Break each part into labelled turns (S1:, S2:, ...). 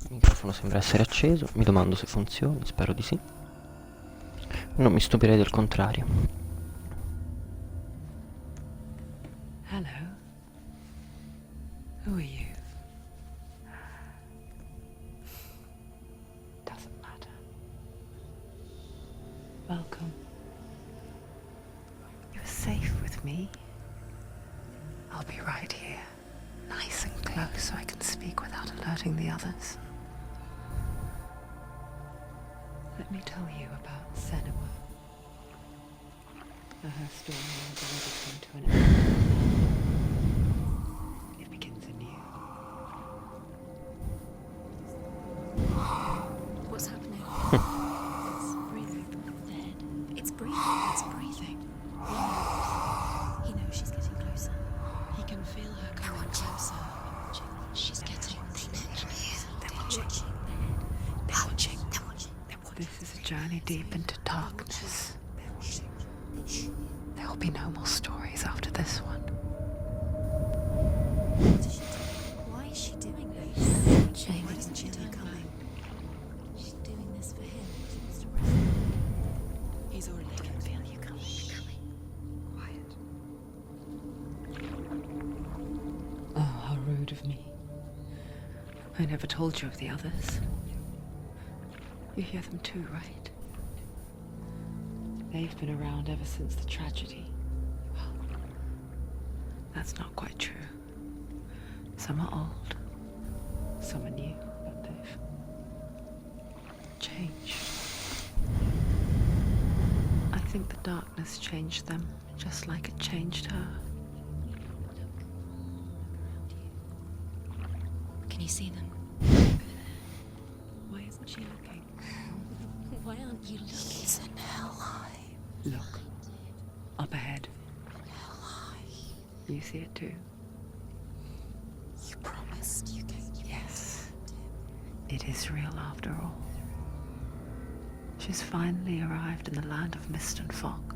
S1: Il microfono sembra essere acceso, mi domando se funzioni, spero di sì. Non mi stupirei del contrario.
S2: Hello. Who are you? Doesn't matter. Welcome. You're safe with me. I'll be right here, nice and close so I can speak without alerting the others. Let me tell you about Senua. Her story has already come to an end. It begins anew.
S3: What's happening? It's breathing. Dead. It's breathing. It's breathing. He knows she's getting closer. He can feel her coming closer. She's getting closer. They're watching. They're watching. They're watching.
S2: This is a journey deep into darkness. There will be no more stories after this one.
S3: What is she doing? Why is she doing this? Why doesn't she know coming? She's doing this for him. She wants to rest him. He's already I can feel you coming. Quiet.
S2: Oh, how rude of me. I never told you of the others. You hear them too, right? They've been around ever since the tragedy. Well, that's not quite true. Some are old, some are new, but they've changed. I think the darkness changed them, just like it changed her.
S3: Can you see them?
S2: Why isn't she looking?
S3: Why aren't you looking? He's in hell high.
S2: Look, up ahead.
S3: Hell high.
S2: You see it too?
S3: You promised you gave you.
S2: Yes. It is real after all. She's finally arrived in the land of mist and fog.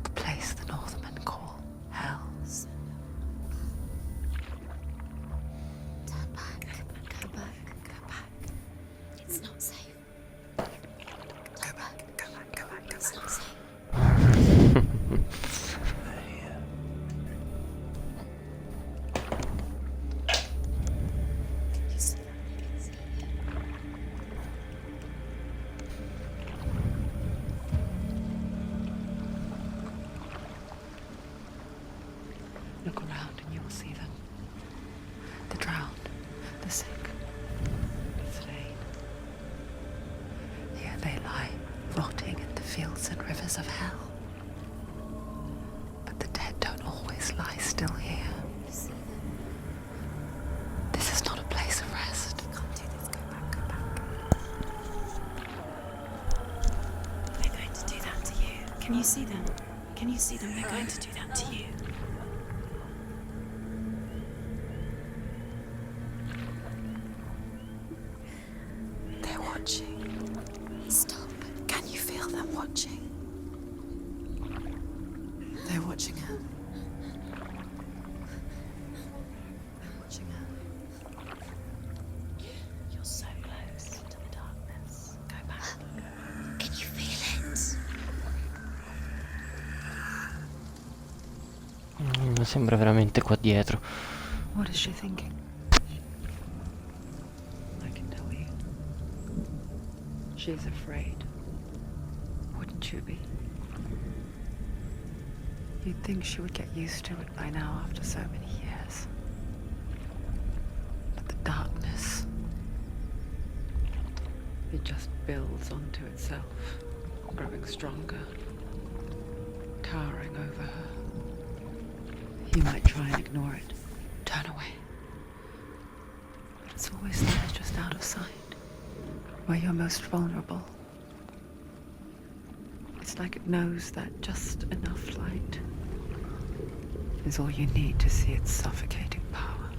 S2: The place the Northmen call hell.
S3: Turn back. Go back. Go back. It's not safe. Go back. Go back. Go back. It's not safe. You see that?
S2: Look around and you'll see them. The drowned, the sick, the slain. Here they lie, rotting in the fields and rivers of hell. But the dead don't always lie still here.
S3: You see them?
S2: This is not a place of rest.
S3: You can't do this. Go back. Go back. They're going to do that to you. Can you see them? Can you see them? They're going to do that to you.
S2: They're watching.
S3: Stop.
S2: Can you feel them watching? They're watching her. They're watching her.
S3: You're so close to the darkness. Go back. Can you feel it?
S1: Sembra veramente qua dietro.
S2: What is she thinking? I can tell you. She's afraid. Wouldn't you be? You'd think she would get used to it by now after so many years. But the darkness, it just builds onto itself, growing stronger, towering over her. You might try and ignore it, turn away. But it's always there, just out of sight, where you're most vulnerable. It's like it knows that just enough light is all you need to see its suffocating power.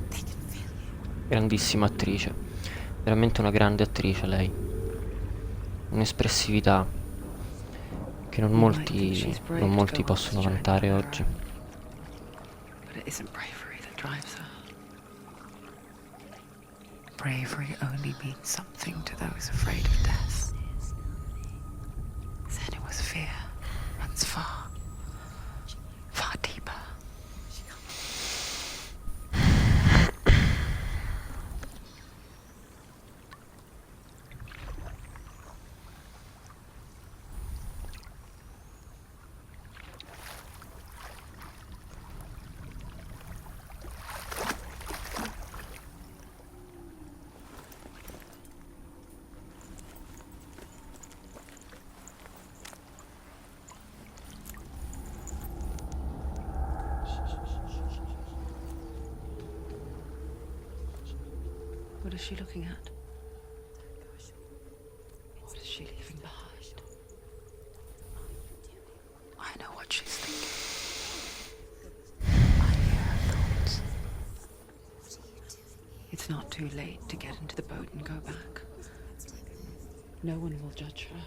S3: They can feel you.
S1: Grandissima attrice. Veramente una grande attrice lei. un'espressività che non molti possono vantare oggi.
S2: But it isn't bravery that drives her. Bravery only means something to those afraid of death. Senua's fear runs far, far deeper. What is she looking at? What is she leaving behind? I know what she's thinking. I hear her thoughts. It's not too late to get into the boat and go back. No one will judge her.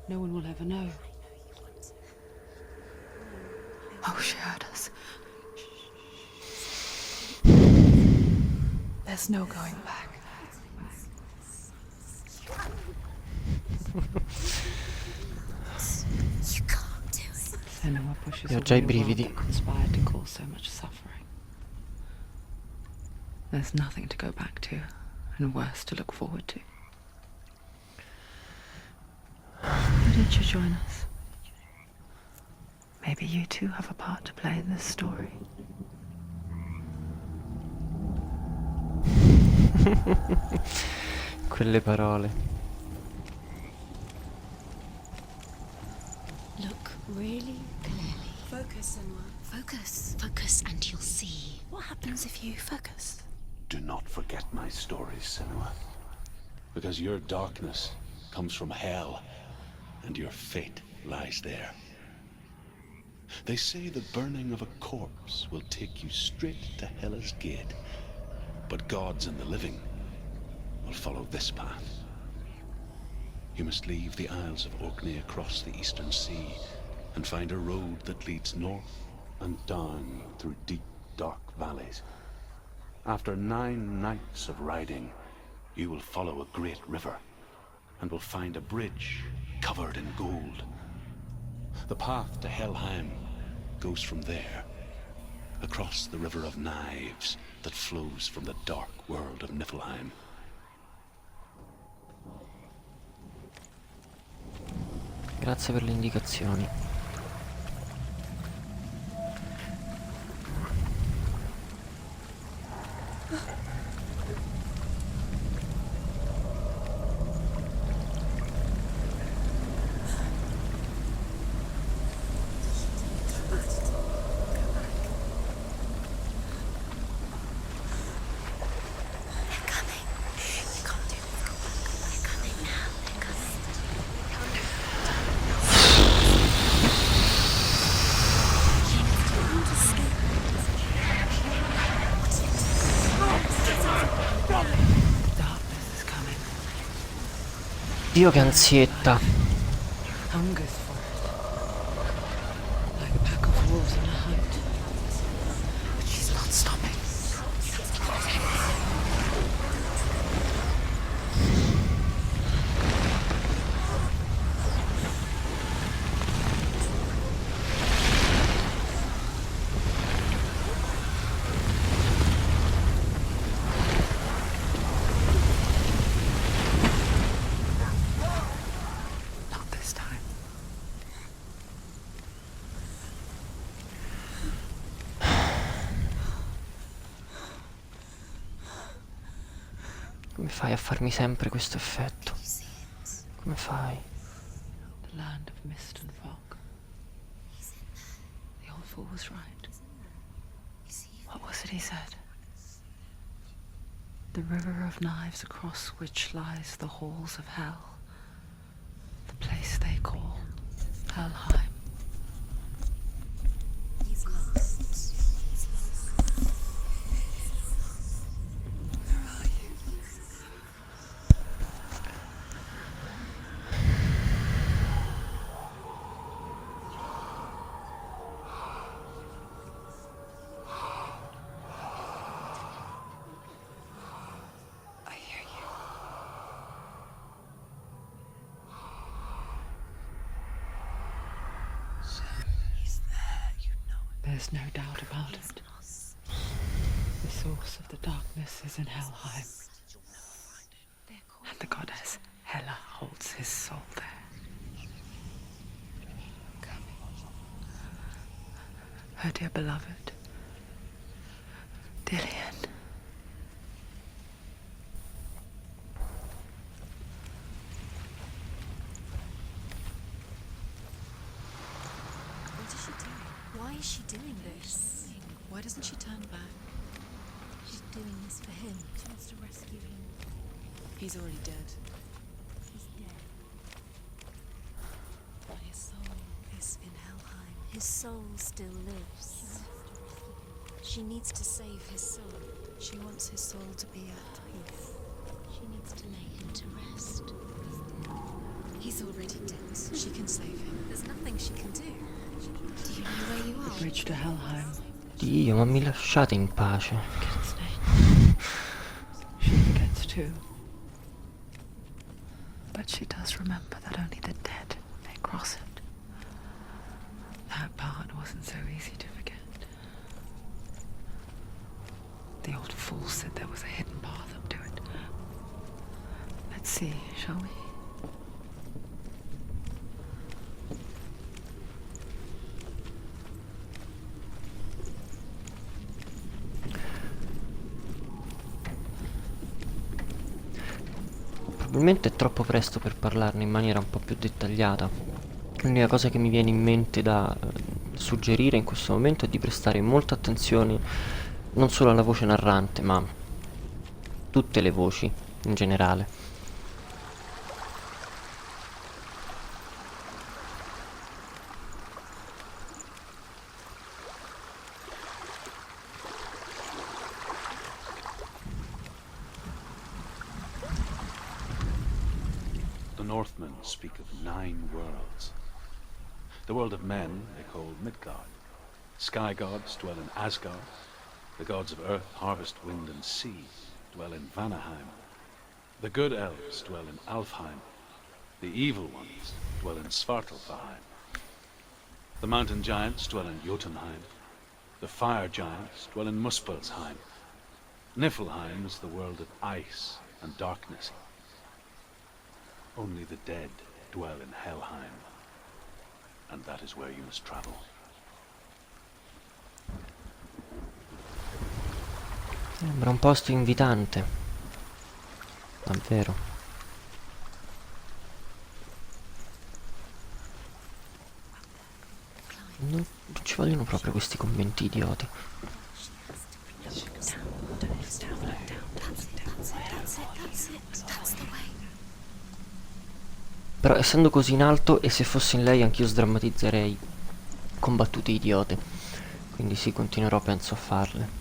S2: No one will ever know. Oh, she heard us. There's no going back.
S3: You can't do it.
S2: Senua pushes
S1: Io ho già i
S2: away a world
S1: brividi.
S2: that conspired to cause so much suffering. There's nothing to go back to, and worse to look forward to. Why didn't you join us? Maybe you too have a part to play in this story.
S1: Quelle parole.
S3: Look really clearly. Focus, Senua. Focus. Focus and you'll see. What happens if you focus?
S4: Do not forget my stories, Senua. Because your darkness comes from hell, and your fate lies there. They say the burning of a corpse will take you straight to Hela's gate, but gods and the living will follow this path. You must leave the Isles of Orkney across the eastern sea and find a road that leads north and down through deep, dark valleys. After 9 nights of riding, you will follow a great river and will find a bridge covered in gold. The path to Helheim goes from there, across the River of Knives that flows from the dark world of Niflheim.
S1: Grazie per le indicazioni. Dio che ansietta.
S2: Hungers for it. Like a pack of wolves on a hunt. But she's not stopping. Not this time.
S1: Come fai a farmi sempre questo effetto? Come fai?
S2: The land of mist and fog. The old fool was right. What was it he said? The river of knives across which lies the halls of hell. The place they call Helheim. Where are you? There's no doubt about it. The source of the darkness is in Helheim. And the goddess Hela holds his soul there. Her dear beloved, Dillian.
S3: What is she doing? Why is she doing this? Why doesn't she turn back? She's doing this for him. She wants to rescue him. He's already dead. He's dead. But his soul is in Helheim. His soul still lives. She needs to save his soul. She wants his soul to be at peace. She needs to lay him to rest. He's already dead. She can save him. There's nothing she can do. Do you know where you are?
S2: Bridge to Helheim.
S1: Dio, ma mi lasciate in pace.
S2: She forgets too. But she does remember that only the dead may cross it. That part wasn't so easy to forget. The old fool said there was a hidden path up to it. Let's see, shall we?
S1: Probabilmente è troppo presto per parlarne in maniera un po' più dettagliata. L'unica cosa che mi viene in mente da suggerire in questo momento è di prestare molta attenzione non solo alla voce narrante, ma tutte le voci in generale.
S4: The Northmen speak of 9 worlds. The world of men they call Midgard. Sky gods dwell in Asgard. The gods of earth, harvest, wind, and sea dwell in Vanaheim. The good elves dwell in Alfheim. The evil ones dwell in Svartalfheim. The mountain giants dwell in Jotunheim. The fire giants dwell in Muspelheim. Niflheim is the world of ice and darkness. Only the dead dwell in Helheim, and that is where you must travel.
S1: Sembra un posto invitante. Davvero. Non ci vogliono proprio questi commenti idioti. Però essendo così in alto, e se fossi in lei anch'io sdrammatizzerei con battute idiote. Quindi sì, continuerò penso a farle.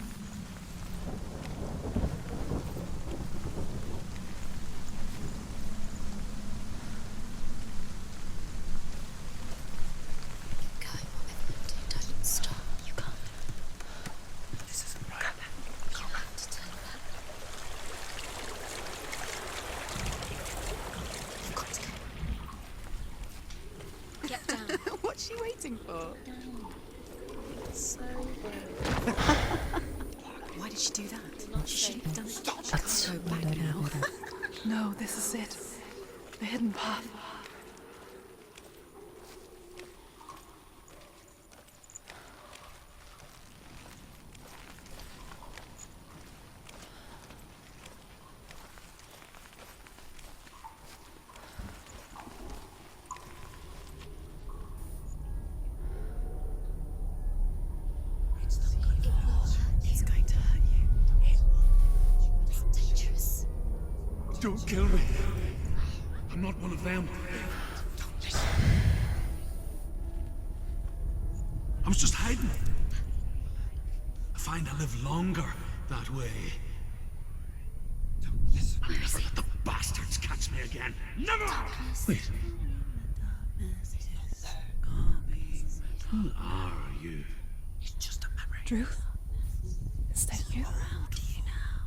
S3: What's she waiting for? So why did she do that? She shouldn't have done it.
S1: Cazzo,
S3: Go back now.
S2: No, this is it. The hidden path.
S3: He's going to hurt you. It's dangerous.
S5: Don't kill me. I'm not one of them. I was just hiding. I find I live longer that way. Never let the bastards catch me again. Never! Wait. Who are you?
S3: It's just a memory.
S2: Druth? Is that you?
S3: Around you now.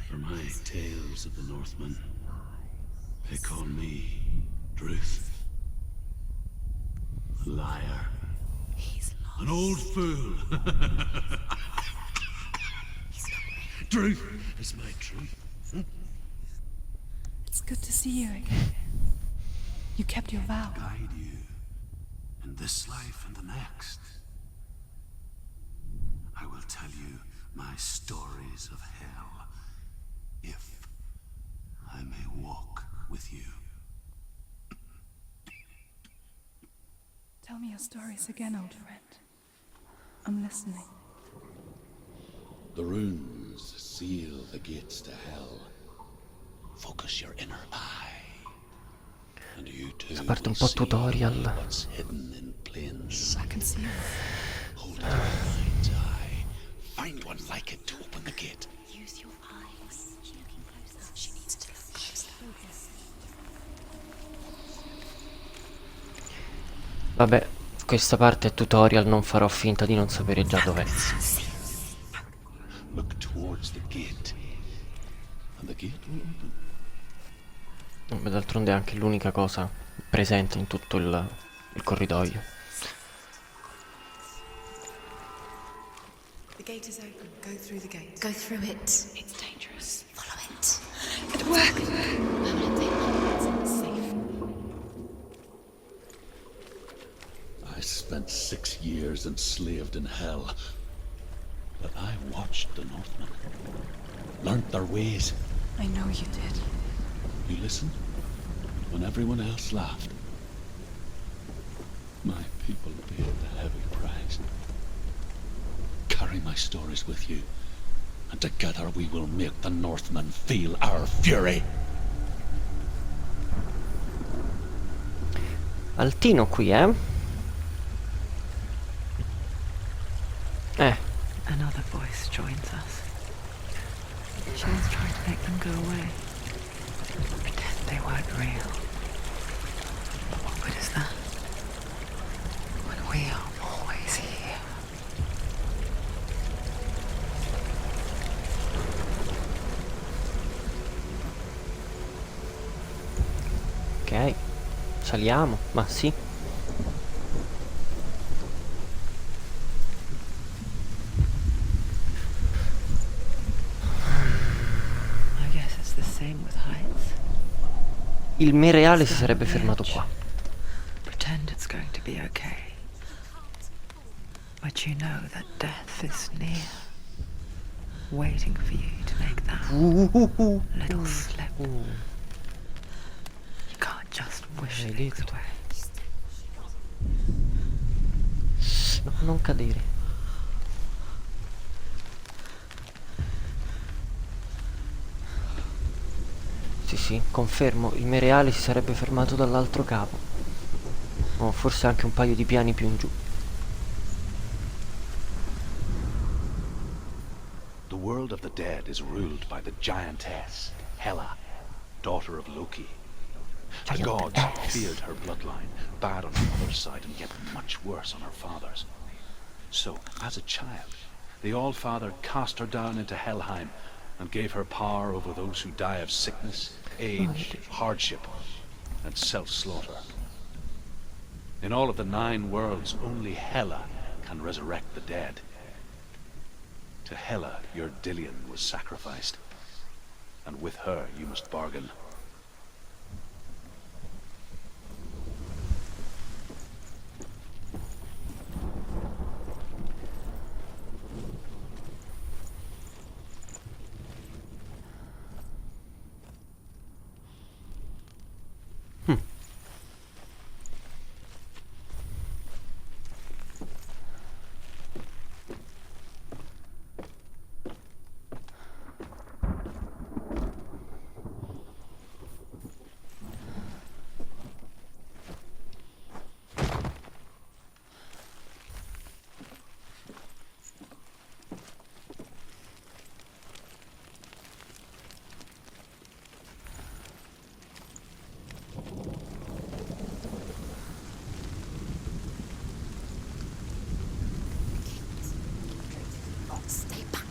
S5: For my tales of the Northmen, they call me Druth. Liar.
S3: He's
S5: An old fool. Truth is my truth.
S3: It's good to see you again. You kept your vow.
S5: Guide you in this life and the next. I will tell you my stories of hell, if I may walk with you.
S3: Tell me your stories again, old friend. I'm listening.
S4: The runes seal the gates to hell. Focus your inner eye. And you too
S1: Questa parte un
S4: will
S1: po'
S4: see
S1: tutorial.
S4: what's hidden in plain
S3: I
S4: sight.
S3: can see you.
S4: Hold it in your mind's eye. Find one like it to open the gate.
S3: Use your eyes. She's looking closer. She needs to look closer.
S1: Vabbè, questa parte è tutorial, non farò finta di non sapere già dov'è.
S4: Look towards the gate. And the gate will open.
S1: Beh, d'altronde è anche l'unica cosa presente in tutto il corridoio.
S6: The gate is open. Go through the gate.
S3: Go through it. It's dangerous. Follow it.
S6: It worked.
S3: Permanently. It's safe.
S4: I spent 6 years enslaved in hell. But I watched the Northmen. Learned their ways.
S3: I know you did.
S4: You listened when everyone else laughed. My people paid the heavy price. Carry my stories with you, and together we will make the Northmen feel our fury.
S1: Altino qui, eh?
S2: Another voice joins us. She was trying to make them go away. Pretend they weren't real. But what good is that? When we are always here.
S1: Ok, saliamo, ma sì.
S2: I guess it's the same with heights.
S1: Il me reale si sarebbe fermato qua.
S2: Pretend it's going to be okay. But you know that death is near. Waiting for you to make that little slip. You can't just wish things
S1: Maledetto.
S2: away.
S1: No, non cadere. Sì, confermo, il me reale si sarebbe fermato dall'altro capo. O forse anche un paio di piani più in giù.
S4: The world of the dead is ruled by the giantess, Hela, daughter of Loki. The gods
S1: Giantess.
S4: feared her bloodline, bad on her mother's side and yet much worse on her father's. So, as a child, the All-Father cast her down into Helheim and gave her power over those who die of sickness, age, hardship, and self-slaughter. In all of the 9 worlds, only Hela can resurrect the dead. To Hela, your Dillion was sacrificed, and with her you must bargain.
S3: Stay back.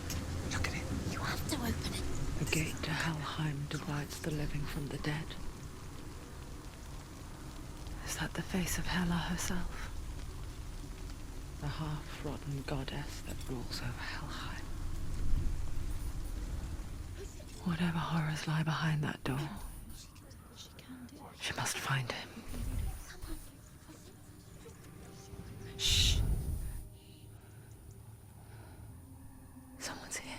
S6: Look at it.
S3: You have to open it.
S2: The gate to Helheim divides the living from the dead. Is that the face of Hela herself? The half-rotten goddess that rules over Helheim. Whatever horrors lie behind that door, she must find him. Shh. Someone's here.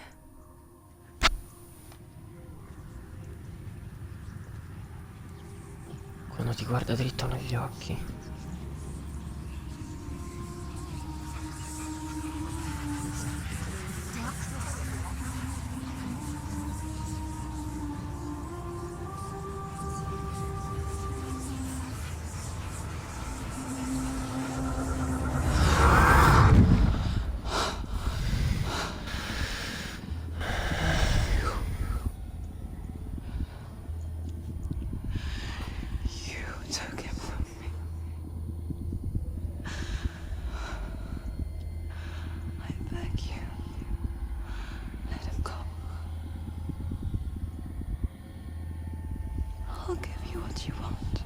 S1: Quando ti guarda dritto negli occhi.
S2: You took him from me. I beg you, let him go. I'll give you what you want.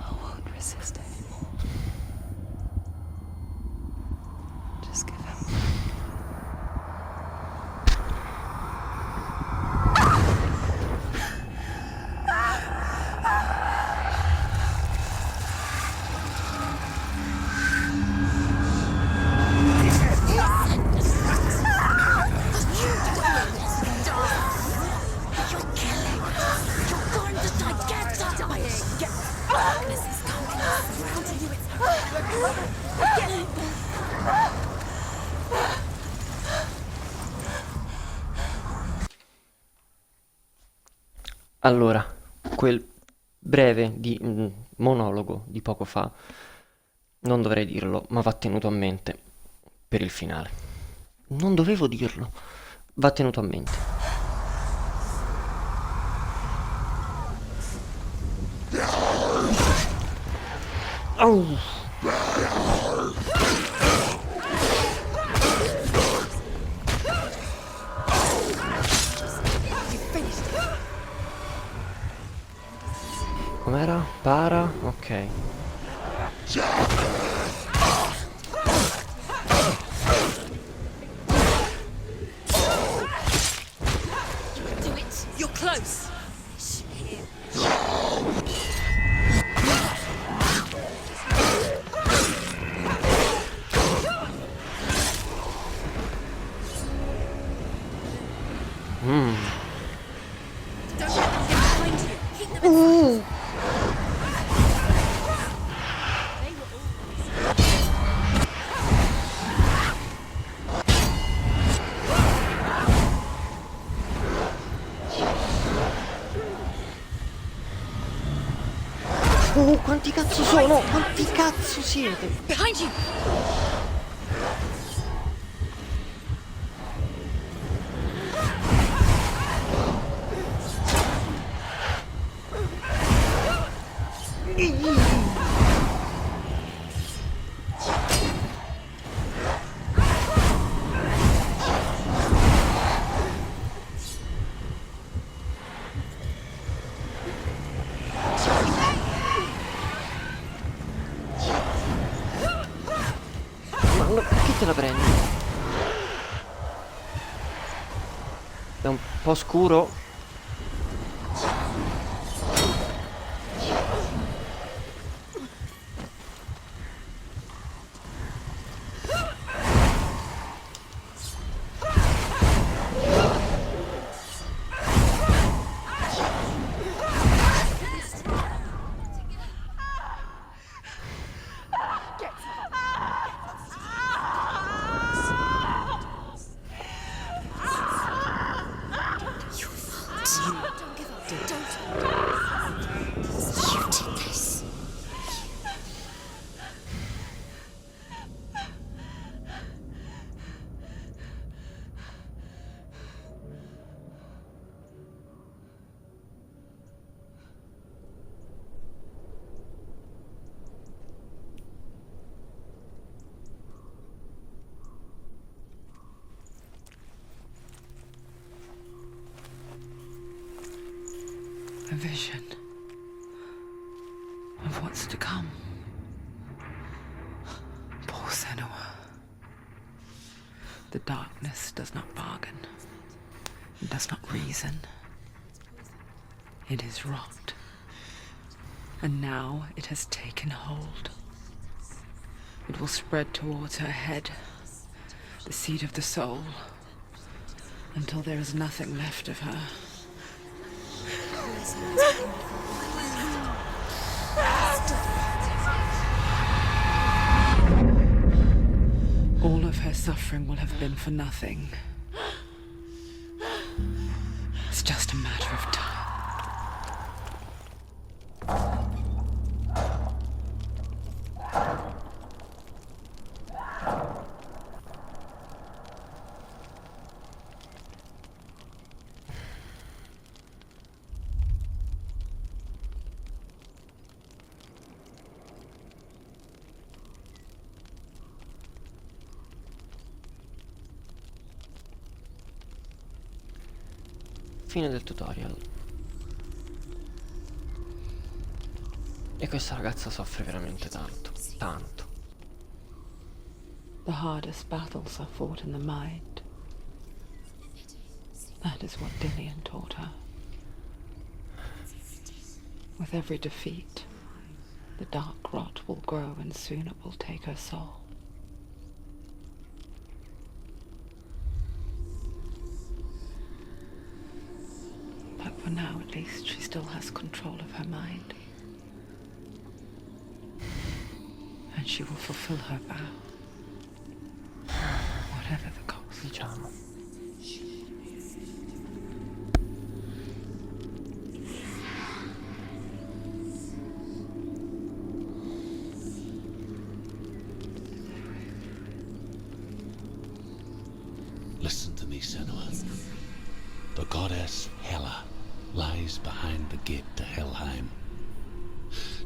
S2: I won't resist anymore. Just give him.
S1: Allora, quel breve monologo di poco fa, non dovrei dirlo, ma va tenuto a mente per il finale. Non dovevo dirlo, va tenuto a mente. Au! Com'era? Para? Ok.
S3: Do it. You're close. Don't let them get behind you. Keep them in sight. They were all
S1: Oh, quanti cazzo sono? Quanti cazzo siete?
S3: behind you.
S1: Ma no, perché te la prendi? È un po' scuro.
S3: Don't give up. Don't. You did this.
S2: A vision of what's to come. The darkness does not bargain. It does not reason. It is rot. And now it has taken hold. It will spread towards her head, the seat of the soul, until there is nothing left of her. All of her suffering will have been for nothing. It's just a matter of time.
S1: Fine del tutorial. E questa ragazza soffre veramente tanto, tanto.
S2: The hardest battles are fought in the mind. That is what Dillian taught her. With every defeat, the dark rot will grow and soon it will take her soul. But for now, at least, she still has control of her mind. And she will fulfill her vow. Whatever the cost.
S1: Diciamo.
S4: Listen to me, Senua. The goddess Hela lies behind the gate to Helheim.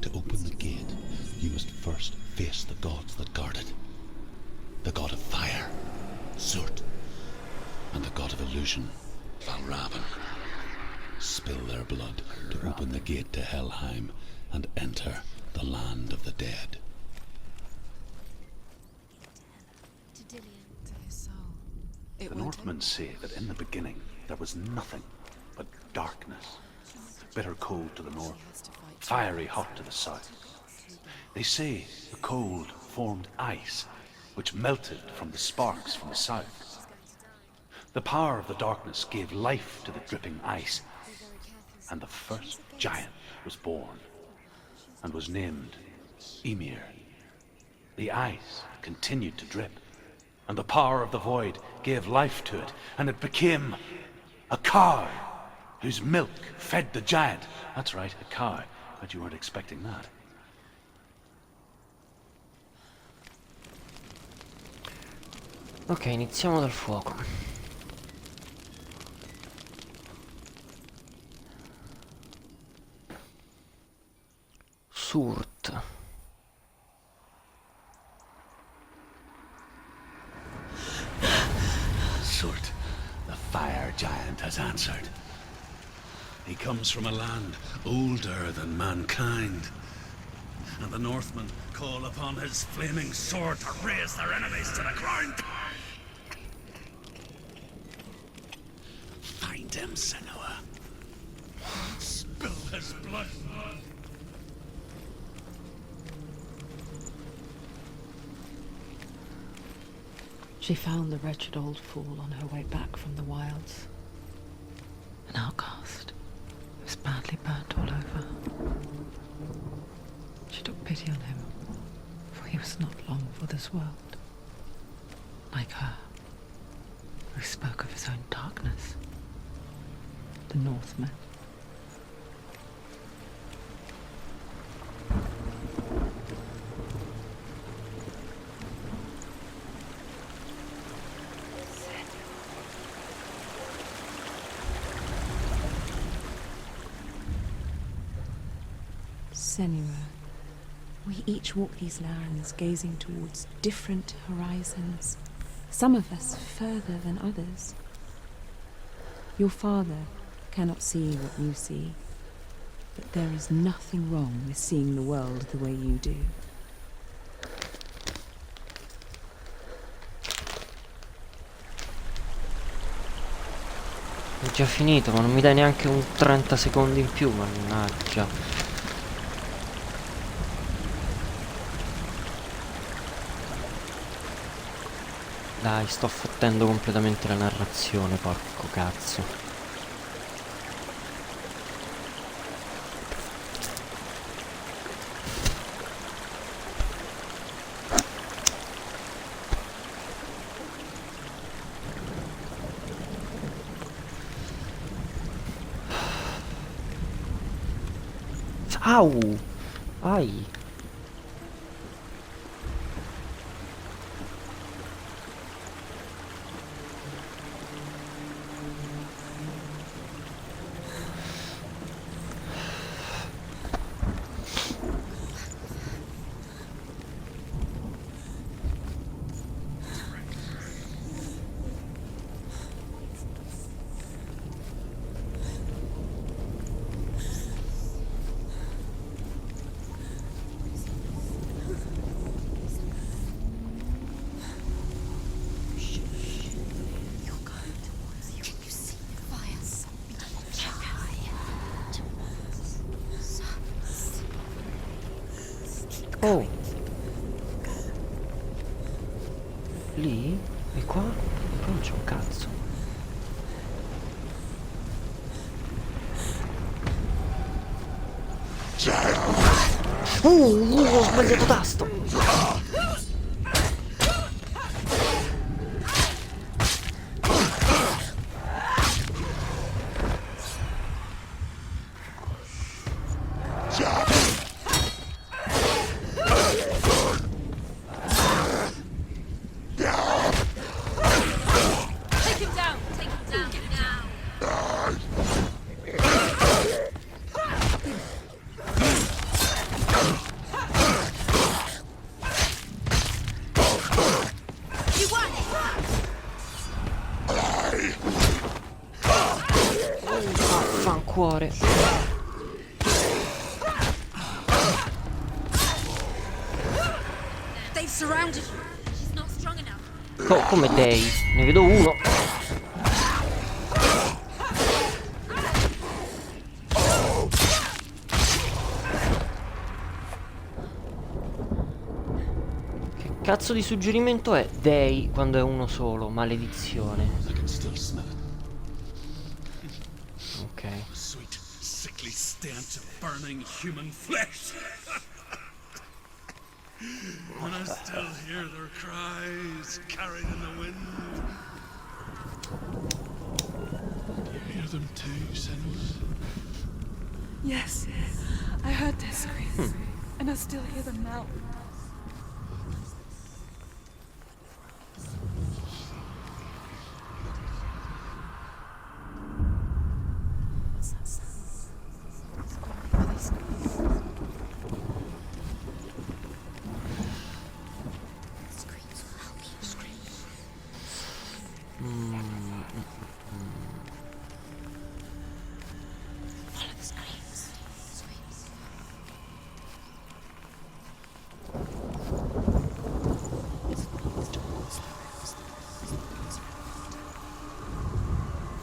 S4: To open the gate, you must first face the gods that guard it. The god of fire, Surt, and the god of illusion, Valravan. Spill their blood to open the gate to Helheim and enter the land of the dead.
S3: To Dillian.
S6: To his soul. It
S4: The
S6: won't
S4: Northmen say that in the beginning there was nothing but darkness. Bitter cold to the north, fiery hot to the south. They say the cold formed ice, which melted from the sparks from the south. The power of the darkness gave life to the dripping ice, and the first giant was born, and was named Ymir. The ice continued to drip, and the power of the void gave life to it, and it became a cow, whose milk fed the giant. That's right, a cow. Bet you weren't expecting that.
S1: Ok, iniziamo dal fuoco. Surt.
S4: Surt, the fire giant, has answered. He comes from a land older than mankind. And the Northmen call upon his flaming sword to raise their enemies to the ground. Find him, Senua. Spill his blood.
S2: She found the wretched old fool on her way back from the wilds. An outcast. He was badly burnt all over. She took pity on him, for he was not long for this world. Like her, who spoke of his own darkness. The Northmen.
S3: Senua, we each walk these lands gazing towards different horizons, some of us further than others. Your father cannot see what you see, but there is nothing wrong with seeing the world the way you do.
S1: già finito, ma non mi dai neanche un 30 secondi in più, mannaggia. Dai, sto fottendo completamente la narrazione, porco cazzo. Au! Ai!
S3: You're going towards you. Can you see the fire?
S1: Oh! Lì? E qua? Qua non c'è un cazzo. Ho sbagliato tasto!
S3: Take him down! Take him down! Get him down! You won it!
S1: Fancuore.
S3: They've surrounded you. She's not strong enough.
S1: Come dei? Ne vedo uno. Che cazzo di suggerimento è dei quando è uno solo? Maledizione.
S4: I can still smell it.
S1: Ok.
S5: Sweet, sickly stench of burning human flesh. And I still hear their cries carried in the wind. You hear them too, Senua?
S6: Yes, I heard their screams, and I still hear them now.
S3: What's that sound? Are they screaming? Screams will help you. Screams. Follow the screams. Screams.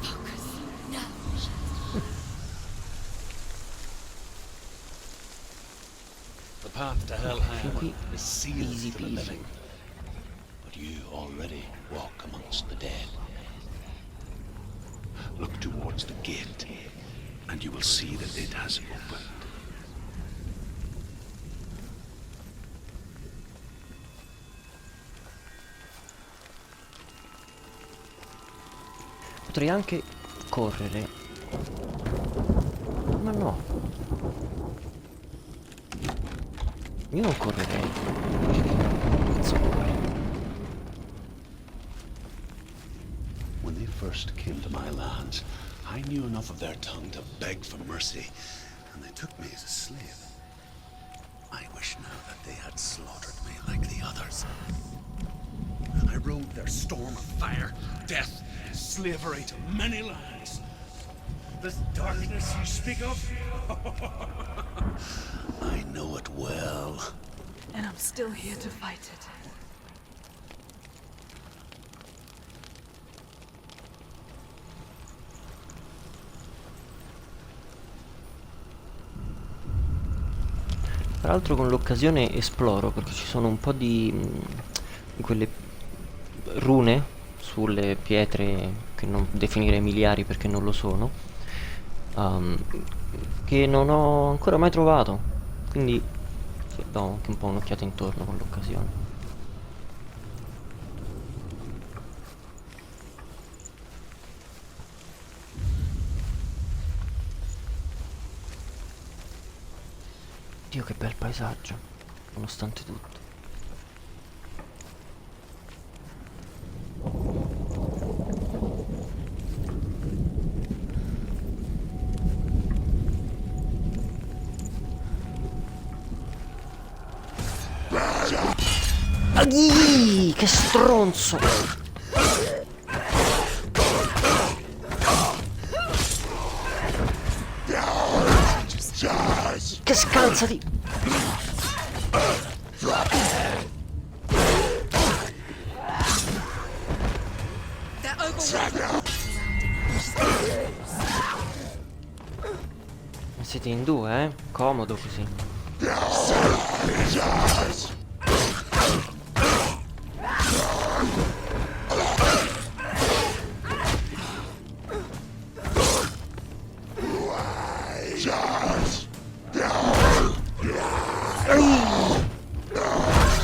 S3: Focus. No.
S4: The path to hell
S1: qui
S4: is sealed
S1: easy
S4: to the
S1: peasy.
S4: living. But you already walk amongst the dead. Look towards the gate, and you will see that it has opened.
S1: Potrei anche correre. Ma no. Io non correrei. Cazzo corri.
S4: When they first came to my lands, I knew enough of their tongue to beg for mercy, and they took me as a slave. I wish now that they had slaughtered me like the others. I rode their storm of fire, death, slavery to many lands. This darkness you speak of? I know it well.
S6: And I'm still here to fight it.
S1: Tra l'altro con l'occasione esploro perché ci sono un po' di quelle rune sulle pietre che non definirei miliari perché non lo sono, ehm, che non ho ancora mai trovato. Quindi sì, do anche un po' un'occhiata intorno con l'occasione. Dio che bel paesaggio, nonostante tutto. Aghi, che stronzo! Che scansati!
S3: They're overwhelmed.
S1: Siete in due, eh? Comodo così.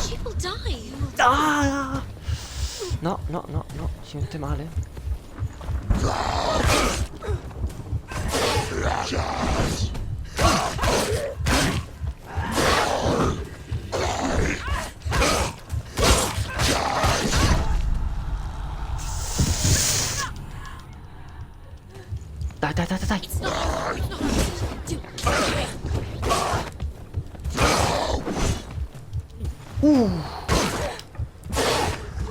S3: She will die.
S1: Ah! No, no, no, no, si mette male. Dai, dai, dai, dai, dai.
S3: It's not. It's not. Do it.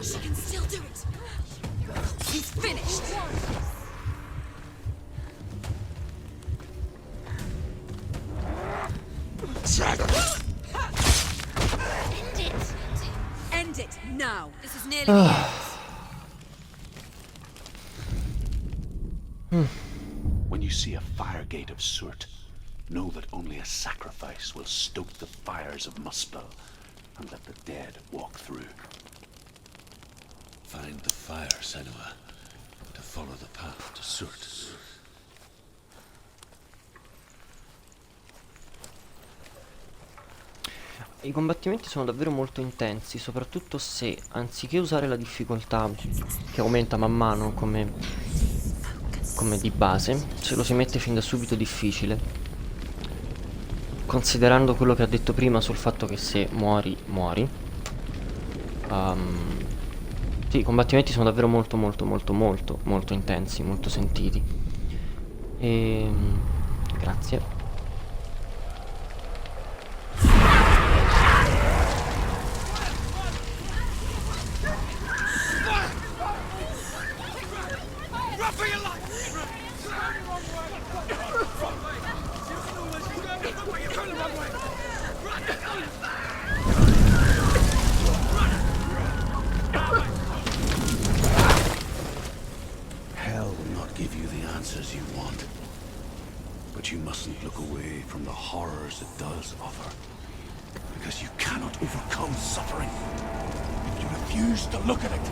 S3: She can still do it. He's finished. End it. End it now. This is nearly the end.
S4: When you see a fire gate of Surt, know that only a sacrifice will stoke the fires of Muspel and let the dead walk through.
S5: Find the fire, Senua, to follow the path to Surt.
S1: I combattimenti sono davvero molto intensi, soprattutto se, anziché usare la difficoltà che aumenta man mano come di base, se lo si mette fin da subito difficile, considerando quello che ha detto prima sul fatto che se muori, muori. Sì, i combattimenti sono davvero molto molto molto molto molto intensi, molto sentiti. E grazie.
S5: Hell will not give you the answers you want. But you mustn't look away from the horrors it does offer. Because you cannot overcome suffering if you refuse to look at it.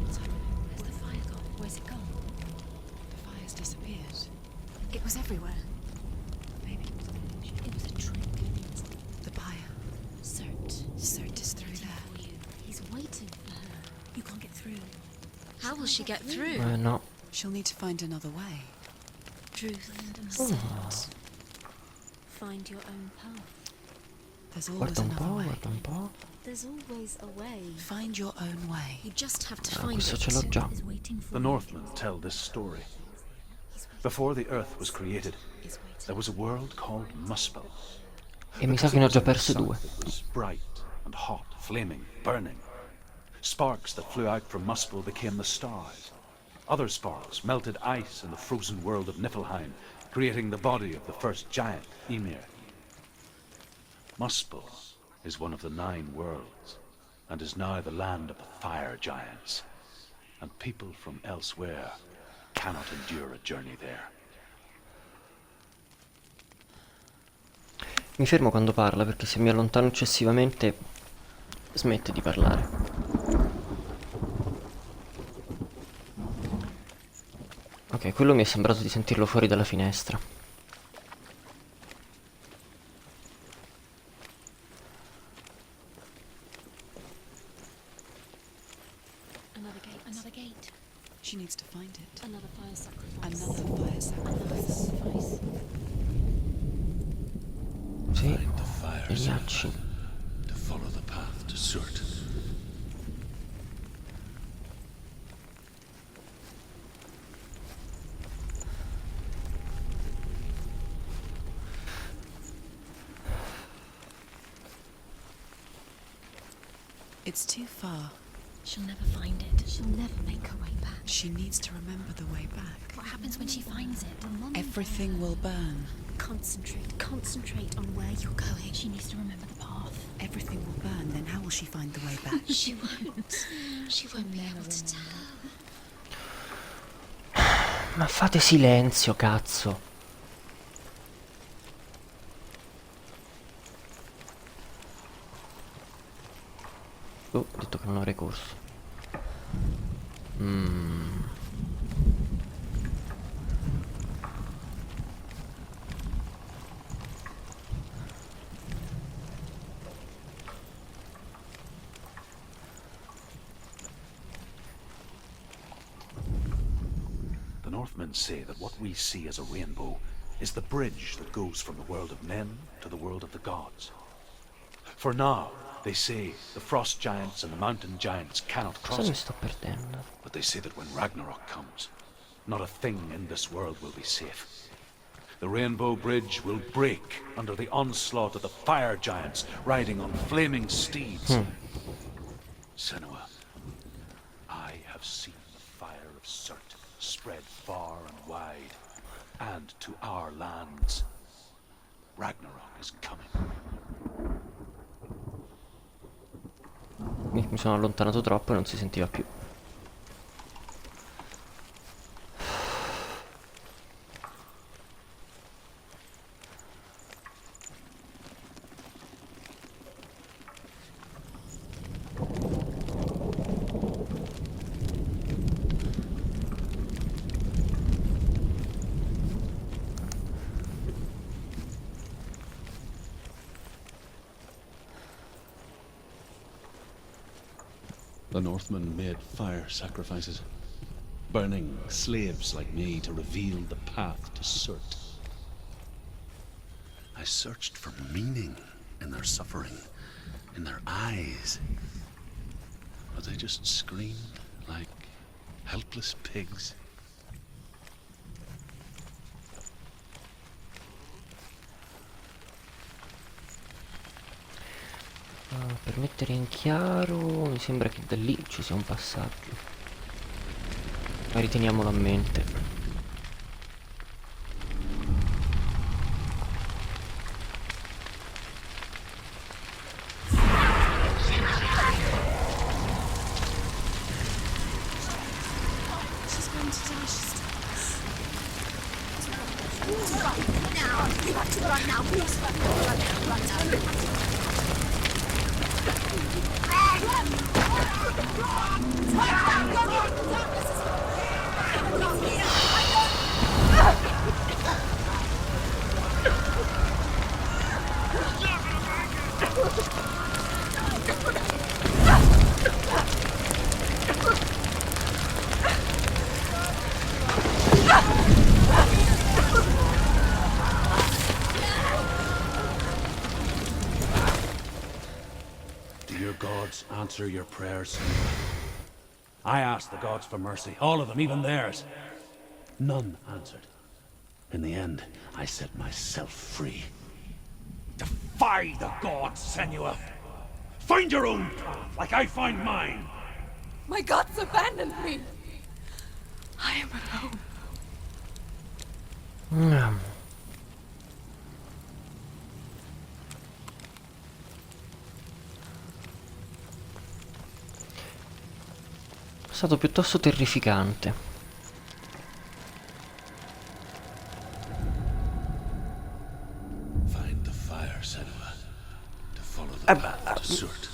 S3: What's happening? Where's the fire gone? Where's it gone?
S2: The fire's disappeared.
S3: It was everywhere.
S2: Maybe it was an illusion.
S3: It was a trick.
S2: The pyre.
S3: Cert.
S2: Cert is through
S3: Waiting
S2: there.
S3: for you. He's waiting for her.
S2: You can't get through.
S3: How will she get through?
S1: No.
S2: She'll need to find another way.
S3: Truth and scent. Find your own path.
S2: There's always
S1: Guarda un
S2: another
S1: po',
S2: way.
S1: guarda un po'.
S3: There's always a way.
S2: Find your own way.
S3: You just have to
S1: Ah,
S3: find
S1: questo
S3: it.
S1: ce l'ho già.
S3: He's waiting for
S4: The
S3: you.
S4: Northmen tell this story. Before the earth was created,
S3: He's waiting.
S4: there was a world called Muspel.
S1: E mi sa che ne ho già perse due.
S4: It was bright and hot, flaming, burning. Sparks that flew out from Muspel became the stars. Other sparks melted ice in the frozen world of Niflheim, creating the body of the first giant, Ymir. Muspel is one of the 9 worlds, and is now the land of the fire giants. and people from elsewhere cannot endure a journey there.
S1: Mi fermo quando parla perché se mi allontano eccessivamente smette di parlare. Ok, quello mi è sembrato di sentirlo fuori dalla finestra.
S3: Another gate. Another gate.
S6: She needs to find it.
S3: Another fire sacrifice.
S6: Another fire sacrifice.
S3: Sacrifice.
S1: Sì,
S5: Find the fire,
S1: i ghiacci.
S5: Senua, to follow the path to Surt.
S6: It's too far.
S3: She'll never find it. She'll never make her way back.
S6: She needs to remember the way back.
S3: What happens when she finds it?
S6: Everything will burn.
S3: Concentrate on where you're going. She needs to remember the path.
S6: Everything will burn, then how will she find the way back?
S3: She won't. She won't be able to tell.
S1: Ma fate silenzio, cazzo. Oh, ho detto che non avrei corso.
S4: The Northmen say that what we see as a rainbow is the bridge that goes from the world of men to the world of the gods. For now, they say the frost giants and the mountain giants cannot
S1: Cosa
S4: cross
S1: mi
S4: it.
S1: sto perdendo?
S4: But they say that when Ragnarok comes, not a thing in this world will be safe. The Rainbow Bridge will break under the onslaught of the fire giants riding on flaming steeds. Senua, I have seen the fire of Surt spread far and wide, and to our lands. Ragnarok is coming.
S1: Mi sono allontanato troppo e non si sentiva più.
S5: The Northmen made fire sacrifices, burning slaves like me to reveal the path to Surt. I searched for meaning in their suffering, in their eyes, but they just screamed like helpless pigs.
S1: Per mettere in chiaro, mi sembra che da lì ci sia un passaggio. Ma riteniamolo a mente.
S6: She's going to die. She's
S5: Do your gods answer your prayers, Senua? I asked the gods for mercy, all of them, even theirs. None answered. In the end, I set myself free. Defy the gods, Senua! Find your own path, like I find mine!
S6: My gods abandoned me. I am alone.
S1: stato piuttosto terrificante.
S5: Find the fire, Senua. To follow the path to Surt.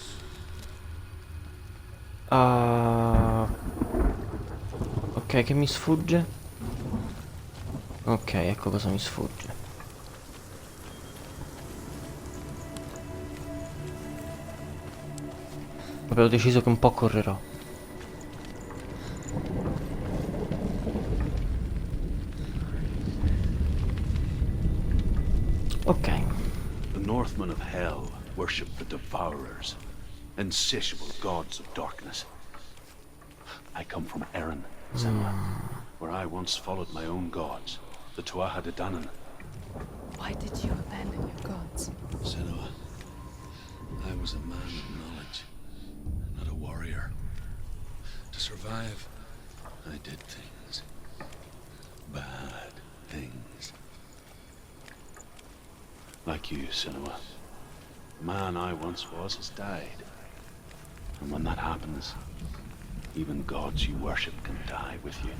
S1: Ok, che mi sfugge? Ok, ecco cosa mi sfugge. Avevo deciso che un po' correrò. Ok.
S5: The Northmen of Hell worship the Devourers, insatiable gods of darkness. I come from Erin, Senua, where I once followed my own gods, the Tuatha De Danann.
S6: Why did you abandon your gods?
S5: Senua, I was a man of knowledge, not a warrior. To survive, I did things. Bad things. Like you, Senua. The man I once was has died. And when that happens, even gods you worship can die with you.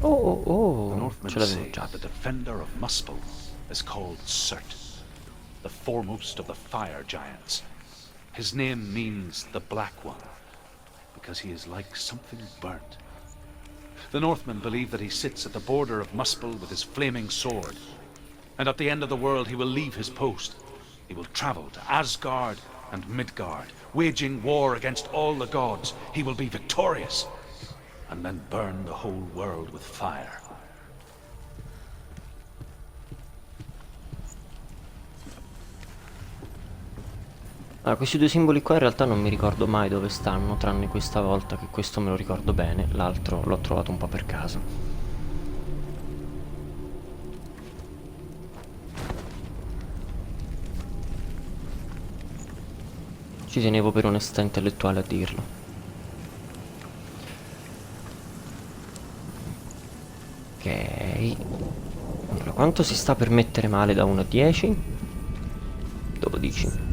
S1: Oh, oh,
S5: The
S1: oh.
S5: Northmen
S1: Ce l'avevo
S5: say
S1: già.
S5: the defender of Muspel is called Surt, the foremost of the fire giants. His name means the Black One, because he is like something burnt. The Northmen believe that he sits at the border of Muspel with his flaming sword, and at the end of the world he will leave his post. He will travel to Asgard and Midgard, waging war against all the gods. He will be victorious, and then burn the whole world with fire.
S1: Allora, questi due simboli qua in realtà non mi ricordo mai dove stanno, tranne questa volta che questo me lo ricordo bene, l'altro l'ho trovato un po' per caso. Ci tenevo per onestà intellettuale a dirlo. Ok. Allora, quanto si sta per mettere male da 1 a 10? 12.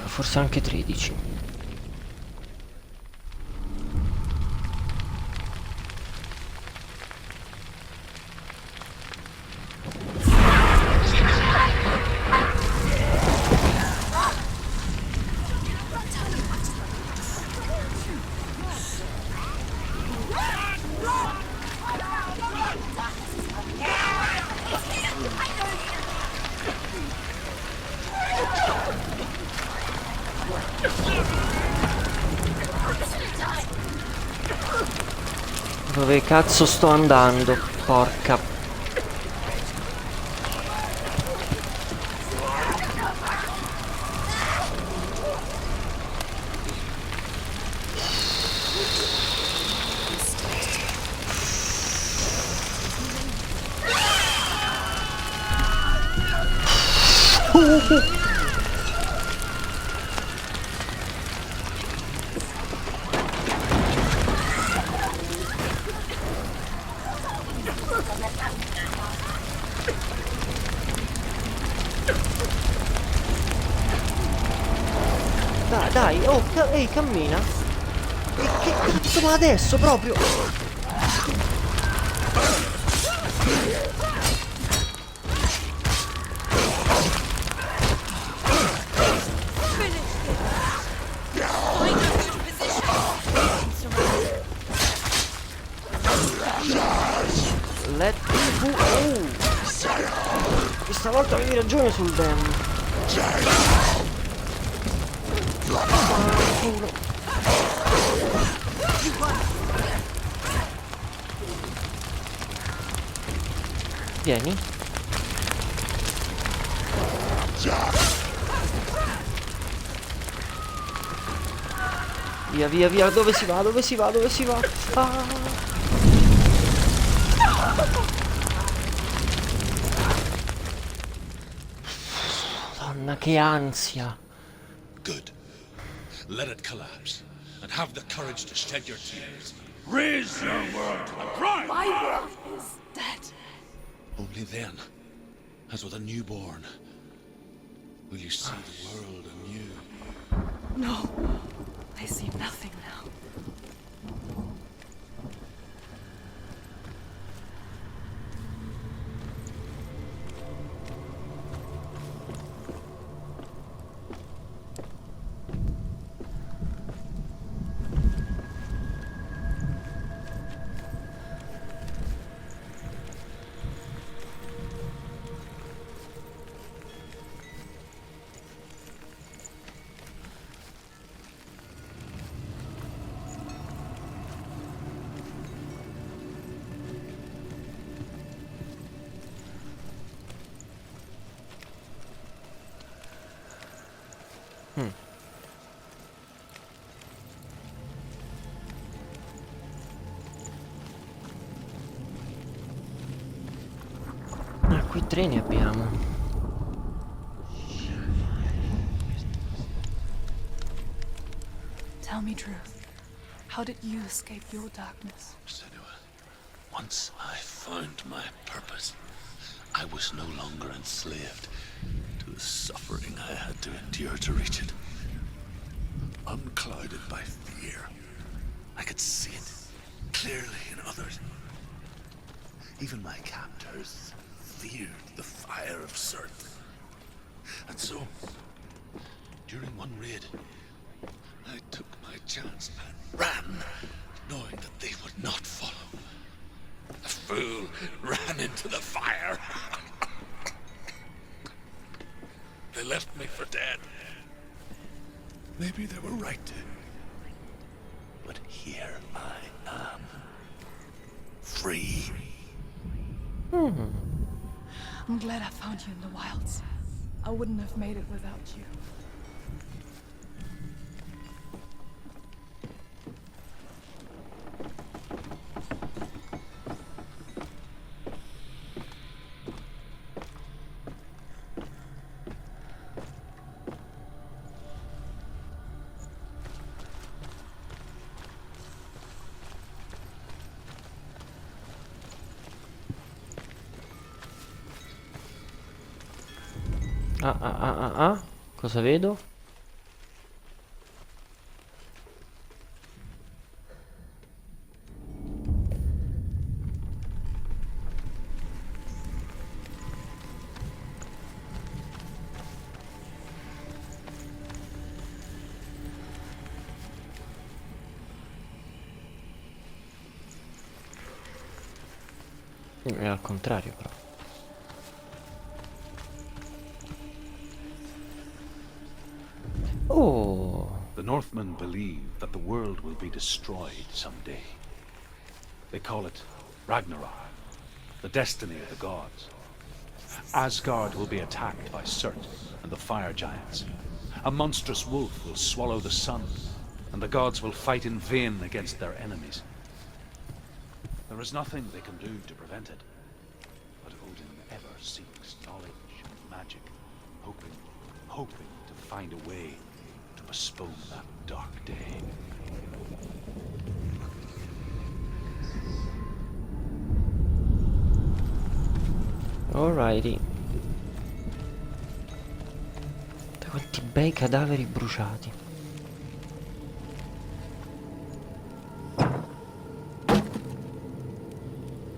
S1: Forse anche 13. Dove cazzo sto andando? Porca. Dai, oh, ehi, cammina. E che cazzo, ma adesso proprio? Let me go. Questa volta avevi ragione sul damn. Vieni. Via, via, via, dove si va? Dove si va? Dove si va? Ah. Madonna, che ansia.
S4: Good. Let it collapse, and have the courage to shed your tears. Raise your world to the prime!
S6: My world is dead.
S4: Only then, as with a newborn, will you see the world anew.
S6: No, I see nothing now.
S1: Qui 3 ne abbiamo.
S6: Tell me truth. How did you escape your darkness?
S4: Senua, once I found my purpose, I was no longer enslaved to the suffering I had to endure to reach it. Unclouded by fear, I could see it clearly in others. Even my captors feared the fire of Surt. And so, during one raid, I took my chance and ran, knowing that they would not follow. The fool ran into the fire. They left me for dead. Maybe they were right to. But here I am. Free.
S6: I'm glad I found you in the wilds. I wouldn't have made it without you.
S1: Cosa vedo? È al contrario però. Oh,
S5: The Northmen believe that the world will be destroyed someday. They call it Ragnarok, the destiny of the gods. Asgard will be attacked by Surt and the fire giants. A monstrous wolf will swallow the sun, and the gods will fight in vain against their enemies. There is nothing they can do to prevent it, but Odin ever seeks knowledge and magic, hoping to find a way to postpone that dark day.
S1: alrighty. Da quanti bei cadaveri bruciati.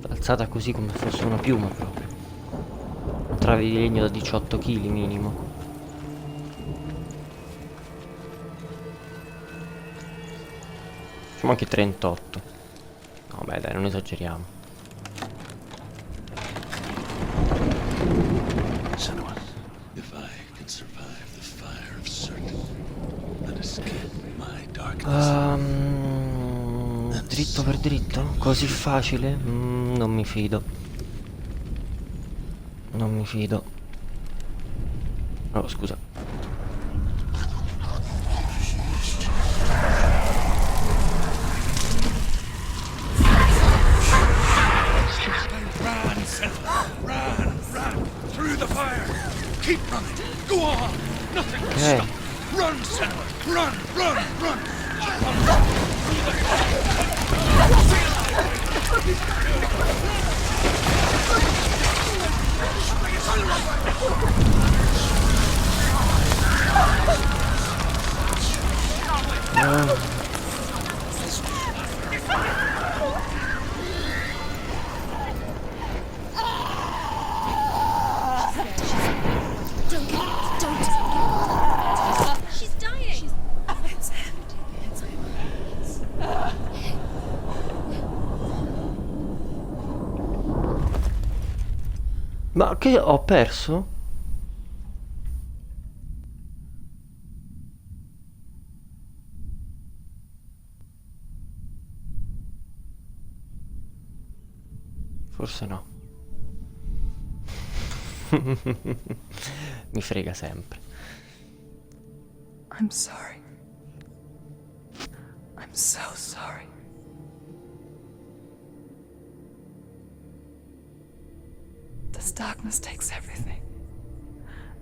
S1: Alzata così come fosse una piuma proprio. Travi di legno da 18 kg minimo. Facciamo anche 38. No beh dai, non esageriamo.
S4: Senua, if I can survive the fire of Surt and escape my darkness.
S1: Dritto per dritto? Così facile? Non mi fido. Non mi fido. Oh, scusa.
S4: Run, Senua! Run! Through the fire!
S5: Keep running. Go on. Nothing will
S1: Okay.
S5: stop. Run, Senua. Run, run, run.
S3: Don't. She's dying.
S1: Ma che ho perso? Forse no. Mi frega sempre.
S2: I'm sorry. I'm so sorry. This darkness takes everything.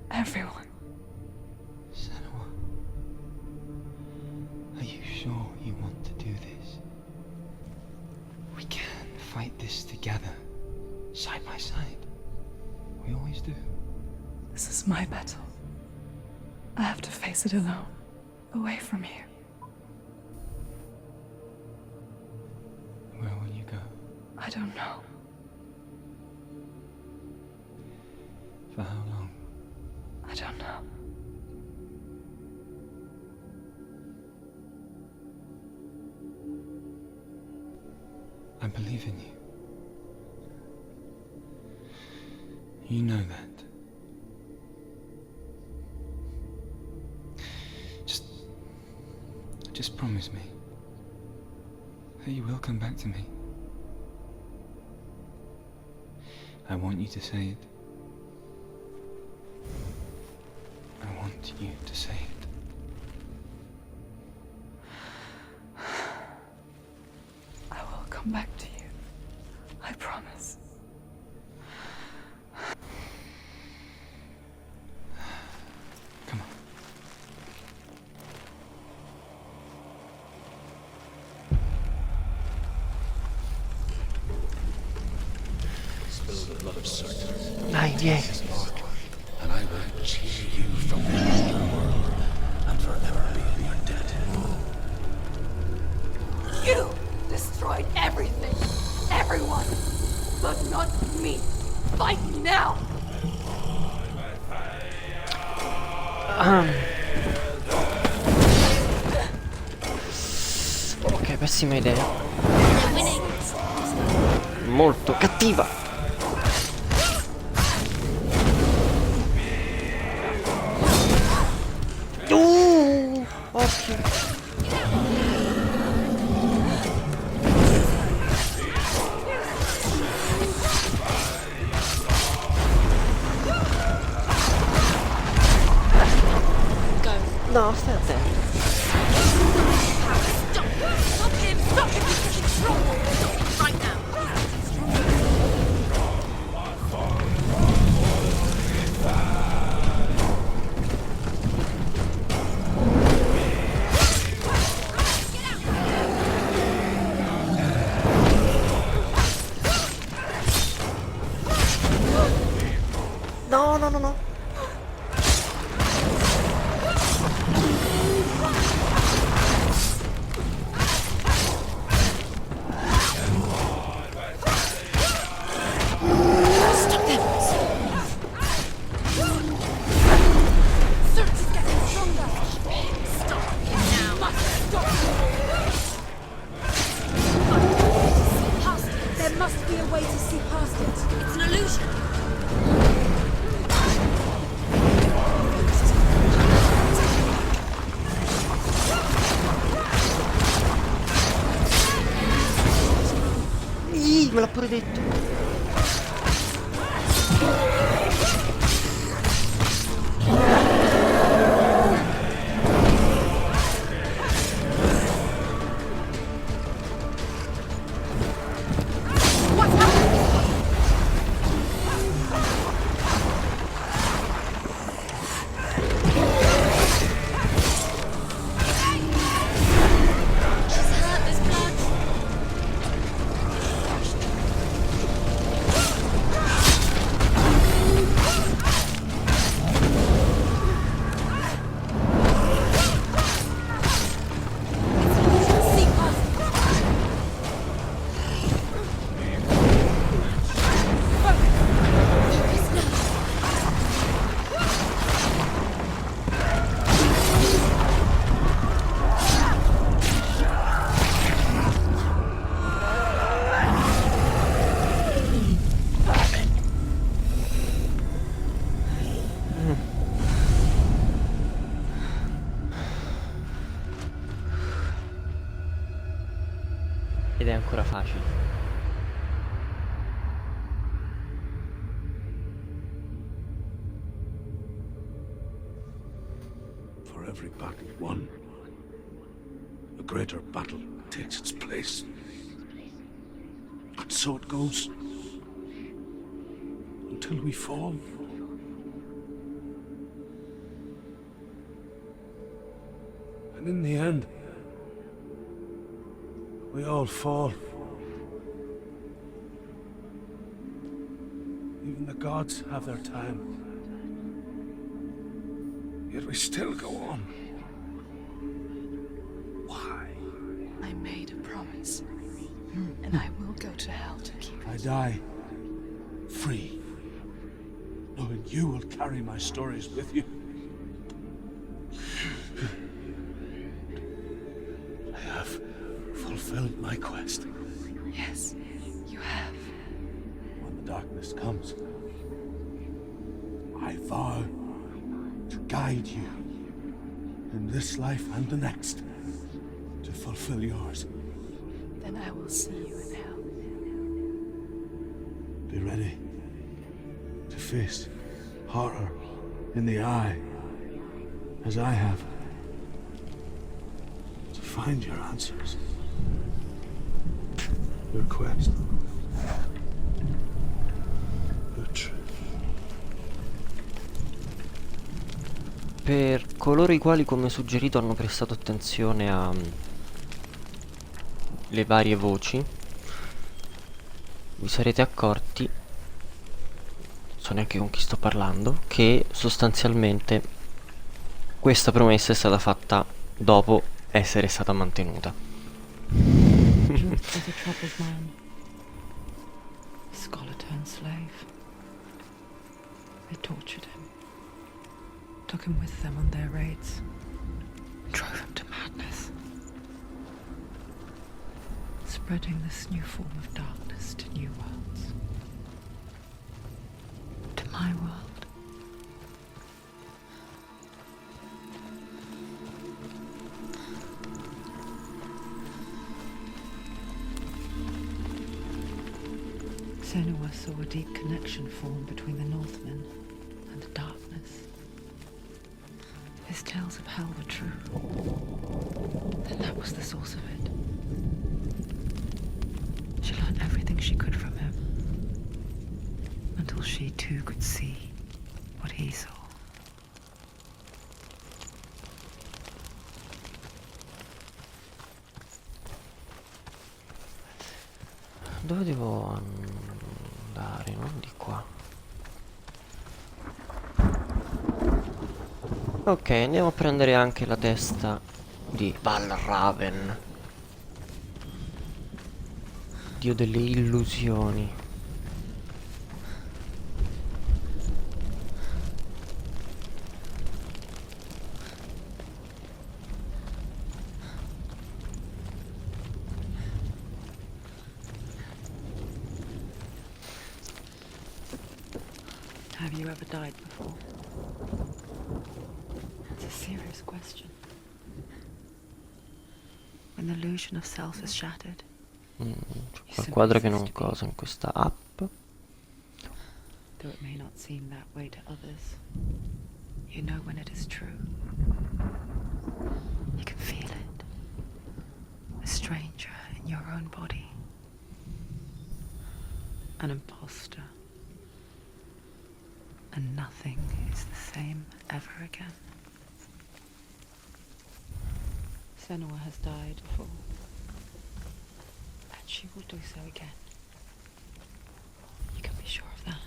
S2: Everyone.
S7: Senua, are you sure you want to do this? We can fight this together, side by side. We always do.
S2: This is my battle. I have to face it alone, away from you.
S7: Where will you go?
S2: I don't know.
S7: For how long?
S2: I don't know.
S7: I believe in you. You know that. Just promise me that you will come back to me. I want you to say it. I want you to say it.
S2: I will come back to you. I promise.
S7: Come on.
S5: Spill the blood of certain.
S1: Dai, vieni.
S5: And I will cheer you from the underworld and forever be in your debt.
S6: You destroyed everything, everyone, but not me. Fight me now.
S1: Ok, pessima idea. Molto cattiva. Occhio. No, stai attento.
S3: Stop him! Stop him! He's getting stronger! Stop him right now!
S1: No, no, no, no.
S3: Search is getting stronger! Stop him now! Must stop him! There must be a way to see past it. It's an illusion.
S1: Me l'ha pure detto. ed è ancora facile.
S5: For every battle won, a greater battle takes its place. And so it goes. Until we fall. And in the end, we all fall. Even the gods have their time. Yet we still go on. Why?
S3: I made a promise, and I will go to hell to keep
S5: I
S3: it.
S5: die free, knowing you will carry my stories with you. I have fulfilled my quest.
S3: Yes, you have.
S5: When the darkness comes, I vow to guide you in this life and the next to fulfill yours.
S3: Then I will see you in hell.
S5: Be ready to face horror in the eye, as I have. To find your answers. Your quest. Your truth.
S1: Per coloro i quali, come suggerito, hanno prestato attenzione a le varie voci, vi sarete accorti, non so neanche con chi sto parlando, che sostanzialmente questa promessa è stata fatta dopo essere stata mantenuta.
S2: Druth was a troubled man. A scholar turned slave. They tortured him. Took him with them on their raids. Drove him to madness. Spreading this new form of darkness to new worlds. To my world. Senua saw a deep connection form between the Northmen and the darkness. His tales of hell were true. Then that was the source of it. She learned everything she could from him. Until she too could see what he saw.
S1: Dove devo andare? Non di qua. Ok, andiamo a prendere anche la testa di Valraven, dio delle illusioni.
S2: Have you ever died before? It's a serious question. When the illusion of self is shattered,
S1: C'è quel quadro che non cosa in questa app.
S2: though it may not seem that way to others, you know when it is true. You can feel it. A stranger in your own body. An imposter. And nothing is the same ever again. Senua has died before. And she will do so again. You can be sure of that.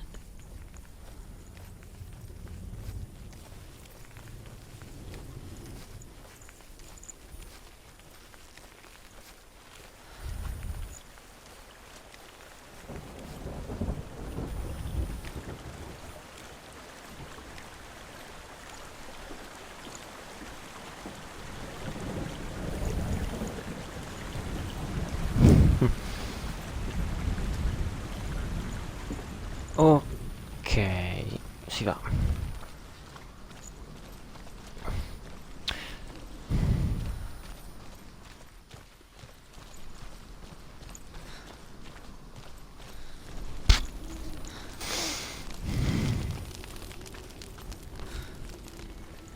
S1: Ok, si va.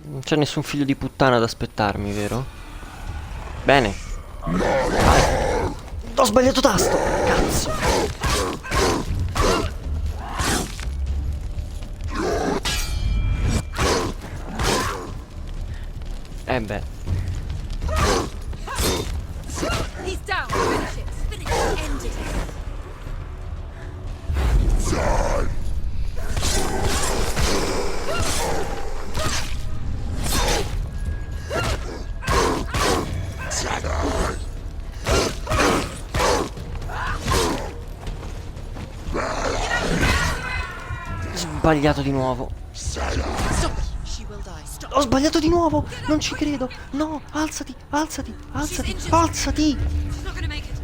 S1: Non c'è nessun figlio di puttana ad aspettarmi, vero? Bene. Ho sbagliato tasto! Cazzo! Beh.
S3: He's down. Finish it. Finish it. End it.
S1: Sbagliato di nuovo.
S3: Stop it. She will die. Stop.
S1: Ho sbagliato di nuovo! Non ci credo! No! Alzati! Alzati! Alzati! Alzati!
S3: She's not gonna make it.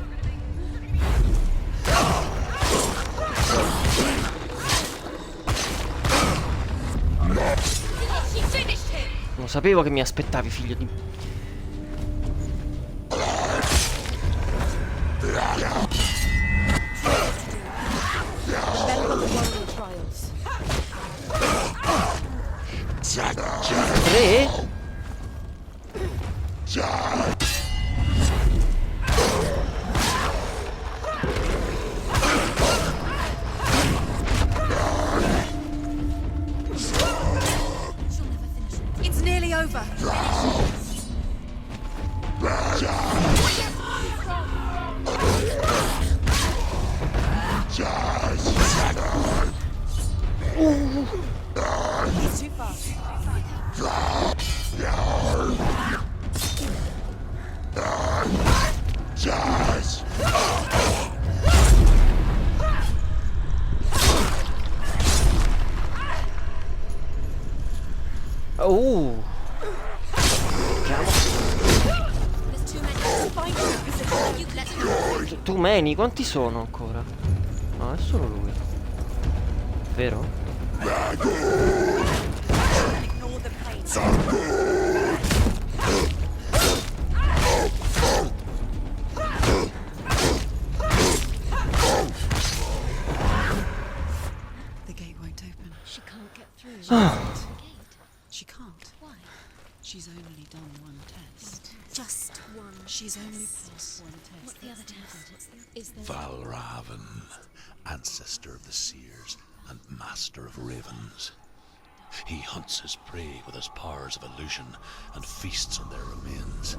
S3: She finished him.
S1: Lo sapevo che mi aspettavi, figlio di... Tre?
S3: It's nearly over. He's too fast.
S1: Oh!
S3: There's too many. Find your position. You let him.
S1: Too many? Quanti sono ancora? No, è solo lui. Vero?
S3: Ignore the pain. The gate won't open.
S6: She can't get through.
S3: She can't.
S6: Why?
S3: She's only done one test.
S6: Just one.
S3: She's only passed one
S6: What's
S3: test.
S6: the other test? Is there?
S4: Valravan, ancestor of the seers and master of ravens. He hunts his prey with his powers of illusion and feasts on their remains.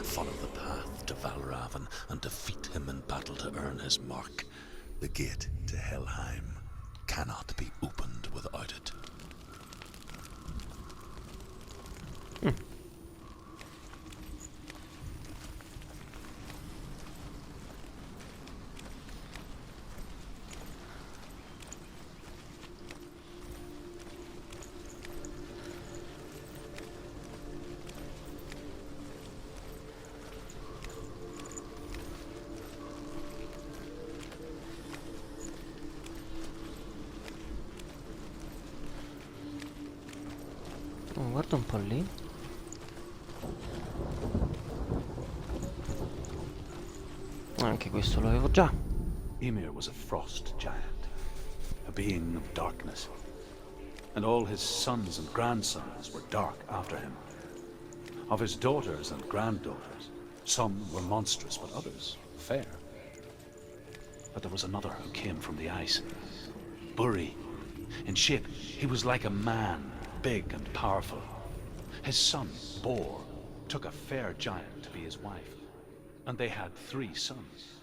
S4: Follow the path to Valravan and defeat him in battle to earn his mark. The gate to Helheim cannot be opened without it.
S1: Oh, guarda un po' lì. Anche questo l'avevo già.
S4: Ymir was a frost giant, a being of darkness, and all his sons and grandsons were dark after him. Of his daughters and granddaughters, some were monstrous, but others fair. But there was another who came from the ice. Buri. In shape, he was like a man, big and powerful. His son, Bor, took a fair giant to be his wife, and they had 3 sons.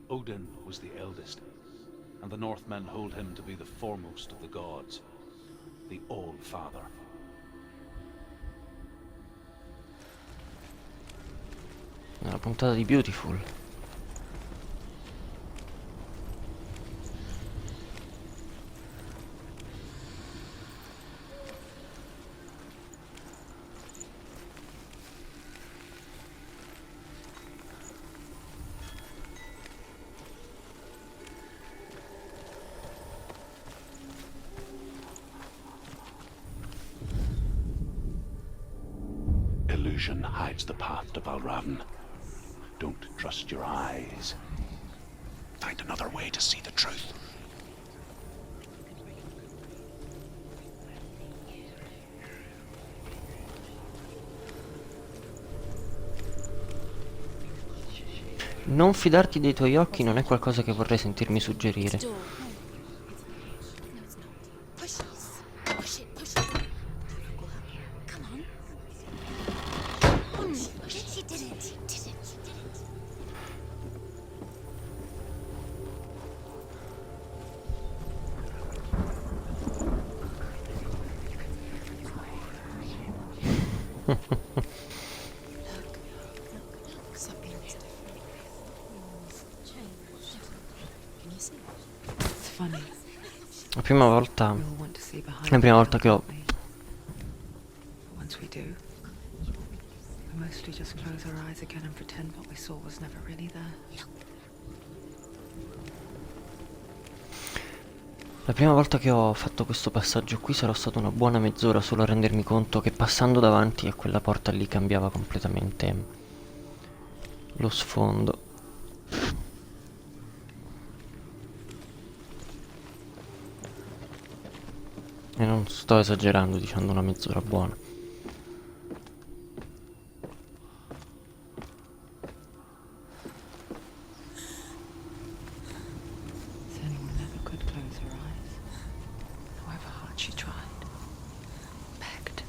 S4: Odin was the eldest, and the Northmen hold him to be the foremost of the gods, the All-Father.
S1: Nella puntata di Beautiful.
S4: Illusion hides the path to Valravn. Don't trust your eyes.
S5: find another way to see the truth.
S1: Non fidarti dei tuoi occhi non è qualcosa che vorrei sentirmi suggerire.
S3: Door. No, it's not. Push it. Push it. Push it. Come on. She did it. She did it. She did it. Look, something's different. Change. Can you see?
S2: It's funny.
S1: La prima volta,
S2: We all want to see behind
S1: la prima
S2: the
S1: volta che ho
S2: veil, don't we? But once we do, we mostly just close our eyes again and pretend what we saw was never really there.
S1: La prima volta che ho fatto questo passaggio qui sarò stato una buona mezz'ora solo a rendermi conto che passando davanti a quella porta lì cambiava completamente lo sfondo. E non sto esagerando dicendo una mezz'ora buona.
S2: Senua never could close her eyes, however hard she tried, begged.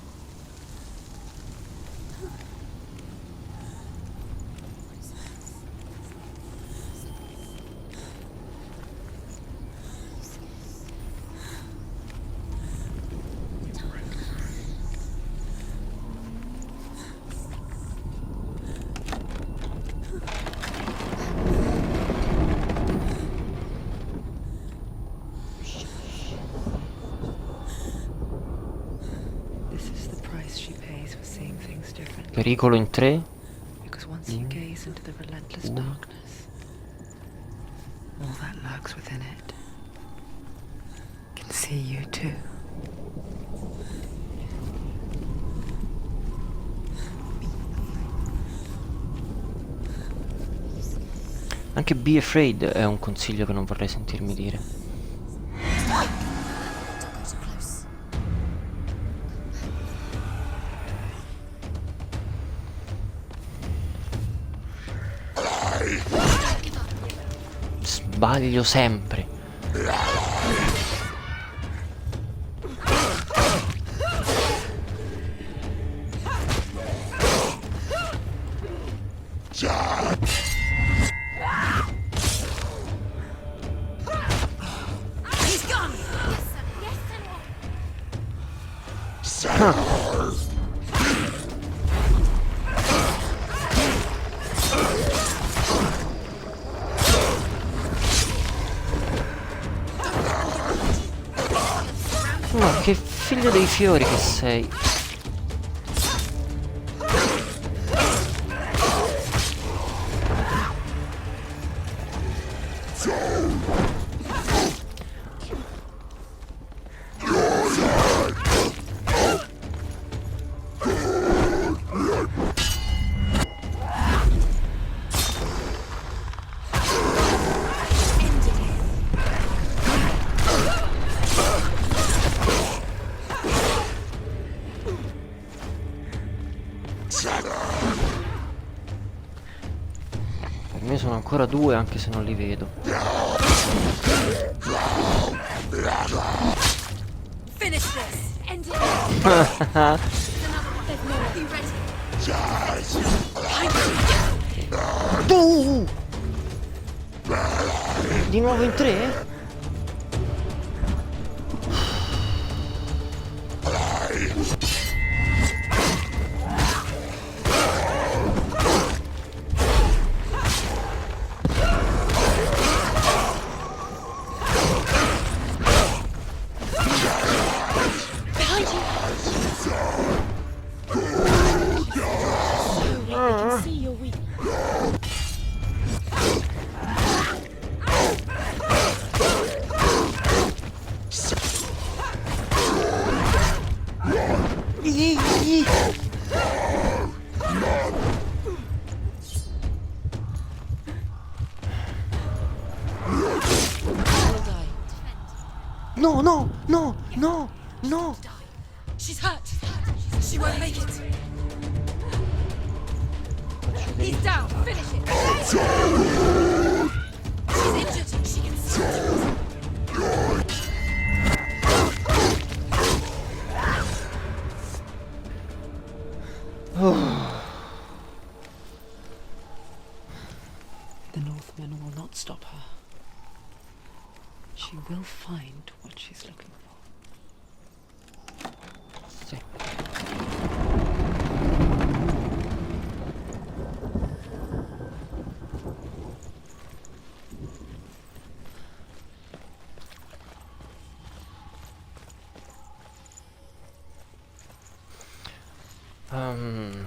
S2: This is the price she pays for seeing things differently.
S1: Pericolo in 3.
S2: Because once you gaze into the relentless darkness, all that lurks within it can see you too.
S1: Anche Be Afraid è un consiglio che non vorrei sentirmi dire.
S3: Don't go too close.
S1: Sbaglio sempre.
S3: He's gone. Yes, Senua.
S1: Ma che figlio dei fiori che sei. Per me sono ancora due anche se non li vedo.
S3: Finish this. End it. There's another one. There's more. Be ready.
S1: Tu! Di nuovo in 3?
S3: Behind you. I can see your weakness.
S1: No, no, no, no, no.
S6: She's hurt. She won't make it.
S1: Faccio
S6: He's
S1: vedere.
S6: down. Finish it. She's injured. She can see.
S2: The Northmen will not stop her. She will find what she's looking for.
S1: Sì. Um,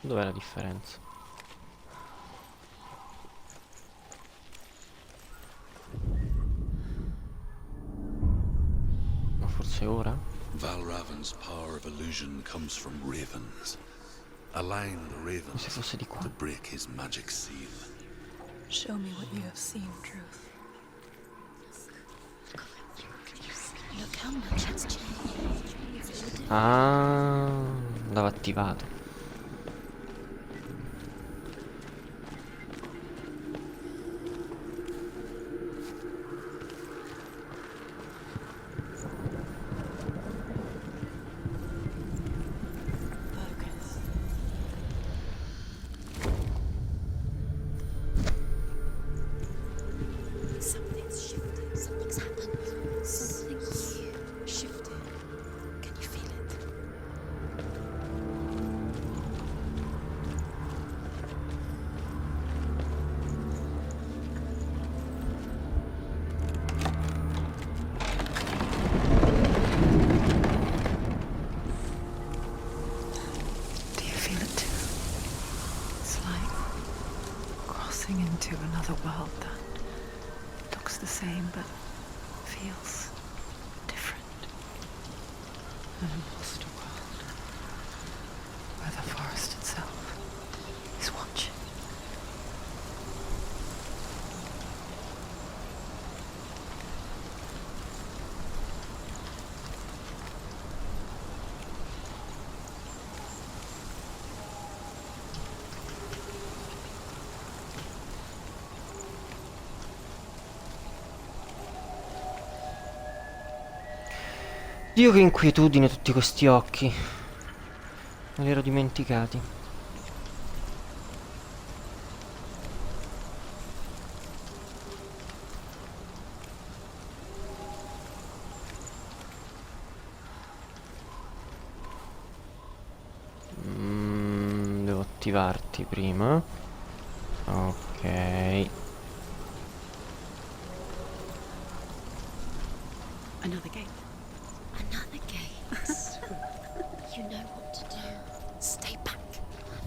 S1: Dov'è la differenza? Ma forse ora?
S5: Valravan's power of illusion comes from ravens. Align the
S1: Come se
S5: ravens
S1: fosse di qua.
S5: to break his magic seal.
S3: Show me what you have seen, Truth. Look how much it's changed.
S1: Ah, andava attivato.
S3: Focus. Something's shifted. Something's happened. Something's shifted. Can you feel it?
S2: Do you feel it too? It's like crossing into another world that looks the same but feels different. An imposter world where the forest itself is watching.
S1: Dio, che inquietudine tutti questi occhi. Me li ero dimenticati. Devo attivarti prima. Ok.
S2: Another gate.
S3: Another gate. You know what to do. Stay back.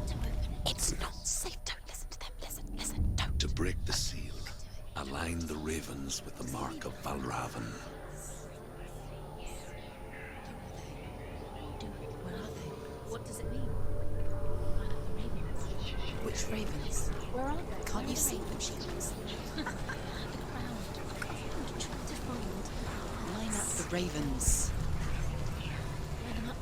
S3: To open it. It's not safe. Don't listen to them. Listen. Don't.
S5: To break the seal, align the ravens with the mark of Valravan.
S3: Where are they? What does it mean? Which ravens? Where are they? Can't you see them? She can't. Look around. Try to find.
S8: Line up the ravens.
S3: Line them up.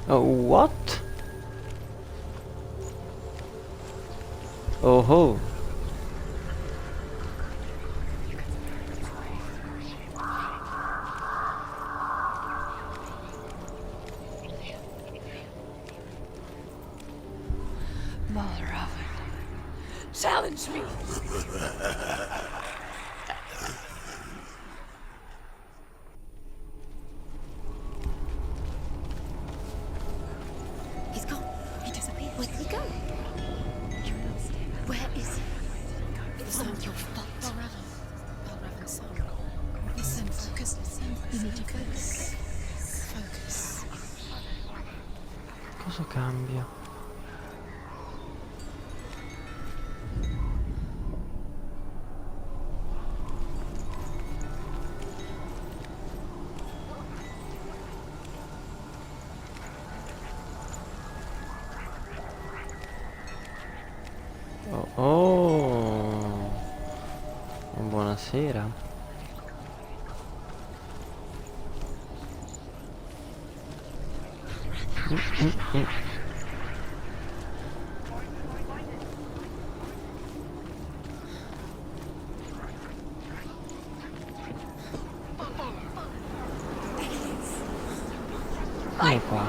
S1: Oh, what? Oh ho.
S2: Valravan.
S6: Challenge me.
S3: He's gone. He disappeared. Where did he go? Where is he? It's all your fault. Valravan's son. Listen, focus. You need to focus. Focus.
S1: Cosa cambia? Oh, oh. Buonasera. Vieni qua.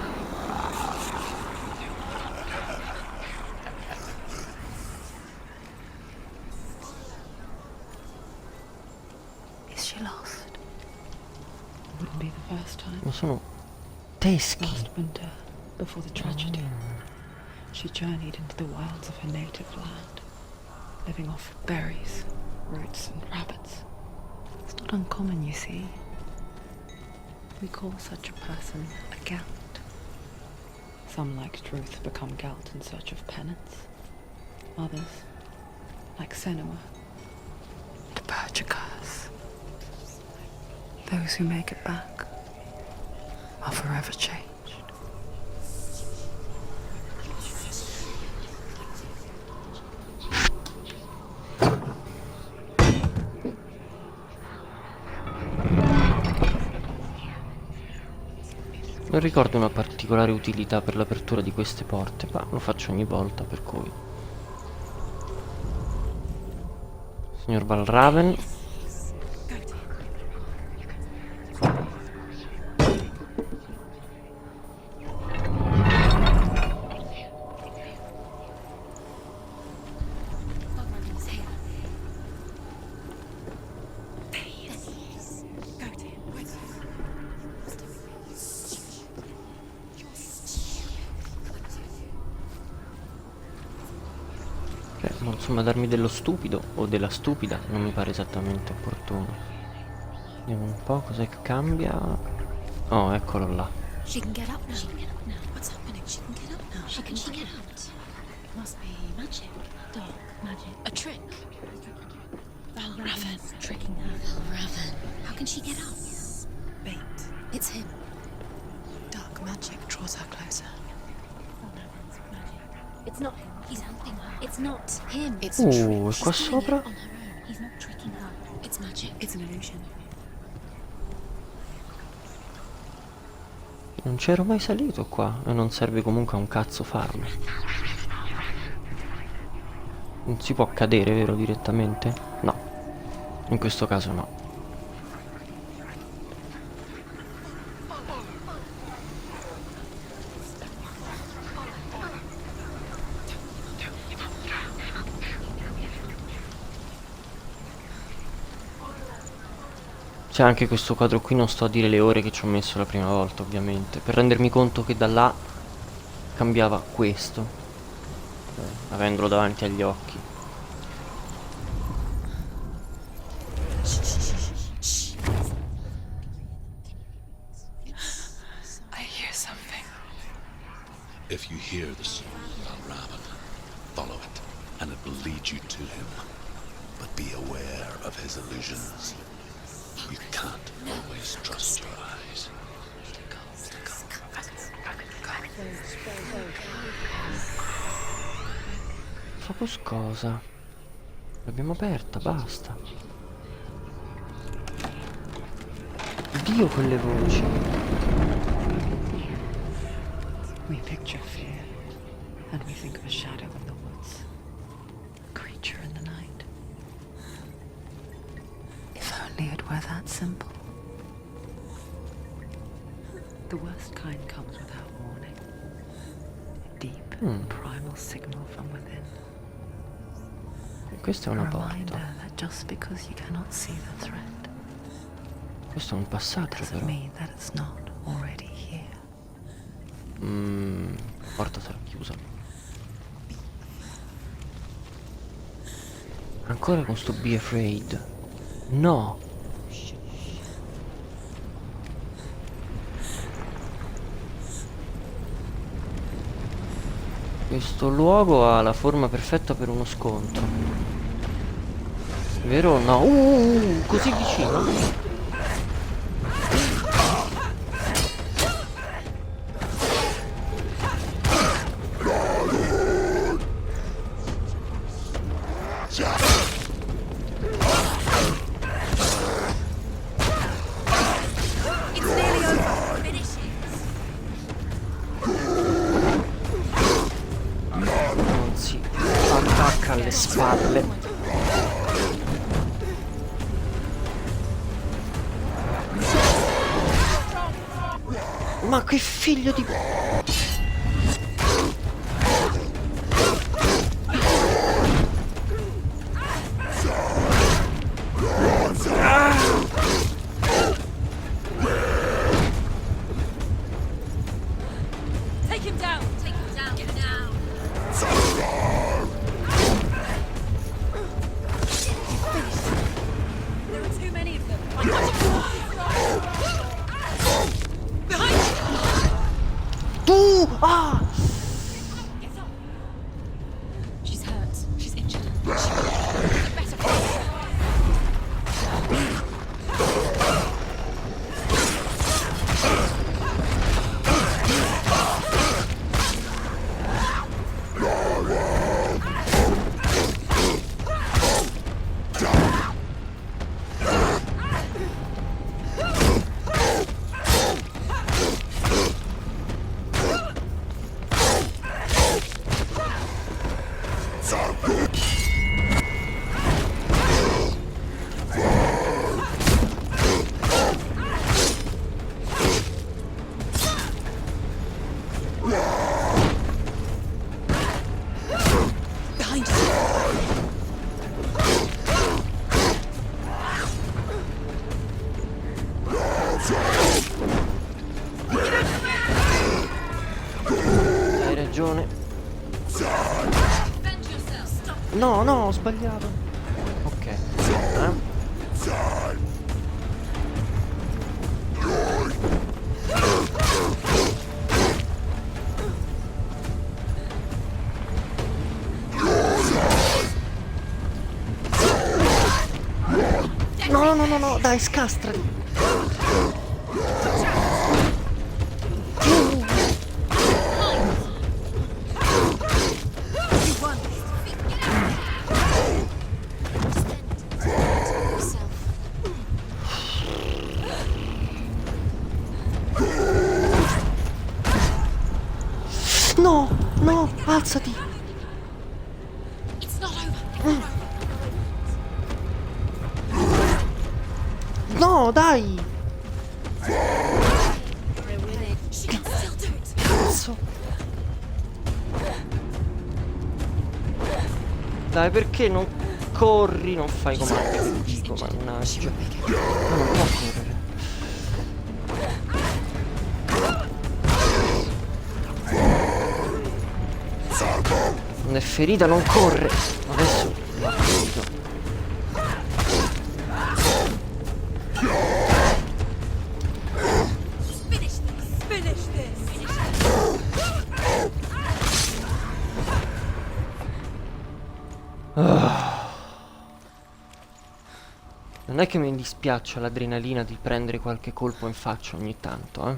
S2: Is she lost? Wouldn't be the first time.
S1: Ma sono teschi.
S2: Last winter, before the tragedy, she journeyed into the wilds of her native land, living off berries, roots, and rabbits. It's not uncommon, you see. We call such a person a Gelt. Some, like Truth, become Gelt in search of penance. Others, like Senua, to purge a curse. Those who make it back are forever changed.
S1: Non ricordo una particolare utilità per l'apertura di queste porte, ma lo faccio ogni volta, per cui... Signor Valraven. Ma insomma, darmi dello stupido o della stupida non mi pare esattamente opportuno. Vediamo un po' cos'è che cambia. Oh, eccolo là.
S3: She can get up now. She can get up now. What's happening? She can get up now. How can she get out? It must be magic. Dark magic. A trick. Valraven tricking her. Valraven. How can she get out? Bait. It's him. Dark magic draws her closer. Valraven's magic. It's not him. He's helping her. It's not him. It's a trick.
S1: E qua
S3: She's doing
S1: sopra?
S3: it on her own. He's not tricking her. It's magic. It's an illusion.
S1: Non c'ero mai salito qua e non serve comunque a un cazzo farlo. Non si può cadere, vero, direttamente? No. In questo caso no. C'è anche questo quadro qui, non sto a dire le ore che ci ho messo la prima volta, ovviamente, per rendermi conto che da là cambiava questo, avendolo davanti agli occhi.
S2: I hear something.
S4: If you hear the song of Raven, follow it, and it will lead you to him. But be aware of his illusions. You can't always trust your eyes.
S1: Focus cosa? L'abbiamo aperta, basta. Dio, quelle voci.
S2: We picture fear, and we think of a shadow in the woods, a creature in the night. If only it were that simple. The worst kind comes without warning. A deep, primal signal from within.
S1: Questa è
S2: A
S1: una
S2: reminder
S1: porta.
S2: that just because you cannot see the threat
S1: Questo è un passaggio,
S2: doesn't
S1: però.
S2: mean that it's not already here.
S1: La porta sarà chiusa. Ancora con sto Be Afraid. No. Questo luogo ha la forma perfetta per uno scontro. Vero o no? Così vicino. c'ha le spalle. Ma che figlio di...
S3: Take him down! Take him down! Get down! There are too many of them. I got you! Behind you!
S1: Tu! Ah!
S3: Get up! She's hurt. She's injured. Get better for her. Behind you!
S1: Hai ragione.
S3: Defend yourself! Stop!
S1: No, no, ho sbagliato. Ok. No, no, no, no, dai, scastrati.
S3: You won!
S1: No, no, alzati.
S3: It's not over!
S1: No, dai.
S3: She can still do it!
S1: Cazzo. Dai, perché non corri? Non fai come ti dico, mannaggia. No, non può correre. Non è ferita, non corre. Adesso l'ho capito.
S3: Finish this! Finish this!
S1: Non è che mi dispiaccia l'adrenalina di prendere qualche colpo in faccia ogni tanto, eh.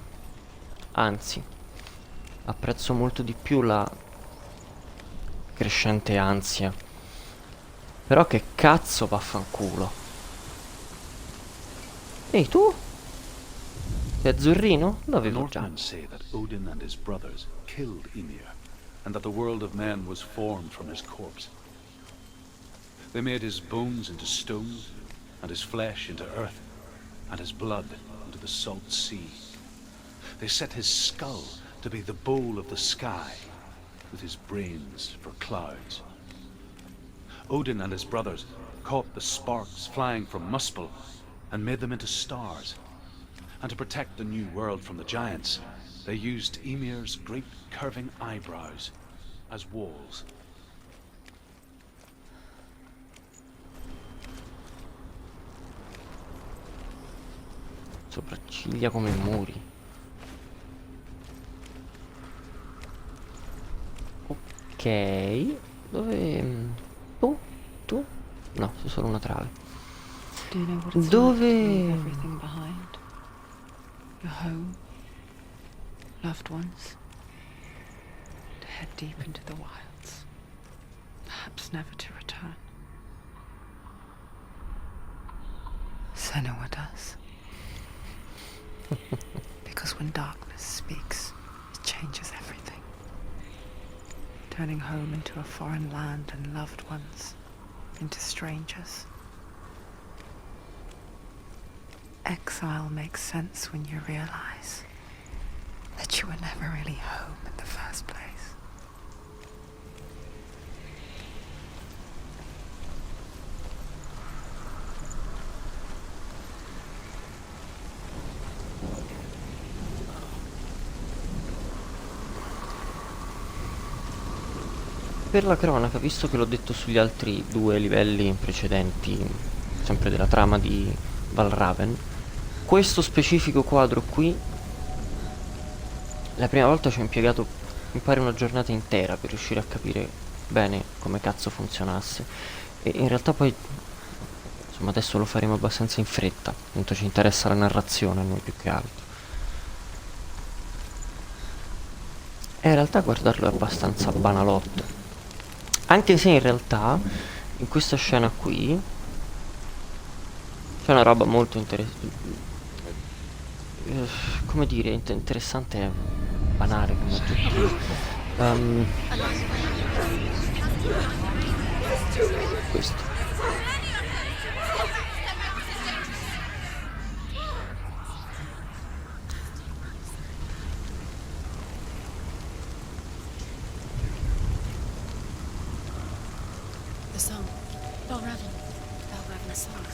S1: Anzi, apprezzo molto di più la crescente ansia. Però che cazzo, vaffanculo. Ehi, tu? Sei azzurrino? L'avevo già.
S4: Northmen say that Odin and his brothers killed Ymir, and that the world of men was formed from his corpse. They made his bones into stone, and his flesh into earth, and his blood into the salt sea. They set his skull to be the bowl of the sky, with his brains for clouds. Odin and his brothers caught the sparks flying from Muspel and made them into stars. And to protect the new world from the giants, they used Ymir's great curving eyebrows as walls.
S1: Sopracciglia come muri. Ok. Dove... Tu? Tu? No, c'è solo una trave.
S2: Do you know what it's
S1: Dove-
S2: like to leave everything behind? Your home, loved ones, to head deep into the wilds, perhaps never to return. Senua does. Because when darkness speaks, it changes everything. turning home into a foreign land and loved ones into strangers. Exile makes sense when you realize that you were never really home in the first place.
S1: Per la cronaca, visto che l'ho detto sugli altri 2 livelli precedenti, sempre della trama di Valraven, questo specifico quadro qui, la prima volta ci ho impiegato, mi pare, una giornata intera per riuscire a capire bene come cazzo funzionasse. E in realtà poi, insomma, adesso lo faremo abbastanza in fretta, tanto ci interessa la narrazione a noi più che altro. E in realtà guardarlo è abbastanza banalotto. Anche se in realtà in questa scena qui c'è una roba molto interessante. Come dire, interessante è banale come aggettivo. Questo.
S3: The song. Valraven. Valraven's song.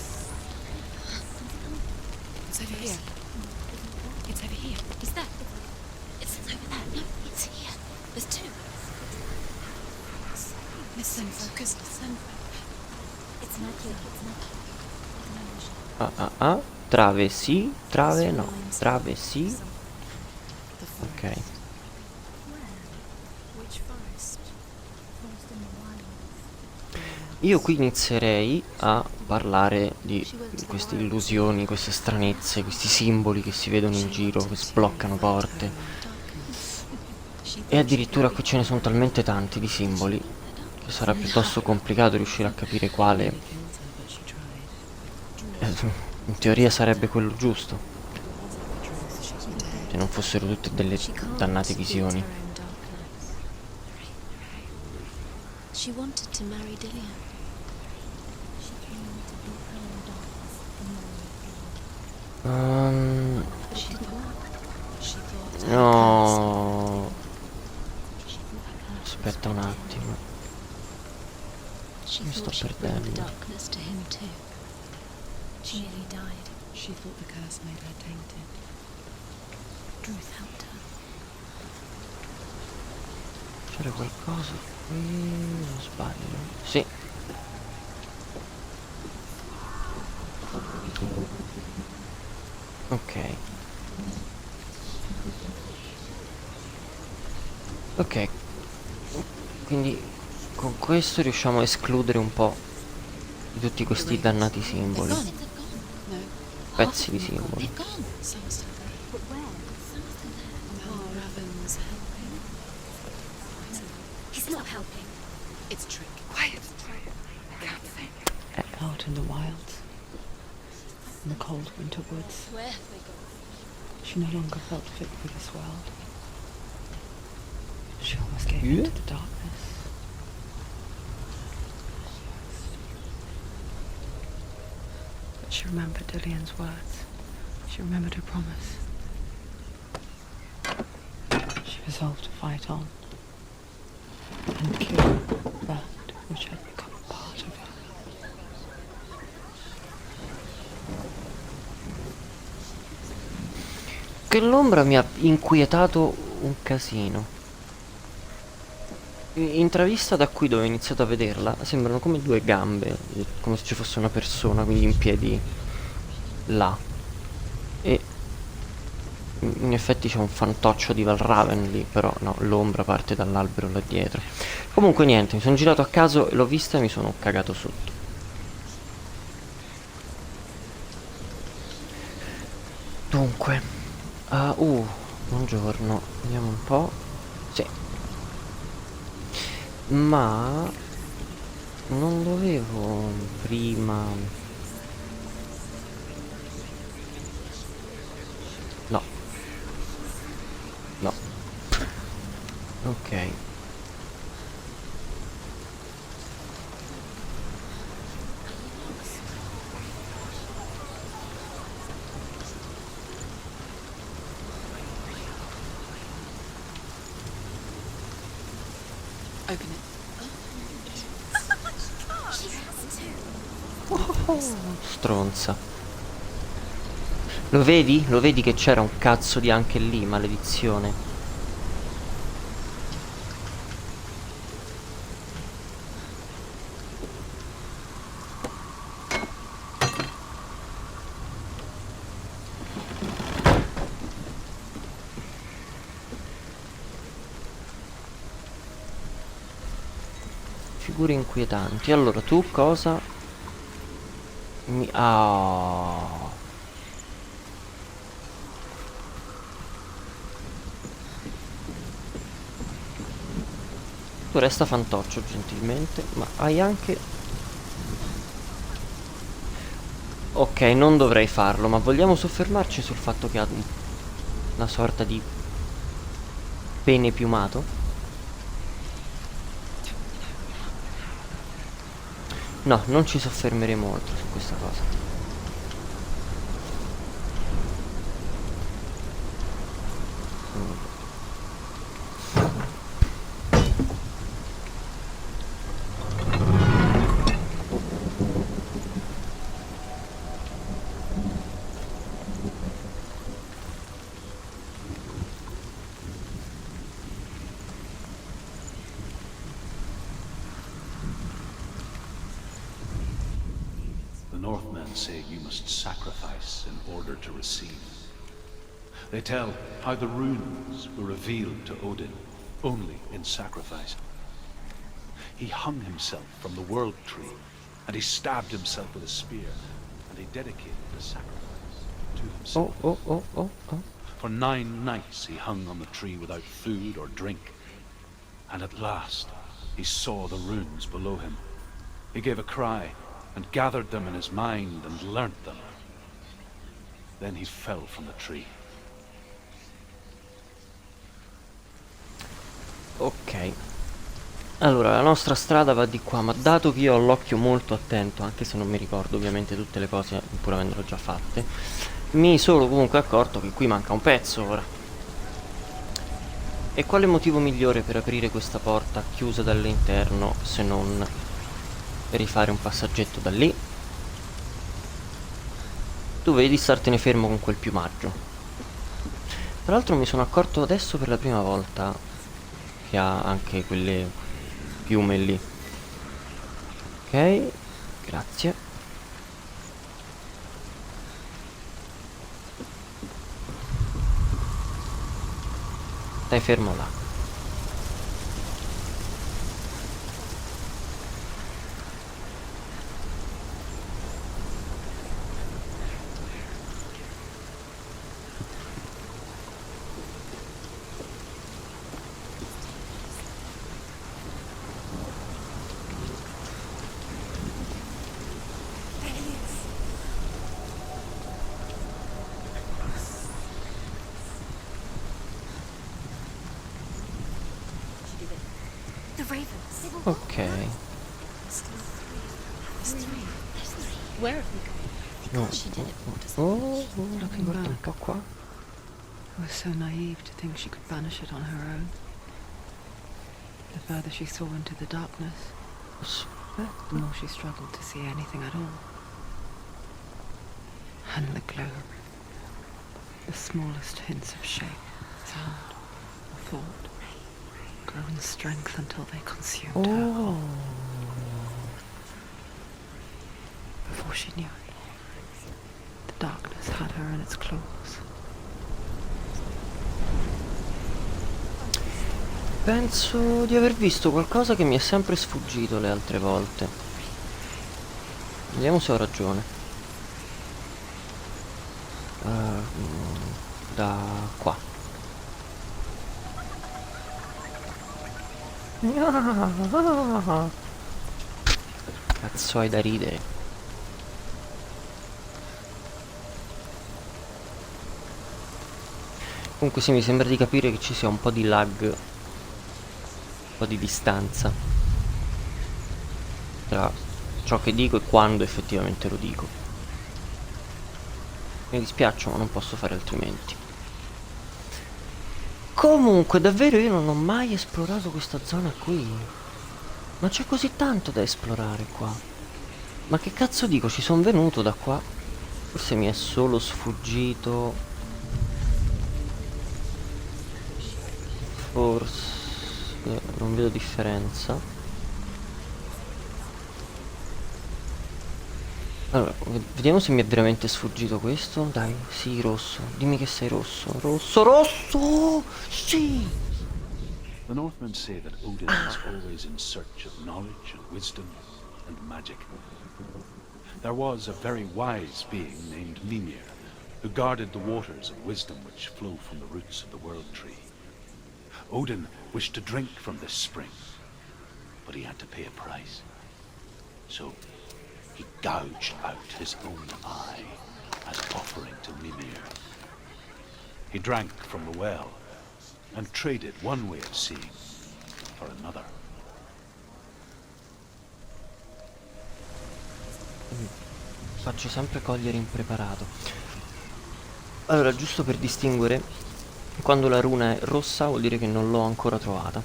S3: It's over here. It's over here. Is that? It's over there. No, it's here. There's 2. Listen, focus, listen. It's not here. It's not here.
S1: Trave sì, trave no. Trave sì. Ok.
S3: Which forest? Forest in the wild.
S1: Io qui inizierei a parlare di queste illusioni, queste stranezze, questi simboli che si vedono in giro, che sbloccano porte. E addirittura qui ce ne sono talmente tanti di simboli che sarà piuttosto complicato riuscire a capire quale. In teoria sarebbe quello giusto, se non fossero tutte delle dannate visioni.
S3: She wanted to marry Dillian.
S1: No. Aspetta un attimo. Mi sto perdendo.
S3: Darkness to him too. She nearly died. She thought the curse made her tainted. Truth helped her.
S1: C'era qualcosa qui, non sbaglio. Sì. Ok. Ok. Quindi con questo riusciamo a escludere un po' di tutti questi dannati simboli. Pezzi di simboli.
S3: He's not helping. It's trick.
S2: Quiet. I can't think. Out in the wilds, in the cold winter woods,
S3: Where have they gone?
S2: she no longer felt fit for this world. She almost gave in to the darkness. But she remembered Dillian's words. She remembered her promise. She resolved to fight on and kill that which had become a part of her.
S1: Che l'ombra mi ha inquietato un casino. Intravista da qui dove ho iniziato a vederla, sembrano come 2 gambe, come se ci fosse una persona, quindi in piedi là. E in effetti c'è un fantoccio di Valraven lì, però no, l'ombra parte dall'albero là dietro. Comunque niente, mi sono girato a caso e l'ho vista e mi sono cagato sotto. Dunque, buongiorno, vediamo un po'. Sì. Ma non dovevo prima. No. No. Ok. Stronza. Lo vedi? Lo vedi che c'era un cazzo di anche lì, maledizione. Figure inquietanti. Allora, tu cosa mi... Ah. Tu resta fantoccio gentilmente, ma hai anche... Ok, non dovrei farlo, ma vogliamo soffermarci sul fatto che ha una sorta di pene piumato? No, non ci soffermeremo molto su questa cosa.
S4: The Northmen say you must sacrifice in order to receive. They tell how the runes were revealed to Odin only in sacrifice. He hung himself from the world tree, and he stabbed himself with a spear, and he dedicated the sacrifice to himself.
S1: Oh.
S4: For 9 nights he hung on the tree without food or drink, and at last he saw the runes below him. He gave a cry, and gathered them in his mind and learnt them. Then he fell from the tree.
S1: Ok. Allora, la nostra strada va di qua, ma dato che io ho l'occhio molto attento, anche se non mi ricordo ovviamente tutte le cose, pur avendole già fatte, mi sono comunque accorto che qui manca un pezzo ora. E quale motivo migliore per aprire questa porta chiusa dall'interno se non rifare un passaggetto da lì? Tu vedi startene fermo con quel piumaggio. Tra l'altro mi sono accorto adesso per la prima volta che ha anche quelle piume lì. Ok, grazie. Stai fermo là.
S3: The ravens.
S1: Ok.
S3: There's 3. Where have we gone?
S1: No.
S3: Because she did it. What does
S1: Oh,
S2: Looking
S1: guarda un
S2: back.
S1: po' qua.
S2: I was so naive to think she could banish it on her own. The further she saw into the darkness, the more she struggled to see anything at all. And the glow, the smallest hints of shape, sound, or thought, grow in strength until they consumed her.
S1: Oh.
S2: Before she knew it, the darkness had her in its claws.
S1: Penso di aver visto qualcosa che mi è sempre sfuggito le altre volte. Vediamo se ho ragione. Da qua. Cazzo hai da ridere. Comunque sì, mi sembra di capire che ci sia un po' di lag, un po' di distanza tra ciò che dico e quando effettivamente lo dico. Mi dispiace, ma non posso fare altrimenti. Comunque, davvero io non ho mai esplorato questa zona qui. Ma c'è così tanto da esplorare qua. Ma che cazzo dico? Ci sono venuto da qua. Forse mi è solo sfuggito. Forse non vedo differenza. Allora, vediamo se mi è veramente sfuggito questo. Dai, sì, rosso. Dimmi che sei rosso. Rosso, rosso! Sì!
S4: The Northmen say that Odin was always in search of knowledge and wisdom and magic. There was a very wise being named Mimir, who guarded the waters of wisdom which flow from the roots of the World Tree. Odin wished to drink from this spring, but he had to pay a price. So he gouged out his own eye as offering to Mimir. He drank from the well and traded one way of seeing for another.
S1: Faccio sempre cogliere impreparato. Allora, giusto per distinguere, quando la runa è rossa vuol dire che non l'ho ancora trovata.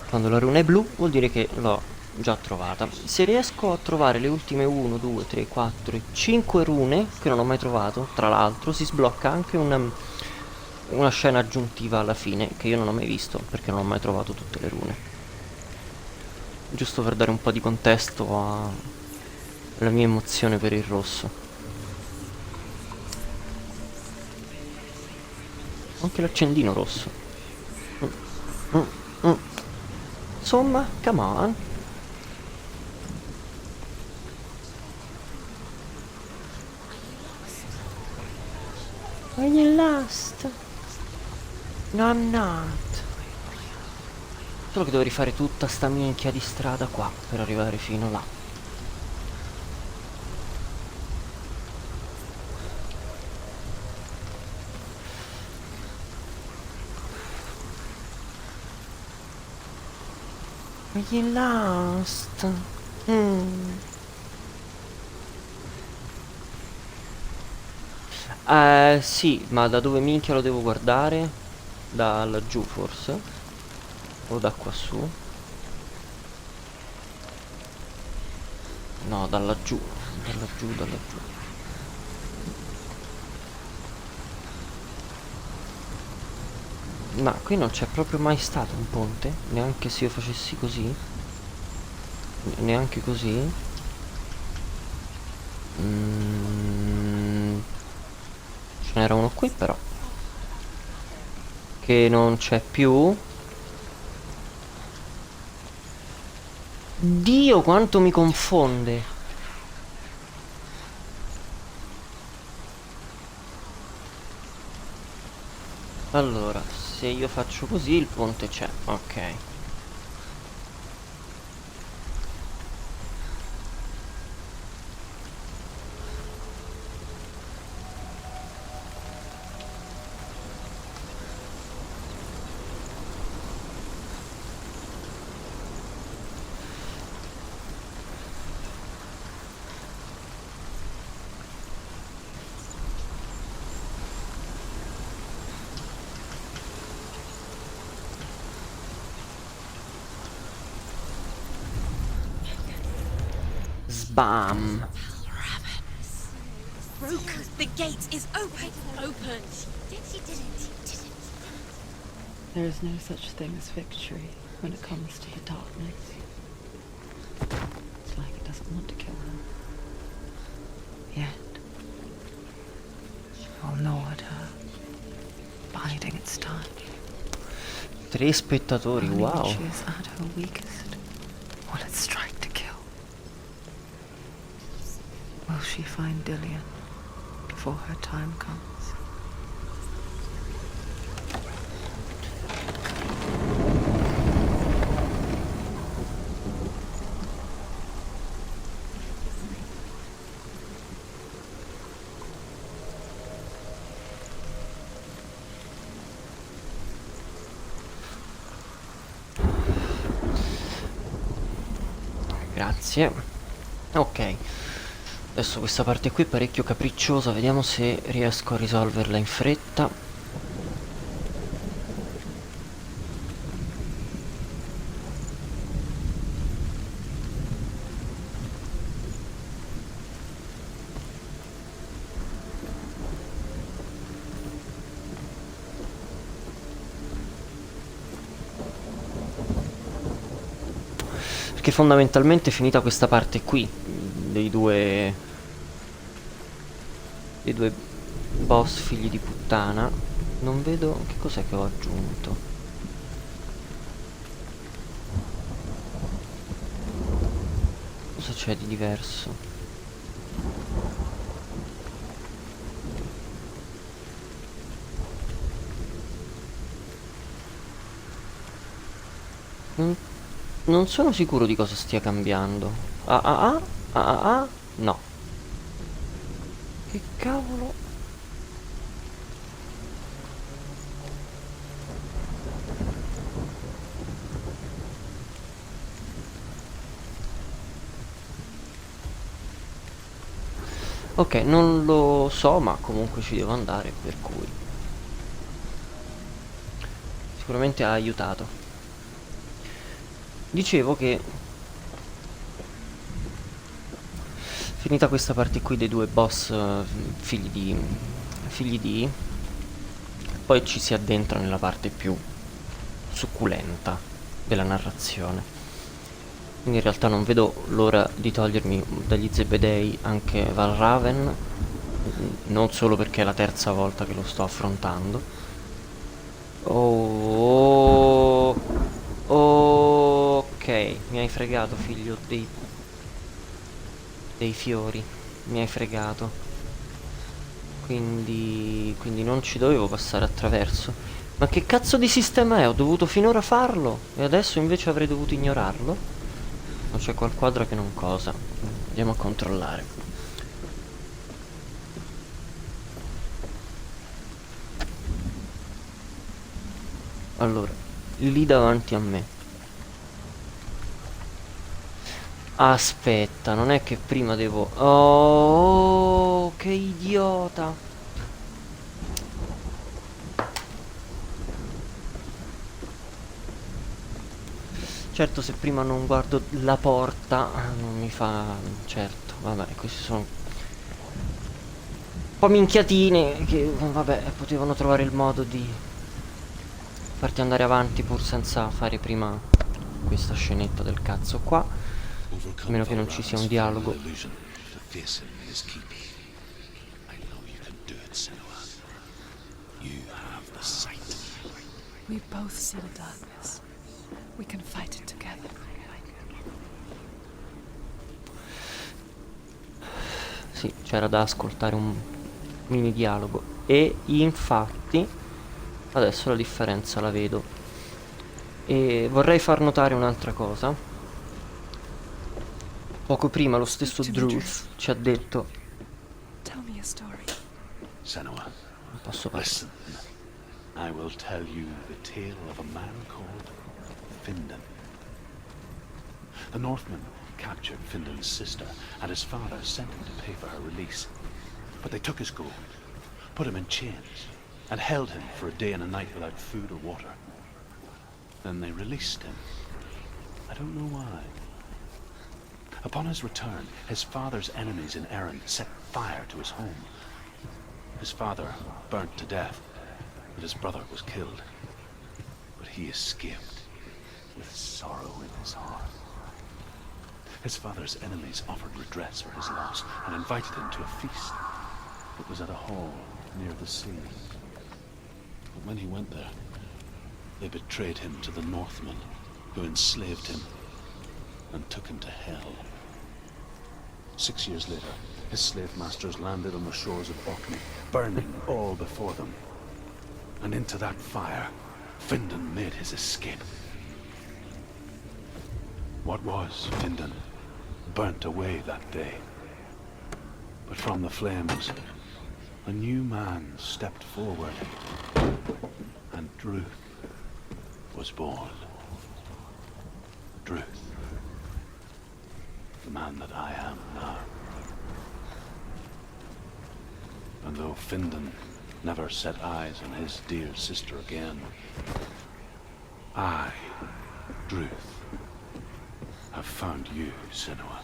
S1: Quando la runa è blu vuol dire che l'ho già trovata. Se riesco a trovare le ultime 1, 2, 3, 4 e 5 rune che non ho mai trovato, tra l'altro, si sblocca anche una scena aggiuntiva alla fine, che io non ho mai visto, perché non ho mai trovato tutte le rune. Giusto per dare un po' di contesto alla mia emozione per il rosso. Anche l'accendino rosso. Insomma, come on. Are you lost? No, I'm not. Solo che devo rifare tutta sta minchia di strada qua per arrivare fino là. Are you lost? Sì, ma da dove minchia lo devo guardare? Da laggiù forse? O da qua su? No, da laggiù. Da laggiù, da laggiù. Ma qui non c'è proprio mai stato un ponte? Neanche se io facessi così? Neanche così? Ce n'era uno qui però. Che non c'è più. Dio quanto mi confonde. Allora, se io faccio così il ponte c'è, ok. Sbam!
S3: Broken. The gate is open. Open. She did it.
S2: There is no such thing as victory when it comes to the darkness. It's like it doesn't want to kill her. Yet, I'll gnaw at her, biding its time.
S1: 3 spettatori,
S2: Only when
S1: wow.
S2: she is at her weakest will it strike to kill. Will she find Dillian before her time comes?
S1: Grazie. Ok. Adesso questa parte qui è parecchio capricciosa, vediamo se riesco a risolverla in fretta. Perché fondamentalmente finita questa parte qui dei due boss figli di puttana, non vedo che cos'è che ho aggiunto. Cosa c'è di diverso? Non sono sicuro di cosa stia cambiando. No. Che cavolo? Ok, non lo so, ma comunque ci devo andare, per cui sicuramente ha aiutato. Dicevo che finita questa parte qui dei due boss figli di poi ci si addentra nella parte più succulenta della narrazione. Quindi in realtà non vedo l'ora di togliermi dagli zebedei anche Valraven, non solo perché è la terza volta che lo sto affrontando. Oh, ok, mi hai fregato, figlio dei fiori, mi hai fregato. Quindi non ci dovevo passare attraverso. Ma che cazzo di sistema è? Ho dovuto finora farlo e adesso invece avrei dovuto ignorarlo? Non c'è qua il quadro che non cosa. Andiamo a controllare. Allora, lì davanti a me. Aspetta, non è che prima devo... Oh, che idiota! Certo, se prima non guardo la porta, non mi fa... Certo, vabbè, questi sono... un po' minchiatine che, vabbè, potevano trovare il modo di farti andare avanti pur senza fare prima questa scenetta del cazzo qua. A meno che non ci sia un dialogo.
S2: We both see the darkness. We can fight it together.
S1: Sì, c'era da ascoltare un mini dialogo. E infatti adesso la differenza la vedo. E vorrei far notare un'altra cosa. Poco prima lo stesso Druth ci ha detto...
S2: Tell me a story.
S4: Senua,
S1: Non posso parlare.
S4: listen. I will tell you the tale of a man called Findan. The Northmen captured Findan's sister, and his father sent him to pay for her release. But they took his gold, put him in chains, and held him for a day and a night without food or water. Then they released him. I don't know why. Upon his return, his father's enemies in Erin set fire to his home. His father burnt to death, and his brother was killed. But he escaped with sorrow in his heart. His father's enemies offered redress for his loss and invited him to a feast. It was at a hall near the sea. But when he went there, they betrayed him to the Northmen, who enslaved him and took him to hell. 6 years later, his slave masters landed on the shores of Orkney, burning all before them. And into that fire, Findan made his escape. What was Findan burnt away that day. But from the flames, a new man stepped forward, and Druth was born. Druth, the man that I am now. And though Findan never set eyes on his dear sister again, I, Druth, have found you, Senua.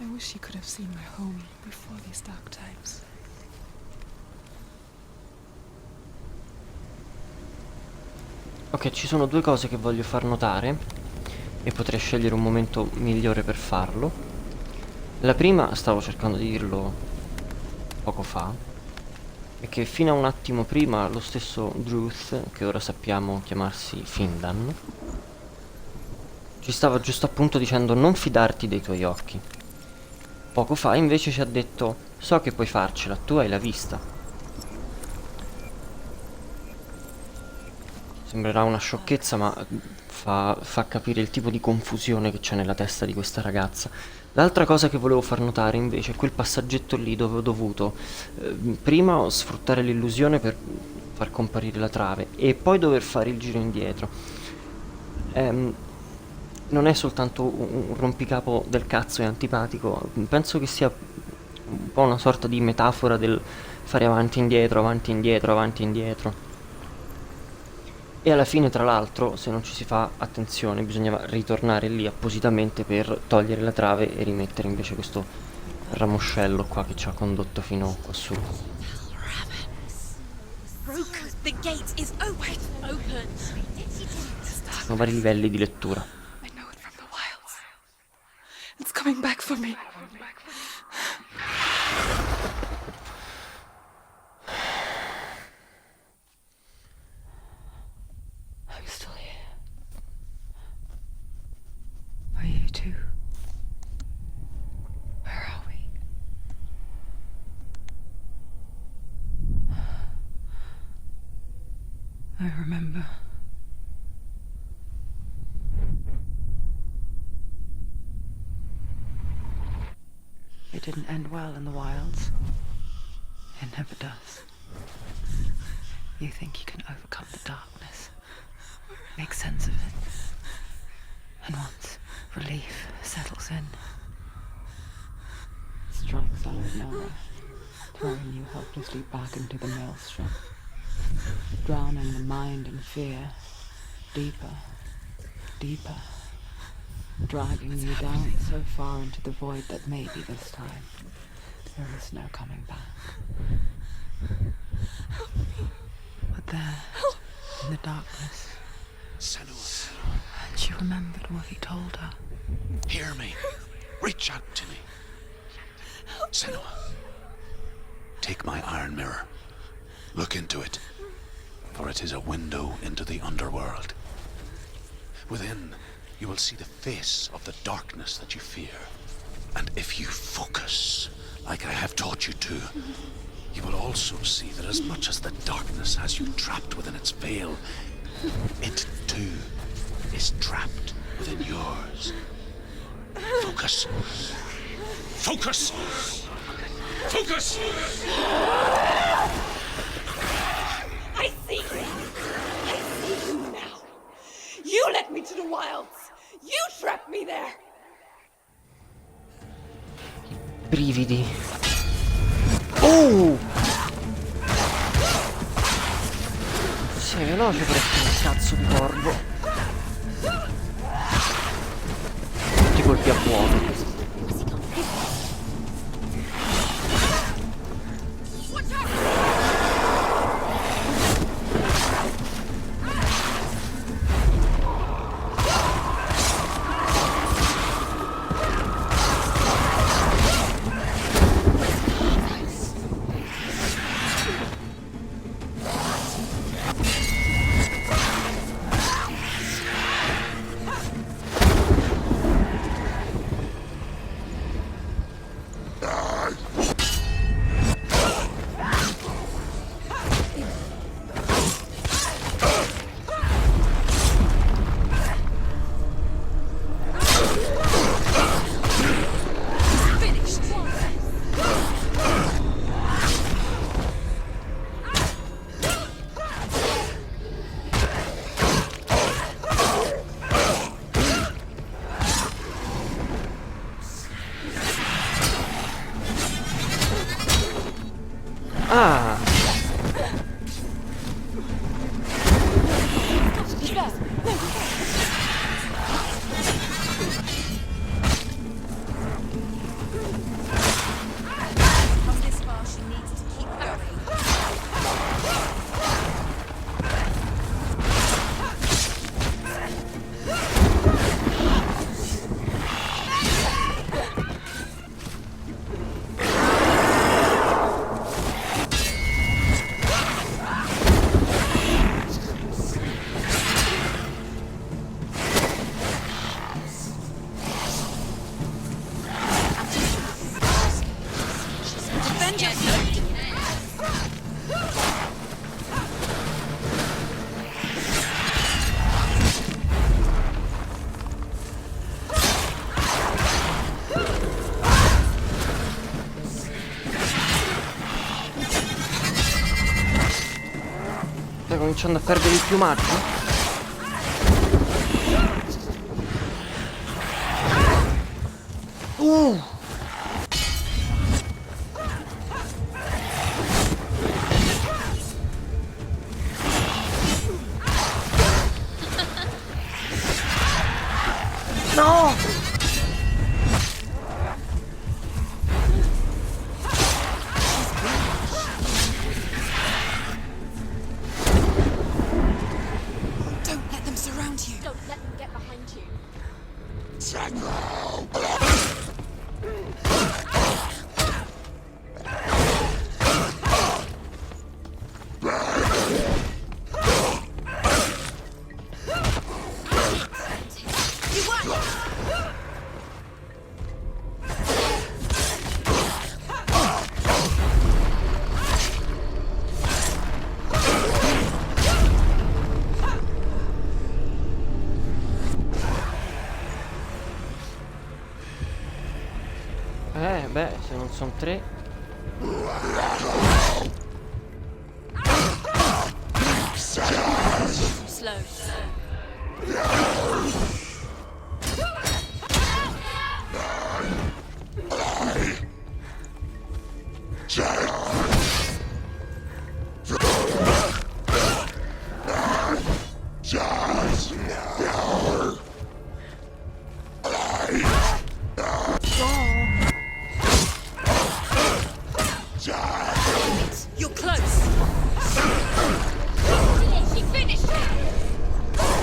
S2: I wish you could have seen my home before these dark times.
S1: Ok, ci sono due cose che voglio far notare. e potrei scegliere un momento migliore per farlo. La prima, stavo cercando di dirlo poco fa, è che fino a un attimo prima lo stesso Druth, che ora sappiamo chiamarsi Findan, ci stava giusto appunto dicendo non fidarti dei tuoi occhi. Poco fa invece ci ha detto so che puoi farcela, tu hai la vista. Sembrerà una sciocchezza, ma fa capire il tipo di confusione che c'è nella testa di questa ragazza. L'altra cosa che volevo far notare invece è quel passaggetto lì dove ho dovuto prima sfruttare l'illusione per far comparire la trave e poi dover fare il giro indietro. Non è soltanto un rompicapo del cazzo e antipatico, penso che sia un po' una sorta di metafora del fare avanti indietro, avanti indietro, avanti indietro. E alla fine, tra l'altro, se non ci si fa attenzione, bisognava ritornare lì appositamente per togliere la trave e rimettere invece questo ramoscello qua che ci ha condotto fino qua su.
S3: Broken. The gate is open. Open.
S1: Sono vari livelli di lettura.
S2: I know it from the wilds. It's coming back for me. I'm still here. Are you too? Where are we? I remember. It didn't end well in the wilds. It never does. You think you can overcome the darkness, make sense of it, and once relief settles in, it strikes out of nowhere, throwing you helplessly back into the maelstrom, drowning the mind in fear, deeper, deeper, dragging you down so far into the void that maybe this time there is no coming back. But there, in the darkness,
S5: Senua,
S2: and she remembered what he told her.
S5: hear me. Reach out to me. Senua, take my iron mirror. Look into it, for it is a window into the underworld. Within, you will see the face of the darkness that you fear. And if you focus, like I have taught you to, you will also see that as much as the darkness has you trapped within its veil, it too is trapped within yours. Focus. Focus! Focus!
S6: I see you! I see you now! You led me to the wilds! You trapped me there!
S1: Brividi. Oh! Sei veloce per essere un cazzo di corvo. Tutti colpi a vuoto. cominciando a perdere il piumaggio. No!
S3: Don't let them surround you. Don't let them get behind you. You won!
S1: Beh, se non sono 3.
S3: Slow. You're close. She finished it.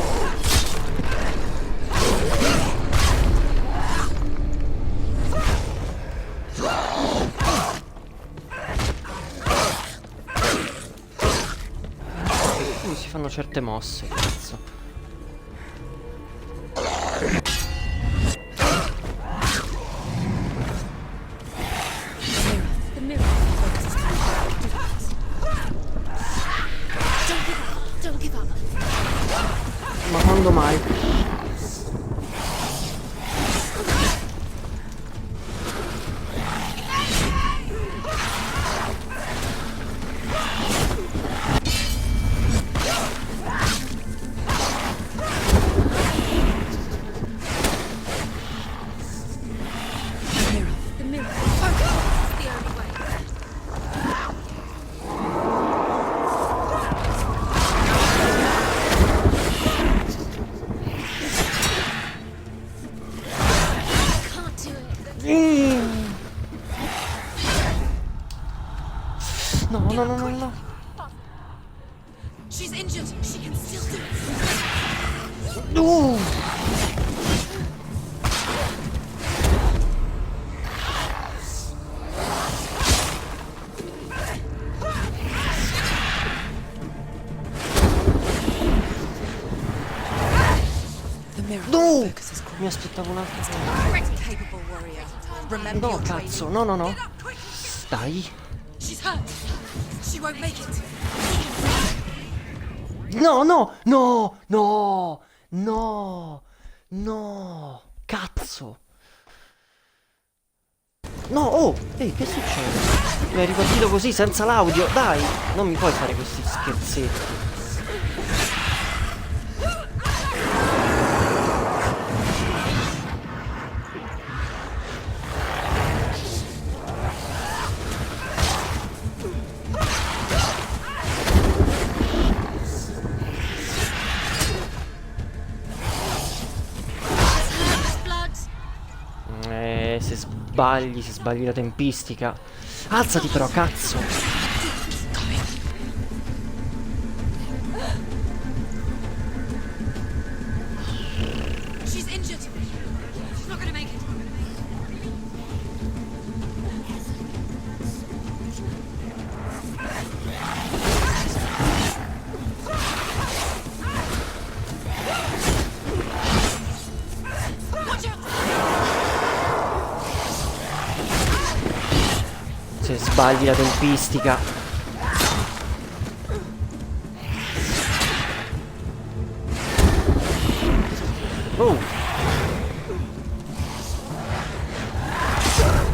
S1: Come si fanno certe mosse, cazzo.
S3: The mirror focuses Don't give up.
S1: Ma quando mai?
S3: The mirror. Focus. It's the only way. Can't do it.
S1: No, no, no, no, no.
S3: She's injured. She can still do it. The mirror focuses
S1: Mi aspettavo un altro po'.
S3: capable warrior. Remember
S1: No,
S3: your training.
S1: cazzo, no, no, no. Dai.
S3: She's hurt. She won't make it.
S1: No, no, no, no, no, no. Cazzo. No, oh, ehi, che succede? Mi è ripartito così, senza l'audio. Dai, non mi puoi fare questi scherzetti. Se sbagli la tempistica. Alzati però, cazzo.
S3: She's injured. She's not gonna make it. Watch out!
S1: Se sbagli la tempistica. Oh,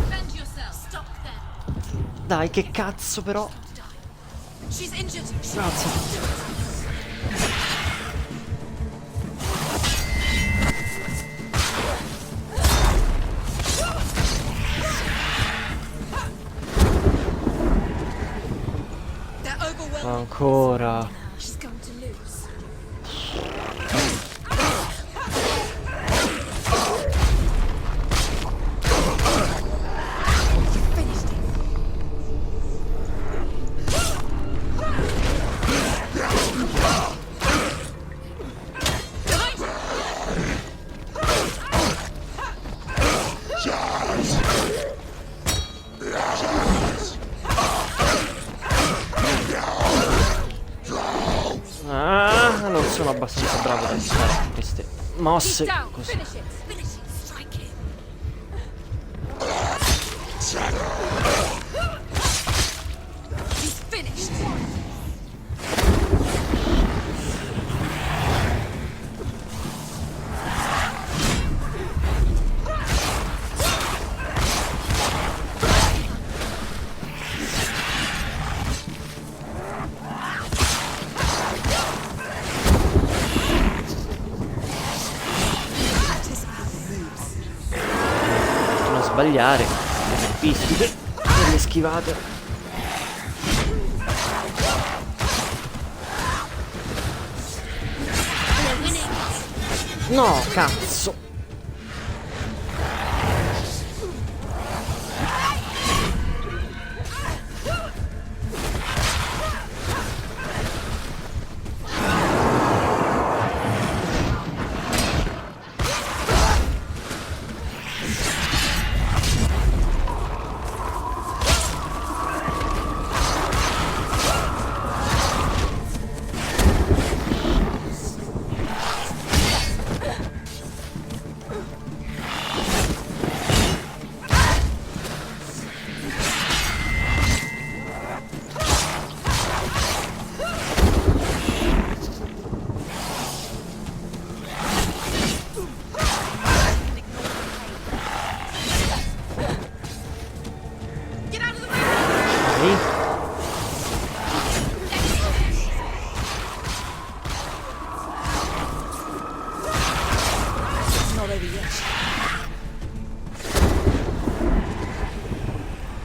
S3: Defend yourself. Stop there.
S1: dai, che cazzo però.
S3: She's injured.
S1: Grazie. Ancora.
S3: She's going to lose. Finished it.
S1: Ah, non sono abbastanza bravo da fare queste mosse così.
S3: Finish it. Finish it. Strike it. He's finished.
S1: Non sbagliare. Le piste. E le schivate. No, cazzo.
S3: Get out of the way.
S1: Ok.
S3: Not over yet.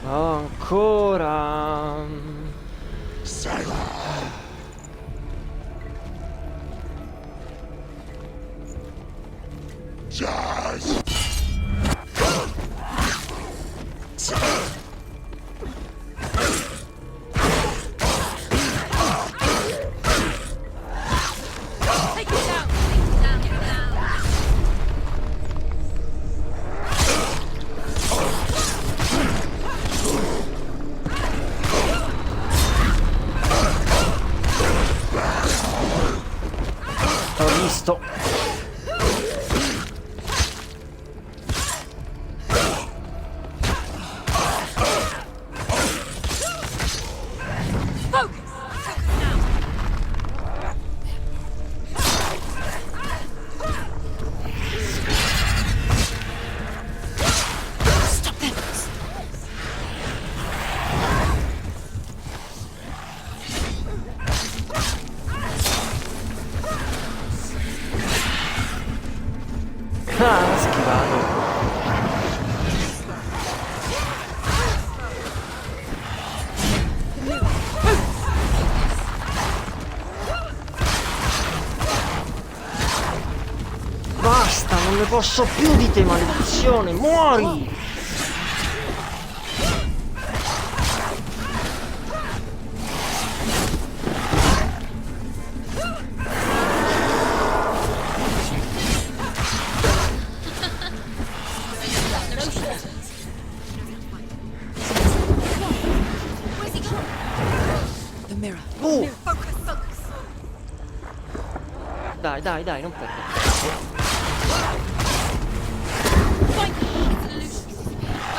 S1: Oh, ancora.
S3: Take it down. Take it down. Get it down.
S1: Ho visto.
S3: Focus. Focus now. Stop them.
S1: Ah, ha schivato. Basta, non ne posso più di te, maledizione, muori!
S3: Where's he gone? The mirror.
S1: Oh,
S3: Focus. Focus.
S1: dai, dai, dai, non perdere.
S3: Find it. It's an illusion.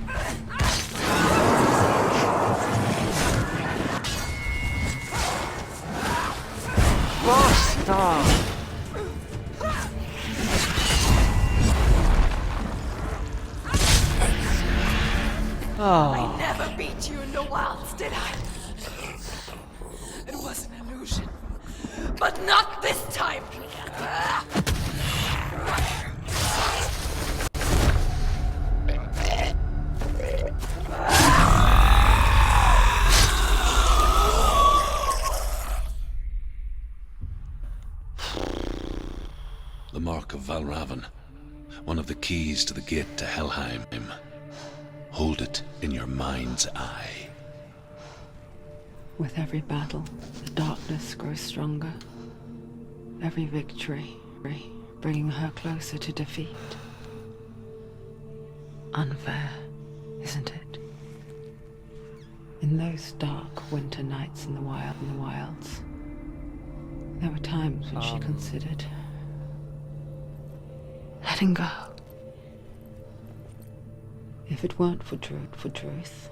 S3: Where's the man?
S1: Basta! Ah,
S6: Never beat you in the wilds, did I? It was an illusion. But not this time!
S4: mark of Valravan, one of the keys to the gate to Helheim. Hold it in your mind's eye.
S2: With every battle, the darkness grows stronger. Every victory, bringing her closer to defeat. Unfair, isn't it? In those dark winter nights in the wilds, there were times when she considered letting go. If it weren't for truth,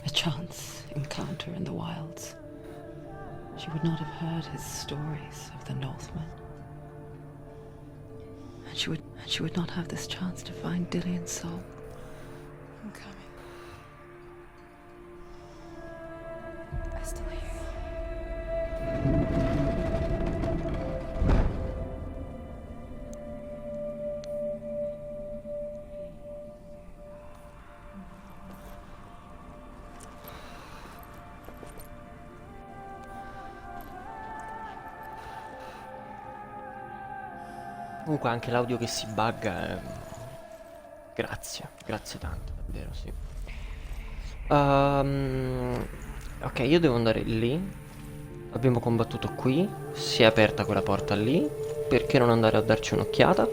S2: a chance encounter in the wilds, she would not have heard his stories of the Northmen. And she would not have this chance to find Dillion's soul.
S3: I'm coming. I still hear
S1: Comunque anche l'audio che si bugga. Grazie tanto, davvero, sì. Ok, io devo andare lì. Abbiamo combattuto qui. Si è aperta quella porta lì. Perché non andare a darci un'occhiata?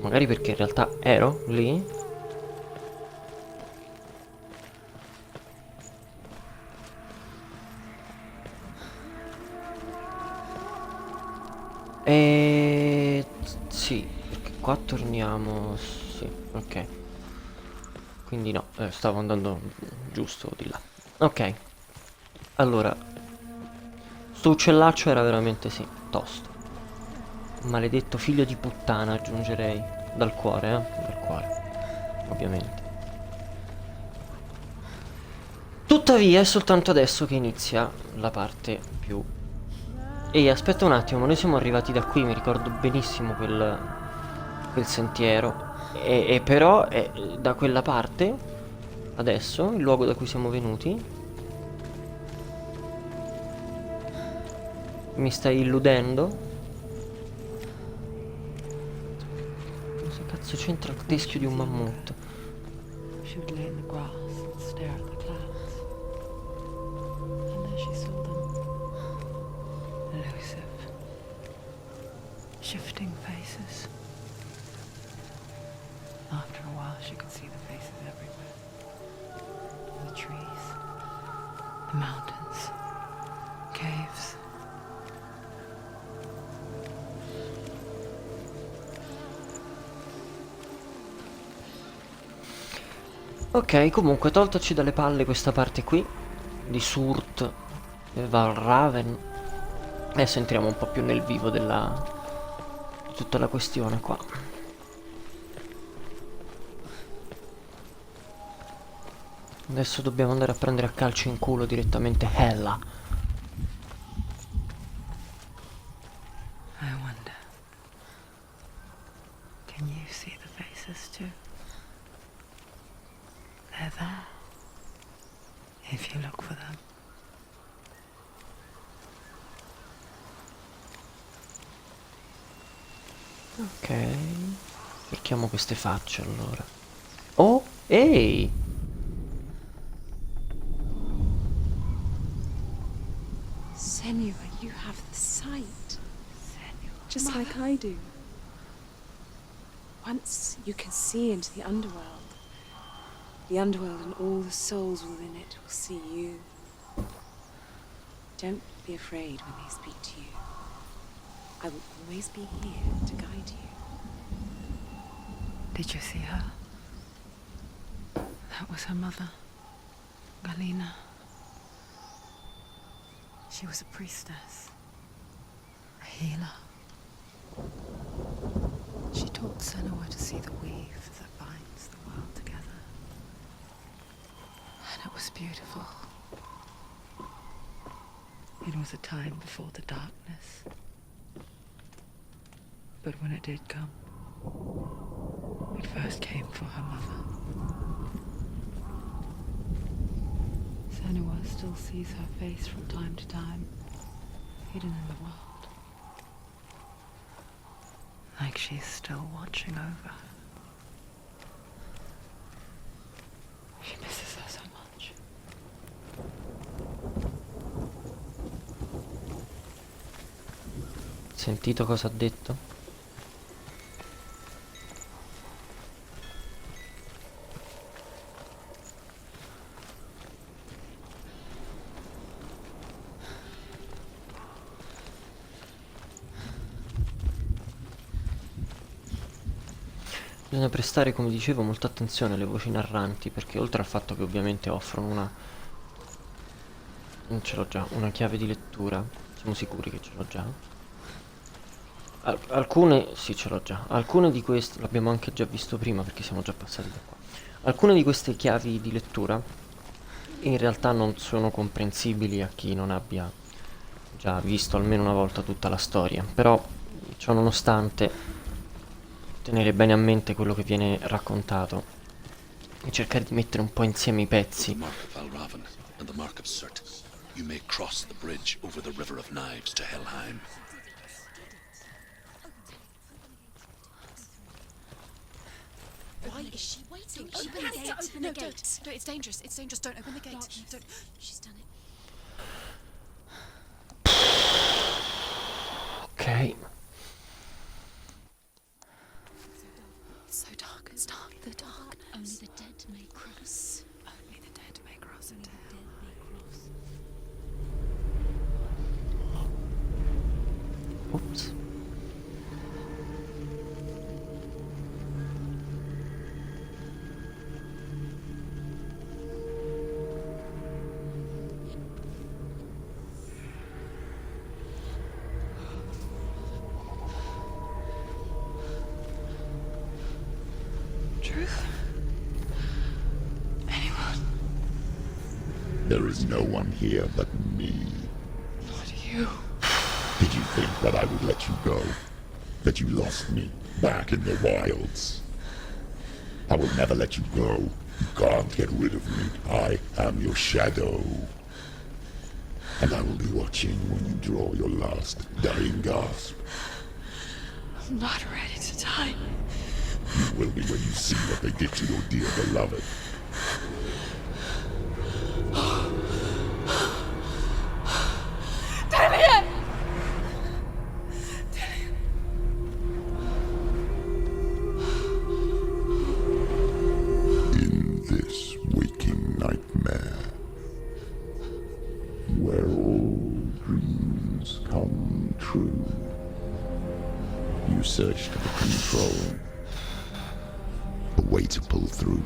S1: Magari perché in realtà ero lì. Sì, perché qua torniamo. Sì, ok. Quindi no, stavo andando giusto di là. Ok. Allora, sto uccellaccio era veramente, sì, tosto. Maledetto figlio di puttana, aggiungerei. Dal cuore, dal cuore. Ovviamente. Tuttavia è soltanto adesso che inizia la parte più... Ehi, aspetta un attimo, noi siamo arrivati da qui, mi ricordo benissimo quel sentiero. E però è da quella parte, adesso, il luogo da cui siamo venuti. Mi stai illudendo? Cosa cazzo c'entra il teschio di un mammut?
S2: She would lay in the grass and stare at the clouds. And there she saw them. Elusive. Shifting faces. After a while she could see the faces everywhere. The trees. The mountains. Caves.
S1: Ok, comunque toltaci dalle palle questa parte qui di Surt e Valraven. Adesso entriamo un po' più nel vivo di tutta la questione qua. Adesso dobbiamo andare a prendere a calcio in culo direttamente Hella.
S2: I wonder. Can you see the faces too? They're there. If you look for them.
S1: Ok. Cerchiamo queste facce allora. Oh, ehi!
S3: Senua, you have the sight. Just
S6: Mother.
S3: like I do. Once you can see into the underworld. The underworld and all the souls within it will see you. Don't be afraid when they speak to you. I will always be here to guide you.
S2: Did you see her? That was her mother, Galina. She was a priestess, a healer. She taught Senua to see the weave that binds the world together. And it was beautiful. It was a time before the darkness. But when it did come, it first came for her mother. Senua still sees her face from time to time, hidden in the world. Like she's still watching over her. She misses her so much.
S1: Sentito cosa ha detto? Bisogna prestare, come dicevo, molta attenzione alle voci narranti, perché oltre al fatto che ovviamente offrono una... Non ce l'ho già, una chiave di lettura. Siamo sicuri che ce l'ho già? Alcune... sì, ce l'ho già. Alcune di queste... l'abbiamo anche già visto prima, perché siamo già passati da qua. Alcune di queste chiavi di lettura in realtà non sono comprensibili a chi non abbia già visto almeno una volta tutta la storia, però ciò nonostante tenere bene a mente quello che viene raccontato e cercare di mettere un po' insieme i
S5: With the
S1: pezzi.
S5: mark of Valravan and the mark of Surt, you may cross the bridge over the River of Knives to Helheim.
S3: Why is she waiting? Open the gate. Open the gate. No, it's dangerous. It's dangerous. Don't open the gate. Don't. She's done it.
S1: Ok.
S3: It's so dark. It's dark. The darkness. Only the dead may cross. Only the dead may cross into hell.
S1: Ops.
S2: Truth? Anyone?
S8: There is no one here but me.
S2: Not you.
S8: Did you think that I would let you go? That you lost me back in the wilds? I will never let you go. You can't get rid of me. I am your shadow. And I will be watching when you draw your last dying gasp.
S2: I'm not ready to die.
S8: You will be when you see what they did to your dear beloved. In this waking nightmare, where all dreams come true, you searched for control, a way to pull through.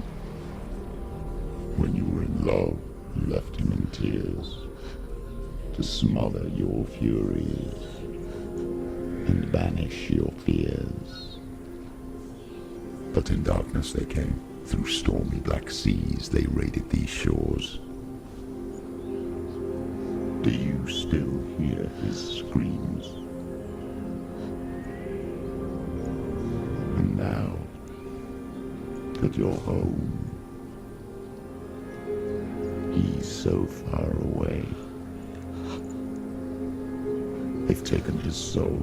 S8: When you were in love, you left him in tears, to smother your furies and banish your fears. But in darkness they came, through stormy black seas they raided these shores. Do you still hear his screams? And now that you're home, he's so far away. They've taken his soul.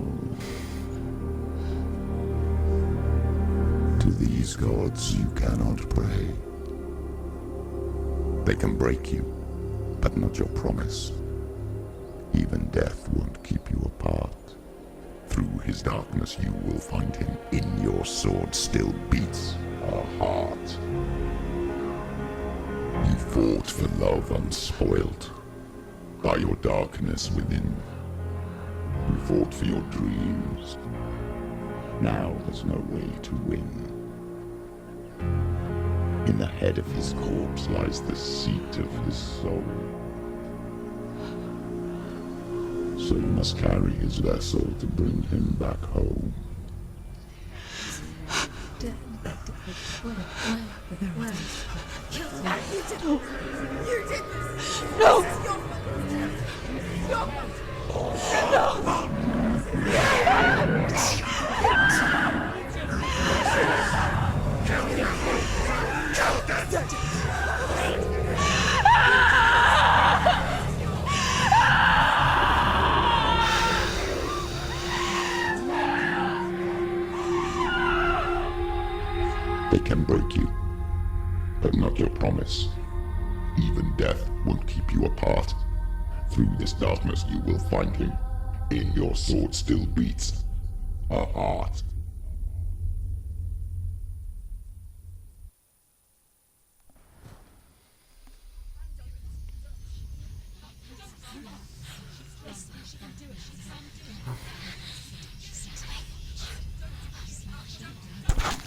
S8: To these gods you cannot pray. They can break you, but not your promise. Even death won't keep you apart. Through his darkness you will find him. In your sword still beats a heart. You fought for love unspoilt by your darkness within. You fought for your dreams. Now there's no way to win. In the head of his corpse lies the seat of his soul. So you must carry his vessel to bring him back home. They can break you, but not your promise. Even death won't keep you apart. Through this darkness you will find him. In your sword still beats a heart.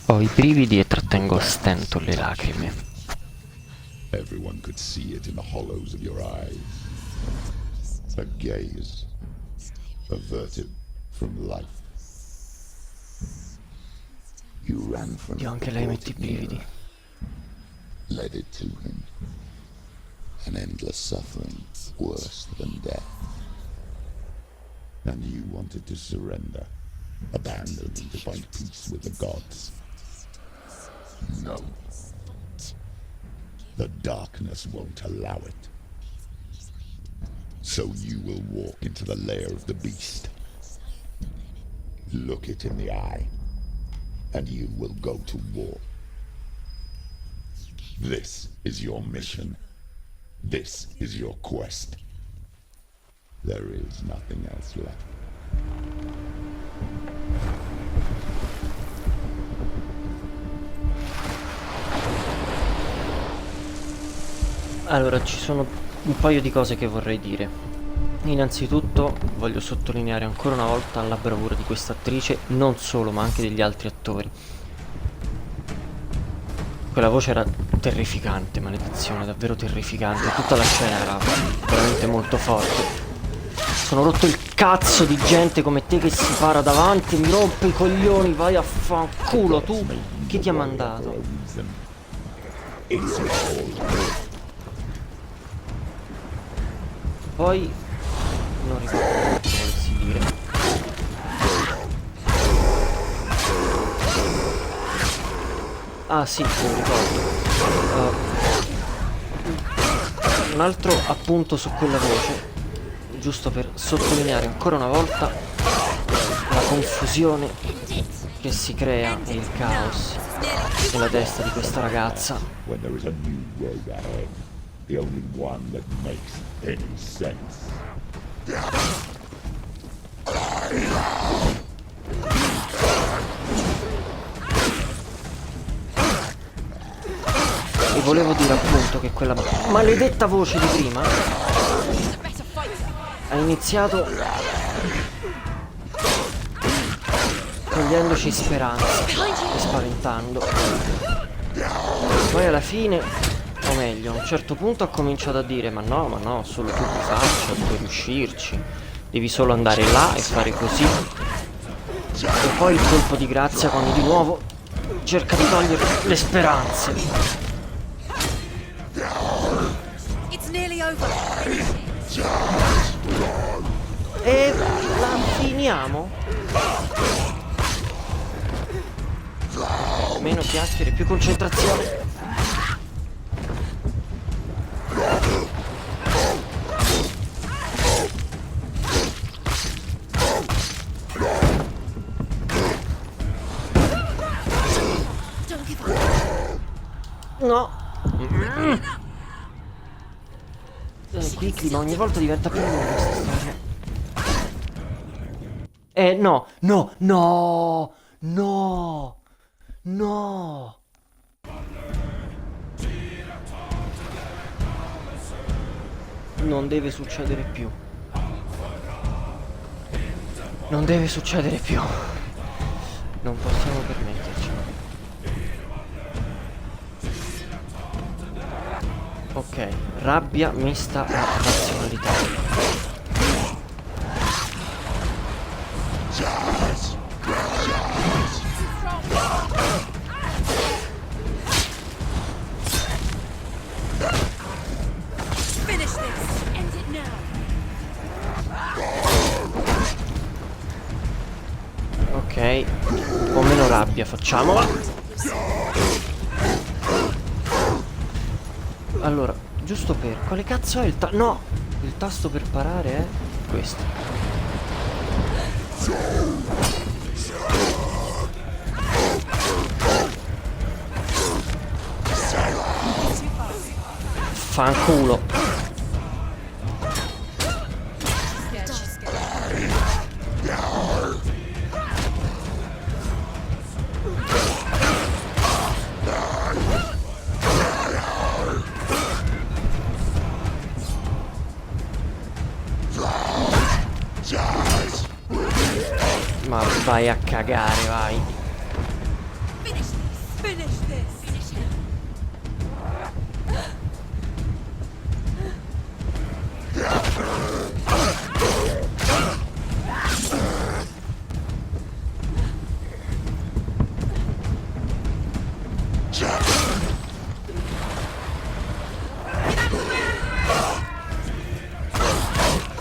S1: Ho i brividi e trattengo a stento le lacrime.
S8: Everyone could see it in the hollows of your eyes. A gaze averted from life. You ran from
S1: Dio, anche lei mette i brividi.
S8: led it to him. An endless suffering worse than death. And you wanted to surrender, abandoning to find peace with the gods. No. The darkness won't allow it. So you will walk into the lair of the beast. Look it in the eye, and you will go to war. This is your mission. This is your quest. There is nothing else left.
S1: Allora, ci sono un paio di cose che vorrei dire. Innanzitutto voglio sottolineare ancora una volta la bravura di questa attrice, non solo ma anche degli altri attori. Quella voce era terrificante, maledizione, davvero terrificante. Tutta la scena era veramente molto forte. Sono rotto il cazzo di gente come te che si para davanti, mi rompe i coglioni, vai a fanculo tu. Chi ti ha mandato? Poi non ricordo cosa volessi dire. Ah sì, me lo ricordo. Un altro appunto su quella voce, giusto per sottolineare ancora una volta la confusione che si crea e il caos nella testa di questa ragazza.
S8: When there is a new road ahead, the only one that makes any sense.
S1: E volevo dire appunto che quella maledetta voce di prima ha iniziato togliendoci speranze e spaventando. Poi alla fine, o meglio, a un certo punto ha cominciato a dire ma no, solo tu ti faccia, puoi riuscirci, devi solo andare là e fare così. E poi il colpo di grazia quando di nuovo cerca di togliere le speranze.
S3: It's nearly over.
S1: E la finiamo? Meno chiacchiere, più concentrazione. No. Qui il clima ogni volta diventa più lungo questa storia. No. Non deve succedere più. Non deve succedere più. Non possiamo permetterci. Ok, rabbia mista a razionalità.
S3: Finish this. End it now.
S1: Ok, un po' meno rabbia, facciamola. Allora, giusto per... Quale cazzo è il tasto? No! Il tasto per parare è questo. Vaffanculo. Ma vai a cagare, vai.
S6: Finish this! Finish this! Finish him!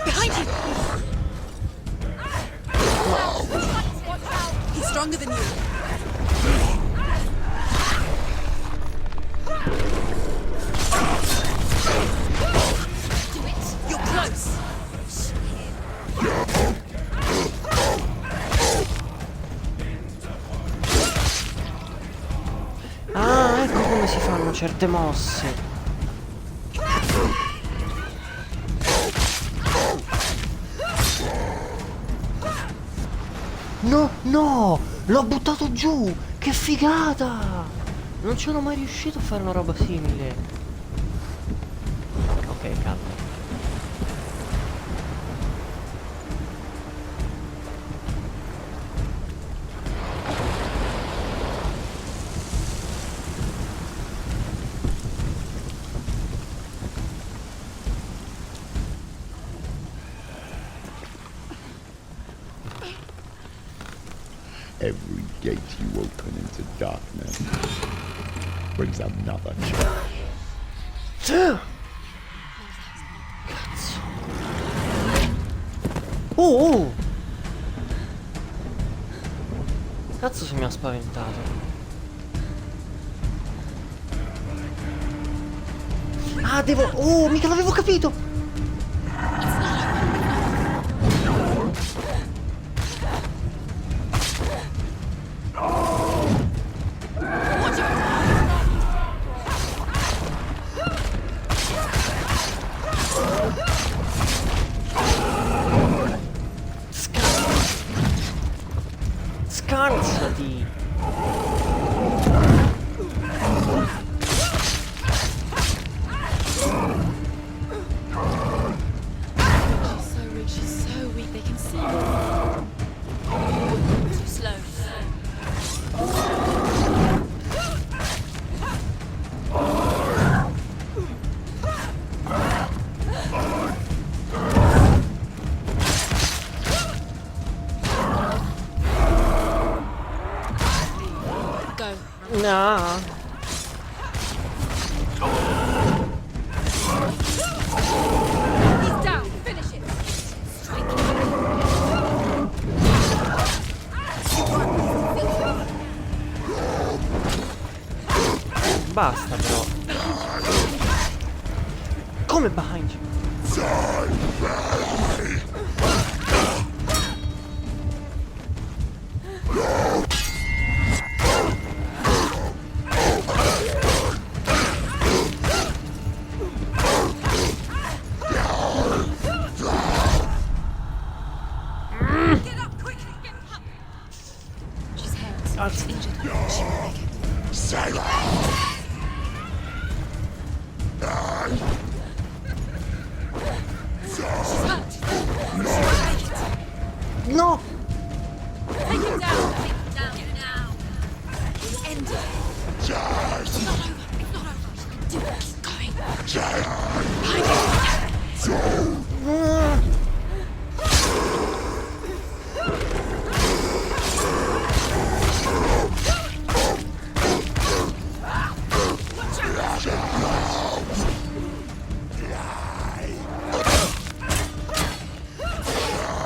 S6: Behind you! He's stronger than you. Do it. You're close.
S1: Ah, ecco come si fanno certe mosse. No, no! L'ho buttato giù! Che figata! Non ci sono mai riuscito a fare una roba simile. Ok, calma.
S8: Every gate you open into darkness brings another challenge.
S1: Cazzo. Oh! Cazzo se mi ha spaventato. Ah, devo... Oh, mica l'avevo capito! Scansati!
S3: She's so weak, she's so weak, they can see her. Too slow. Go.
S1: No.
S6: He's down. Finish it.
S1: Basta però. Come behind you?
S6: Get up quickly. Get up.
S3: She's hurt. She's injured. She won't make it.
S6: She's hurt. She won't make it.
S1: No!
S6: Take him down. Take him down now. We'll end it. It's not over. It's not over. Do it. Keep going. Behind you.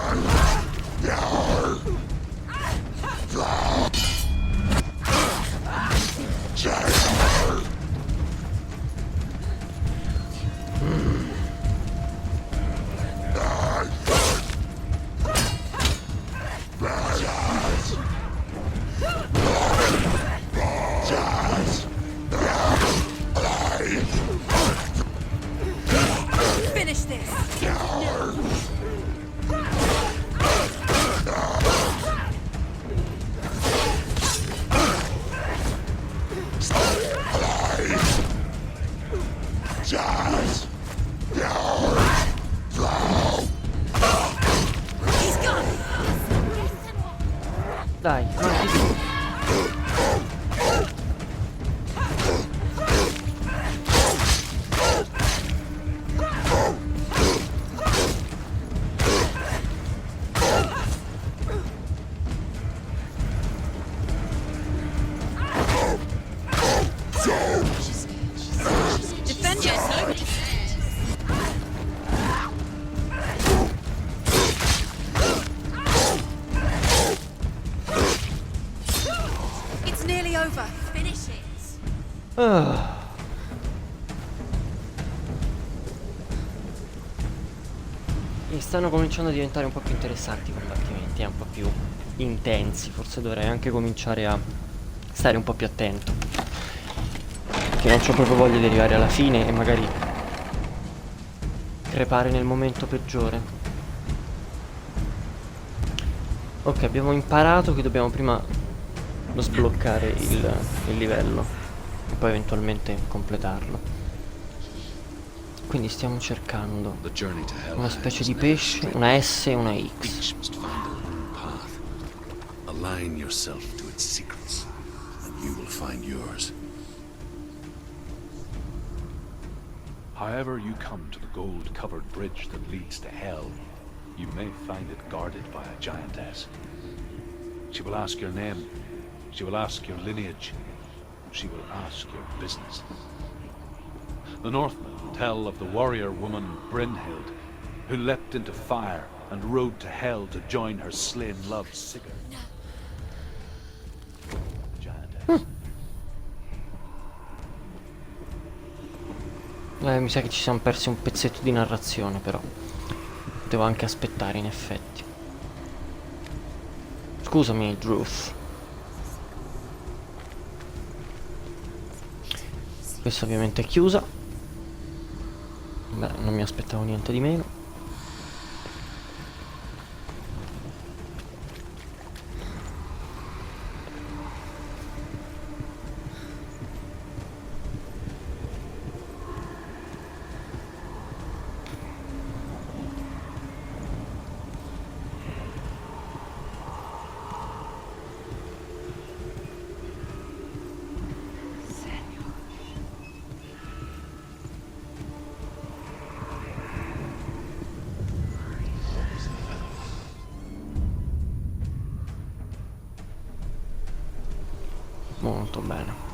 S8: Die.
S1: Dai, avanti tu.
S3: Defend yourself! It's nearly over. Finish it.
S1: Ah. E stanno cominciando a diventare un po' più interessanti i combattimenti, un po' più intensi. Forse dovrei anche cominciare a stare un po' più attento, perché non c'ho proprio voglia di arrivare alla fine e magari crepare nel momento peggiore. Ok, abbiamo imparato che dobbiamo prima sbloccare il livello e poi eventualmente completarlo. Quindi stiamo cercando
S5: The journey to Helheim
S1: una specie
S5: is
S1: di
S5: never
S1: pesce,
S5: straight.
S1: una S e una X.
S5: Each must find their own path. Align yourself to its secrets, and you will find yours.
S4: However you come to the gold-covered bridge that leads to Hell, you may find it guarded by a giantess. She will ask your name, she will ask your lineage, and she will ask your business. The Northmen tell of the warrior woman Brynhild, who leapt into fire and rode to Hell to join her slain love Sigurd. The giantess.
S1: Mi sa che ci siamo persi un pezzetto di narrazione, però potevo anche aspettare, in effetti. Scusami, Druth. Questa ovviamente è chiusa. Beh, non mi aspettavo niente di meno. Molto bene.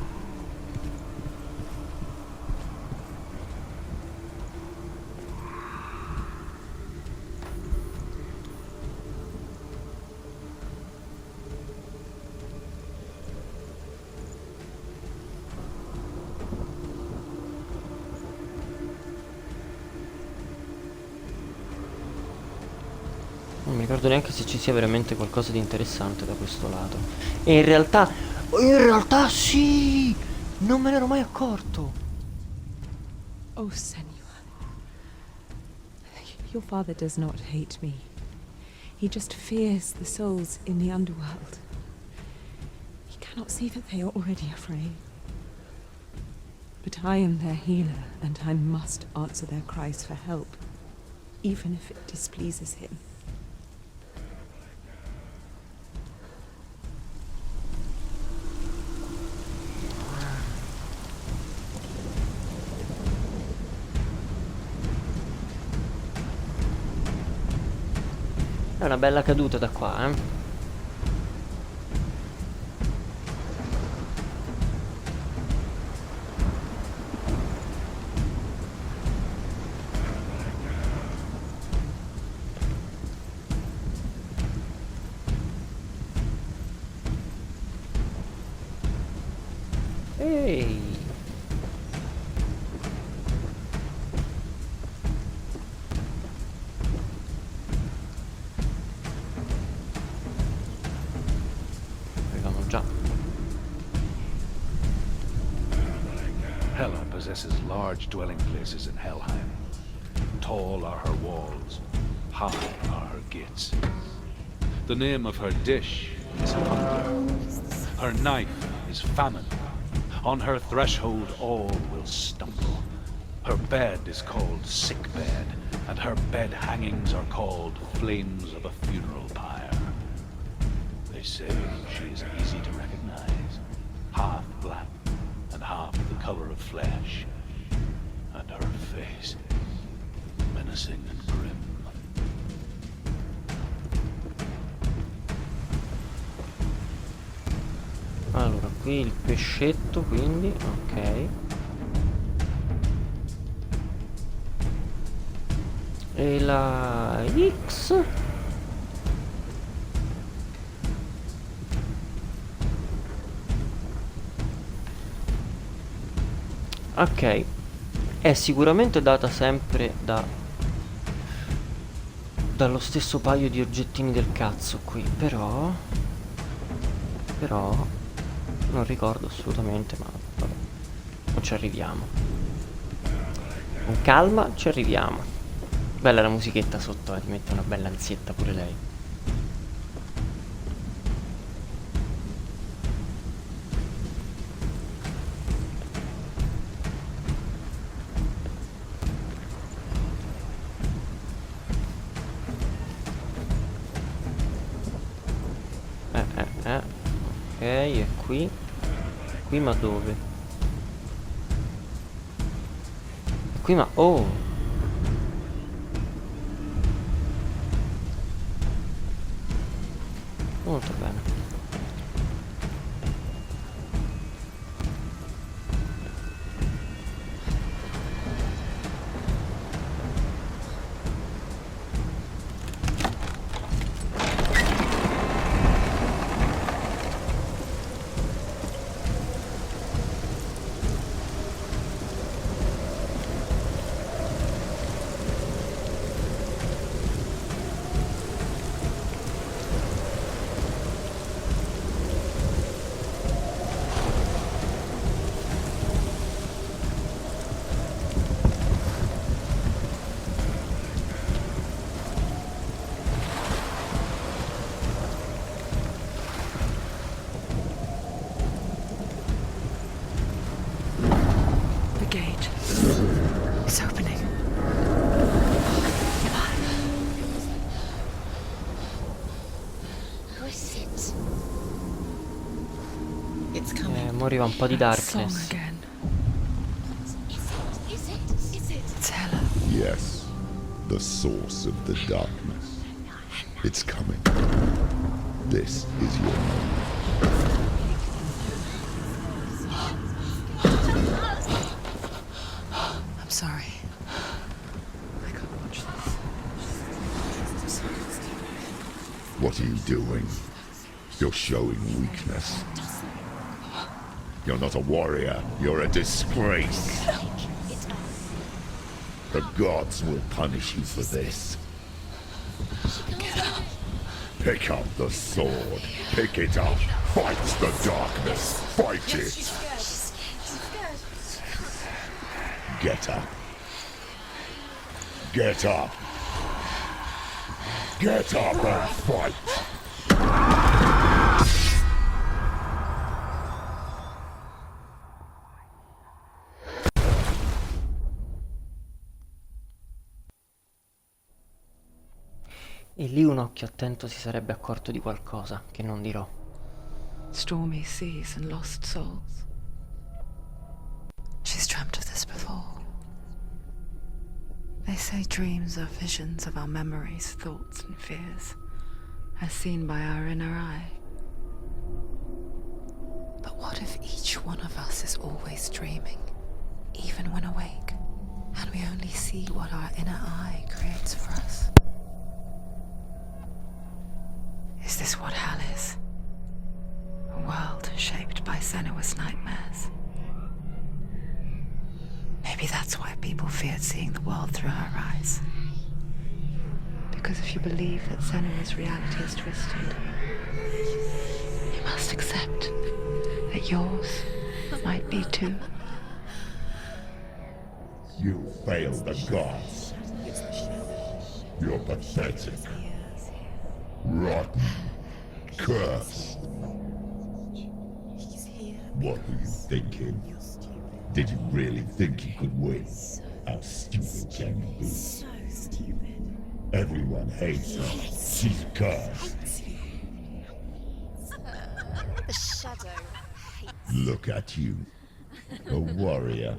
S1: Non mi ricordo neanche se ci sia veramente qualcosa di interessante da questo lato. E in realtà sì! Non me ne ero mai accorto.
S9: Oh, Senua. Your father does not hate me. He just fears the souls in the underworld. He cannot see that they are already afraid. But I am their healer, and I must answer their cries for help, even if it displeases him.
S1: È una bella caduta da qua, eh? Ehi! Avevamo già.
S4: Hela possesses large dwelling places in Helheim. Tall are her walls, high are her gates. The name of her dish is hunger. Her knife is famine. On her threshold all will stumble. Her bed is called sick bed, and her bed hangings are called flames of a funeral pyre. They They say she is easy to recognize. Half black and half the color of flesh. And her face, menacing and grim.
S1: Allora, qui il pescetto, quindi, ok. E la X. Ok. È sicuramente data sempre dallo stesso paio di oggettini del cazzo qui, però non ricordo assolutamente, ma vabbè, non ci arriviamo. Con calma ci arriviamo. Bella la musichetta sotto, ti mette una bella ansietta pure lei. Ok, e qui? Qui ma dove? Qui ma... Oh! Molto bene. Mo arriva un po' di darkness.
S8: Yes, the source of the darkness. It's coming. This is your moment.
S2: I'm sorry. I can't watch this.
S8: What are you doing? You're showing weakness. You're not a warrior. You're a disgrace. The gods will punish you for this. Pick up the sword. Pick it up. Fight the darkness. Fight it. Get up. Get up. Get up and fight.
S1: E lì un occhio attento si sarebbe accorto di qualcosa che non dirò.
S2: Stormy seas and lost souls. She's dreamt of this before. They say dreams are visions of our memories, thoughts and fears, as seen by our inner eye. But what if each one of us is always dreaming, even when awake, and we only see what our inner eye creates for us? Is this what hell is? A world shaped by Senua's nightmares. Maybe that's why people feared seeing the world through her eyes. Because if you believe that Senua's reality is twisted, you must accept that yours might be too.
S8: You failed the gods. You're pathetic. Rotten. Cursed. What were you thinking? Did you really think you could win? How stupid can you be?
S3: So stupid.
S8: Everyone hates her. She's cursed. Look at you. A warrior.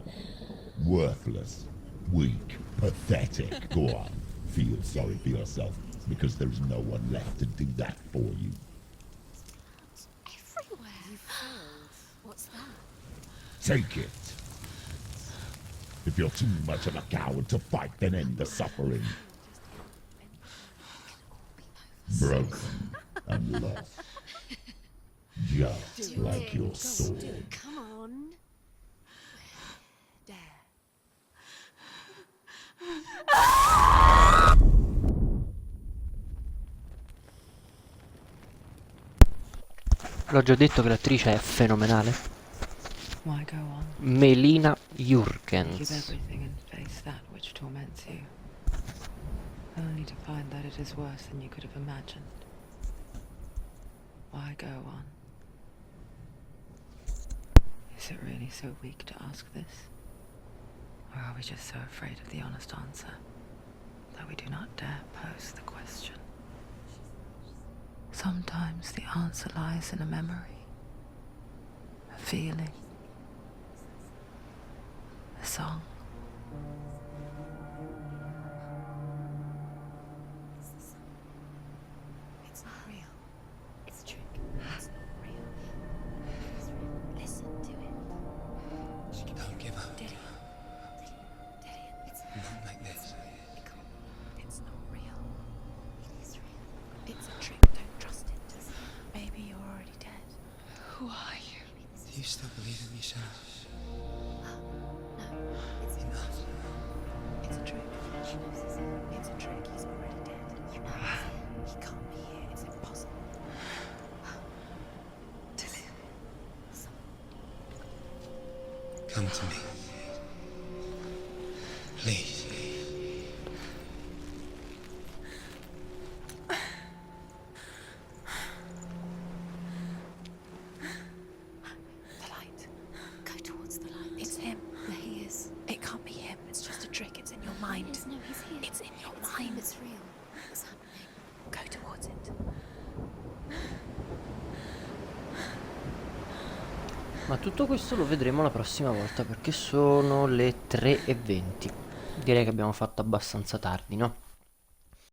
S8: Worthless. Weak. Pathetic. Go on. Feel sorry for yourself, because there's no one left to do that for you.
S3: Everywhere. You failed. What's that?
S8: Take it. If you're too much of a coward to fight, then end the suffering. Broken and lost. Just like your sword.
S3: Come on. Dare.
S1: L'ho già detto che l'attrice è fenomenale.
S2: Why go on?
S1: Melina
S2: Give
S1: Jurgens.
S2: everything and face that which torments you, only to find that it is worse than you could have imagined. Why go on? Is it really so weak to ask this? Or are we just so afraid of the honest answer that we do not dare pose the question? Sometimes the answer lies in a memory, a feeling, a song.
S3: It's not real. It's a trick. It's not real. It's real. Listen to it. She can
S7: Don't give up.
S3: Daddy. Daddy. It's
S7: Not like this.
S3: it can't. It's not real. It is real. It's a trick. Don't trust it. Maybe you're already dead.
S2: Who are you?
S7: Do you still believe in me, Senua?
S3: No. It's
S7: Enough.
S3: It's a trick. She knows it's him. It's a trick. He's already dead. You know it's him. He can't be here. It's impossible.
S2: Tilly.
S7: Come to me. Please.
S3: The light. Go towards the light. It's him. There he is. It can't be him. It's just a trick. It's in your mind. No, he's here. It's in your mind. It's real. It's happening. Go towards it.
S1: Ma tutto questo lo vedremo la prossima volta, perché sono le 3:20. Direi che abbiamo fatto abbastanza tardi, no?